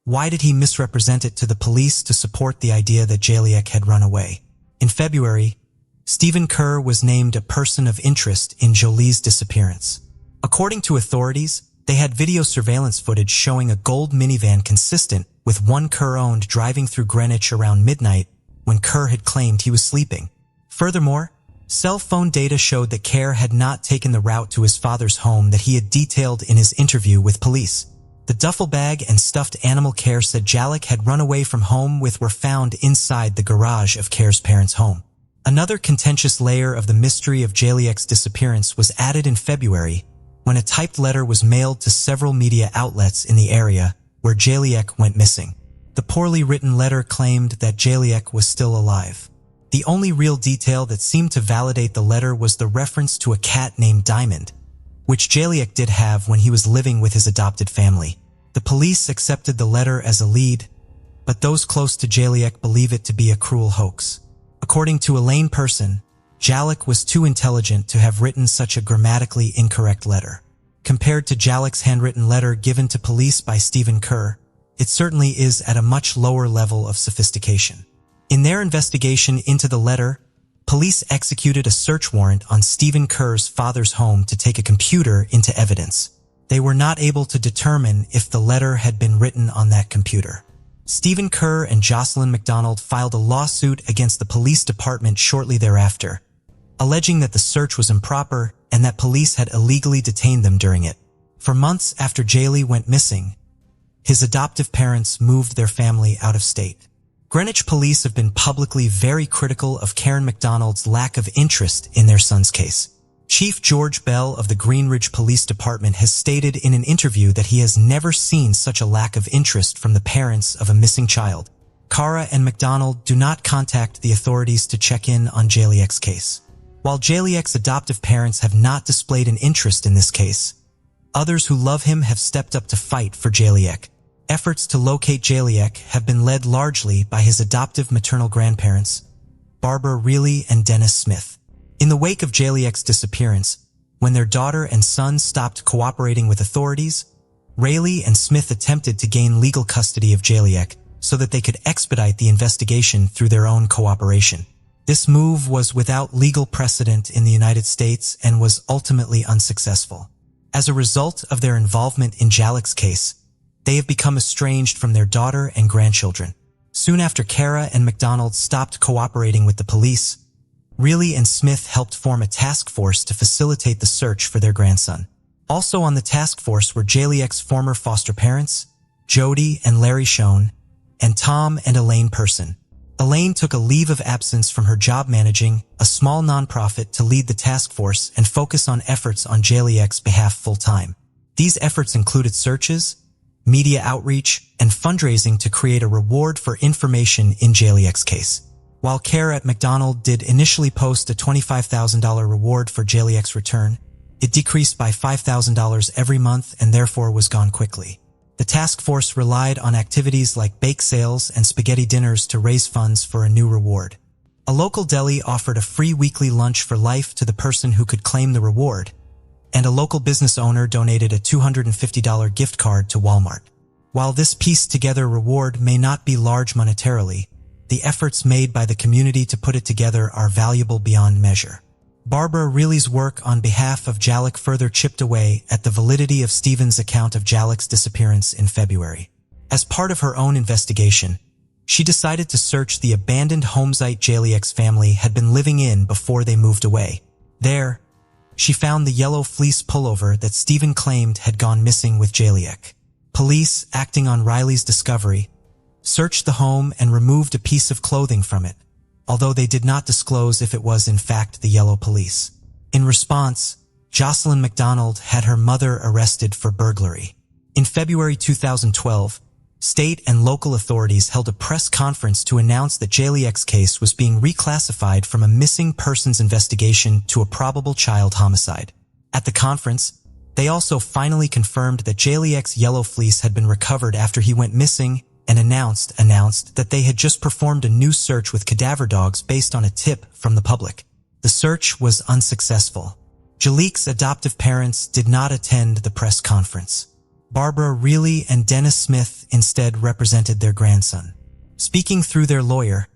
Speaker 1: why did he misrepresent it to the police to support the idea that Jallik had run away? In February, Stephen Kerr was named a person of interest in Jolie's disappearance. According to authorities, they had video surveillance footage showing a gold minivan consistent with one Kerr owned driving through Greenwich around midnight when Kerr had claimed he was sleeping. Furthermore, cell phone data showed that Kerr had not taken the route to his father's home that he had detailed in his interview with police. The duffel bag and stuffed animal Kerr said Jallik had run away from home with were found inside the garage of Kerr's parents' home. Another contentious layer of the mystery of Jallik's disappearance was added in February when a typed letter was mailed to several media outlets in the area where Jallik went missing. The poorly written letter claimed that Jallik was still alive. The only real detail that seemed to validate the letter was the reference to a cat named Diamond, which Jallik did have when he was living with his adopted family. The police accepted the letter as a lead, but those close to Jallik believe it to be a cruel hoax. According to Elaine Person, Jallik was too intelligent to have written such a grammatically incorrect letter. Compared to Jallik's handwritten letter given to police by Stephen Kerr, it certainly is at a much lower level of sophistication. In their investigation into the letter, police executed a search warrant on Stephen Kerr's father's home to take a computer into evidence. They were not able to determine if the letter had been written on that computer. Stephen Kerr and Jocelyn McDonald filed a lawsuit against the police department shortly thereafter, alleging that the search was improper and that police had illegally detained them during it. For months after Jallik went missing, his adoptive parents moved their family out of state. Greenwich police have been publicly very critical of Karen McDonald's lack of interest in their son's case. Chief George Bell of the Greenwich Police Department has stated in an interview that he has never seen such a lack of interest from the parents of a missing child. Kara and McDonald do not contact the authorities to check in on Jallik's case. While Jallik's adoptive parents have not displayed an interest in this case, others who love him have stepped up to fight for Jallik. Efforts to locate Jallik have been led largely by his adoptive maternal grandparents, Barbara Reilly and Dennis Smith. In the wake of Jallik's disappearance, when their daughter and son stopped cooperating with authorities, Reilly and Smith attempted to gain legal custody of Jallik so that they could expedite the investigation through their own cooperation. This move was without legal precedent in the United States and was ultimately unsuccessful. As a result of their involvement in Jallik's case, they have become estranged from their daughter and grandchildren. Soon after Kara and McDonald stopped cooperating with the police, Reilly and Smith helped form a task force to facilitate the search for their grandson. Also on the task force were Jallik's former foster parents, Jody and Larry Schoen, and Tom and Elaine Person. Elaine took a leave of absence from her job managing a small nonprofit to lead the task force and focus on efforts on Jallik's behalf full-time. These efforts included searches, media outreach, and fundraising to create a reward for information in Jallik's case. While Kara at McDonald did initially post a $25,000 reward for Jallik's return, it decreased by $5,000 every month and therefore was gone quickly. The task force relied on activities like bake sales and spaghetti dinners to raise funds for a new reward. A local deli offered a free weekly lunch for life to the person who could claim the reward, and a local business owner donated a $250 gift card to Walmart. While this pieced-together reward may not be large monetarily, the efforts made by the community to put it together are valuable beyond measure. Barbara Reilly's work on behalf of Jallik further chipped away at the validity of Stephen's account of Jallik's disappearance in February. As part of her own investigation, she decided to search the abandoned homesite Jallik's family had been living in before they moved away. There, she found the yellow fleece pullover that Stephen claimed had gone missing with Jallik. Police, acting on Reilly's discovery, searched the home and removed a piece of clothing from it, although they did not disclose if it was in fact the yellow police. In response, Jocelyn McDonald had her mother arrested for burglary. In February 2012, state and local authorities held a press conference to announce that Jallik's case was being reclassified from a missing persons investigation to a probable child homicide. At the conference, they also finally confirmed that Jallik's yellow fleece had been recovered after he went missing and announced that they had just performed a new search with cadaver dogs based on a tip from the public. The search was unsuccessful. Jallik's adoptive parents did not attend the press conference. Barbara Reilly and Dennis Smith instead represented their grandson. Speaking through their lawyer,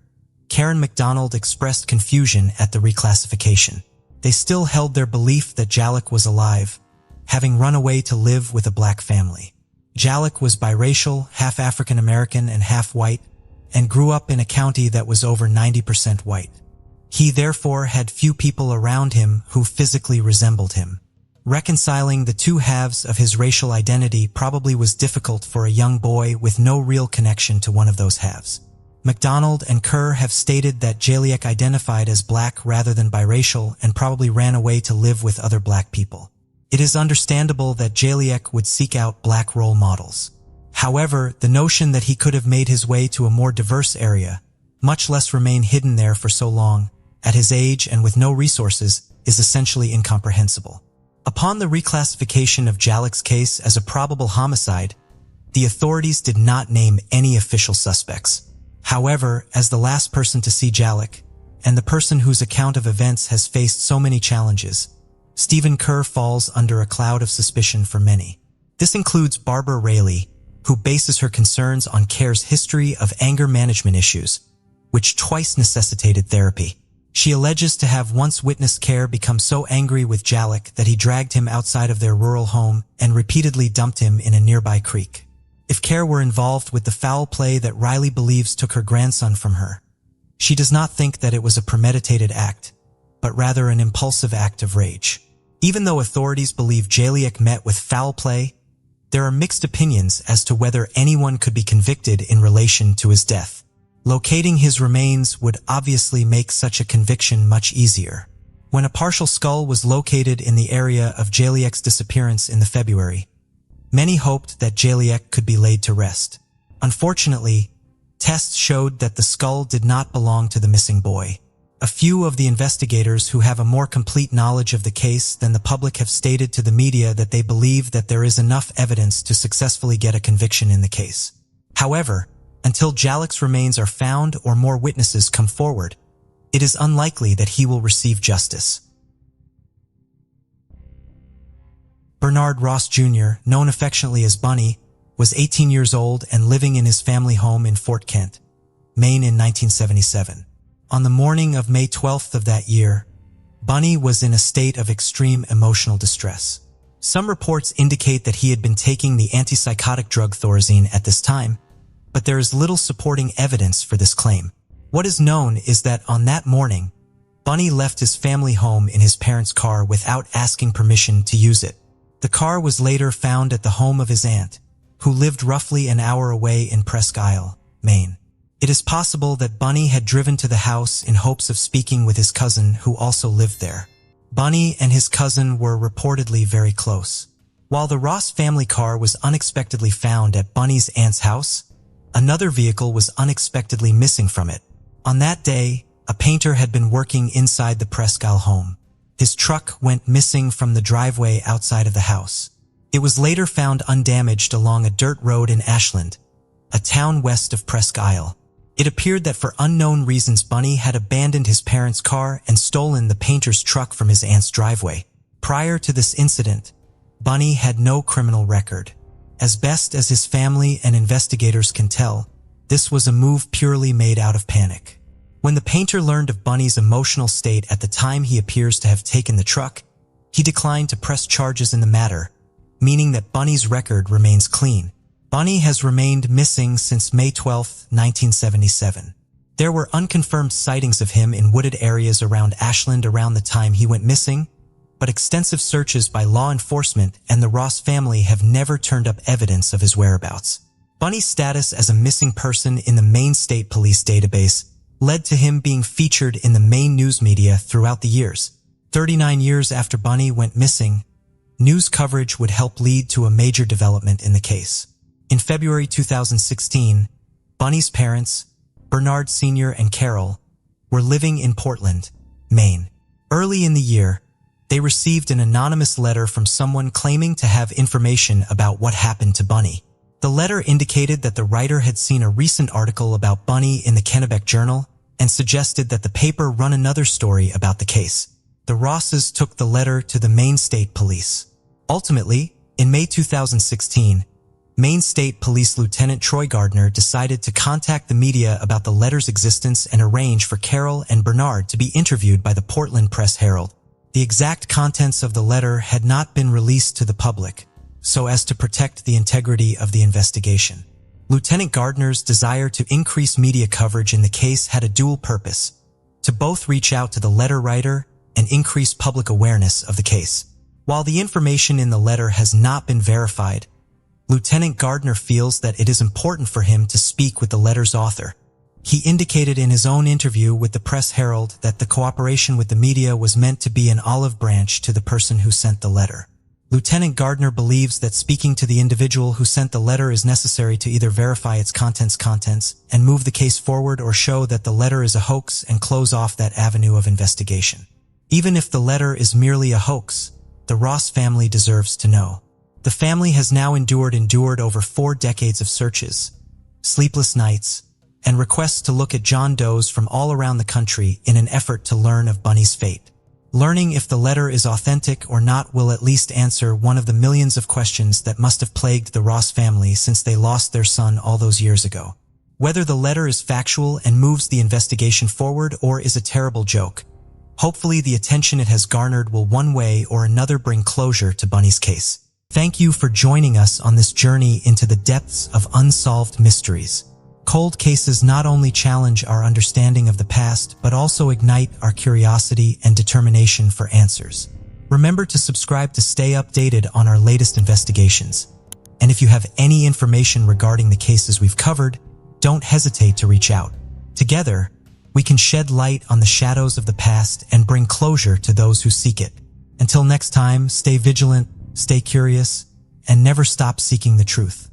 Speaker 1: Karen McDonald expressed confusion at the reclassification. They still held their belief that Jallik was alive, having run away to live with a black family. Jallik was biracial, half African American and half white, and grew up in a county that was over 90% white. He therefore had few people around him who physically resembled him. Reconciling the two halves of his racial identity probably was difficult for a young boy with no real connection to one of those halves. McDonald and Kerr have stated that Jallik identified as black rather than biracial and probably ran away to live with other black people. It is understandable that Jallik would seek out black role models. However, the notion that he could have made his way to a more diverse area, much less remain hidden there for so long, at his age and with no resources, is essentially incomprehensible. Upon the reclassification of Jallik's case as a probable homicide, the authorities did not name any official suspects. However, as the last person to see Jallik, and the person whose account of events has faced so many challenges, Stephen Kerr falls under a cloud of suspicion for many. This includes Barbara Reilly, who bases her concerns on Kerr's history of anger management issues, which twice necessitated therapy. She alleges to have once witnessed Kerr become so angry with Jallik that he dragged him outside of their rural home and repeatedly dumped him in a nearby creek. If Kerr were involved with the foul play that Riley believes took her grandson from her, she does not think that it was a premeditated act, but rather an impulsive act of rage. Even though authorities believe Jallik met with foul play, there are mixed opinions as to whether anyone could be convicted in relation to his death. Locating his remains would obviously make such a conviction much easier. When a partial skull was located in the area of Jallik's disappearance in February, many hoped that Jallik could be laid to rest. Unfortunately, tests showed that the skull did not belong to the missing boy. A few of the investigators who have a more complete knowledge of the case than the public have stated to the media that they believe that there is enough evidence to successfully get a conviction in the case. However, until Jallik's remains are found or more witnesses come forward, it is unlikely that he will receive justice. Bernard Ross Jr., known affectionately as Bunny, was 18 years old and living in his family home in Fort Kent, Maine in 1977. On the morning of May 12th of that year, Bunny was in a state of extreme emotional distress. Some reports indicate that he had been taking the antipsychotic drug Thorazine at this time, but there is little supporting evidence for this claim. What is known is that on that morning, Bunny left his family home in his parents' car without asking permission to use it. The car was later found at the home of his aunt, who lived roughly an hour away in Presque Isle, Maine. It is possible that Bunny had driven to the house in hopes of speaking with his cousin who also lived there. Bunny and his cousin were reportedly very close. While the Ross family car was unexpectedly found at Bunny's aunt's house, another vehicle was unexpectedly missing from it. On that day, a painter had been working inside the Presque Isle home. His truck went missing from the driveway outside of the house. It was later found undamaged along a dirt road in Ashland, a town west of Presque Isle. It appeared that for unknown reasons Bunny had abandoned his parents' car and stolen the painter's truck from his aunt's driveway. Prior to this incident, Bunny had no criminal record. As best as his family and investigators can tell, this was a move purely made out of panic. When the painter learned of Bunny's emotional state at the time he appears to have taken the truck, he declined to press charges in the matter, meaning that Bunny's record remains clean. Bunny has remained missing since May 12, 1977. There were unconfirmed sightings of him in wooded areas around Ashland around the time he went missing, but extensive searches by law enforcement and the Ross family have never turned up evidence of his whereabouts. Bunny's status as a missing person in the Maine State Police database led to him being featured in the Maine news media throughout the years. 39 years after Bunny went missing, news coverage would help lead to a major development in the case. In February 2016, Bunny's parents, Bernard Sr. and Carol, were living in Portland, Maine. Early in the year, they received an anonymous letter from someone claiming to have information about what happened to Bunny. The letter indicated that the writer had seen a recent article about Bunny in the Kennebec Journal and suggested that the paper run another story about the case. The Rosses took the letter to the Maine State Police. Ultimately, in May 2016, Maine State Police Lieutenant Troy Gardner decided to contact the media about the letter's existence and arrange for Carol and Bernard to be interviewed by the Portland Press-Herald. The exact contents of the letter had not been released to the public, so as to protect the integrity of the investigation. Lieutenant Gardner's desire to increase media coverage in the case had a dual purpose, to both reach out to the letter writer and increase public awareness of the case. While the information in the letter has not been verified, Lieutenant Gardner feels that it is important for him to speak with the letter's author. He indicated in his own interview with the Press-Herald that the cooperation with the media was meant to be an olive branch to the person who sent the letter. Lieutenant Gardner believes that speaking to the individual who sent the letter is necessary to either verify its contents and move the case forward or show that the letter is a hoax and close off that avenue of investigation. Even if the letter is merely a hoax, the Ross family deserves to know. The family has now endured over 4 decades of searches, sleepless nights, and requests to look at John Does from all around the country in an effort to learn of Bunny's fate. Learning if the letter is authentic or not will at least answer one of the millions of questions that must have plagued the Ross family since they lost their son all those years ago. whether the letter is factual and moves the investigation forward or is a terrible joke. Hopefully the attention it has garnered will one way or another bring closure to Bunny's case. Thank you for joining us on this journey into the depths of unsolved mysteries. Cold cases not only challenge our understanding of the past, but also ignite our curiosity and determination for answers. Remember to subscribe to stay updated on our latest investigations. And if you have any information regarding the cases we've covered, don't hesitate to reach out. Together, we can shed light on the shadows of the past and bring closure to those who seek it. Until next time, stay vigilant, stay curious, and never stop seeking the truth.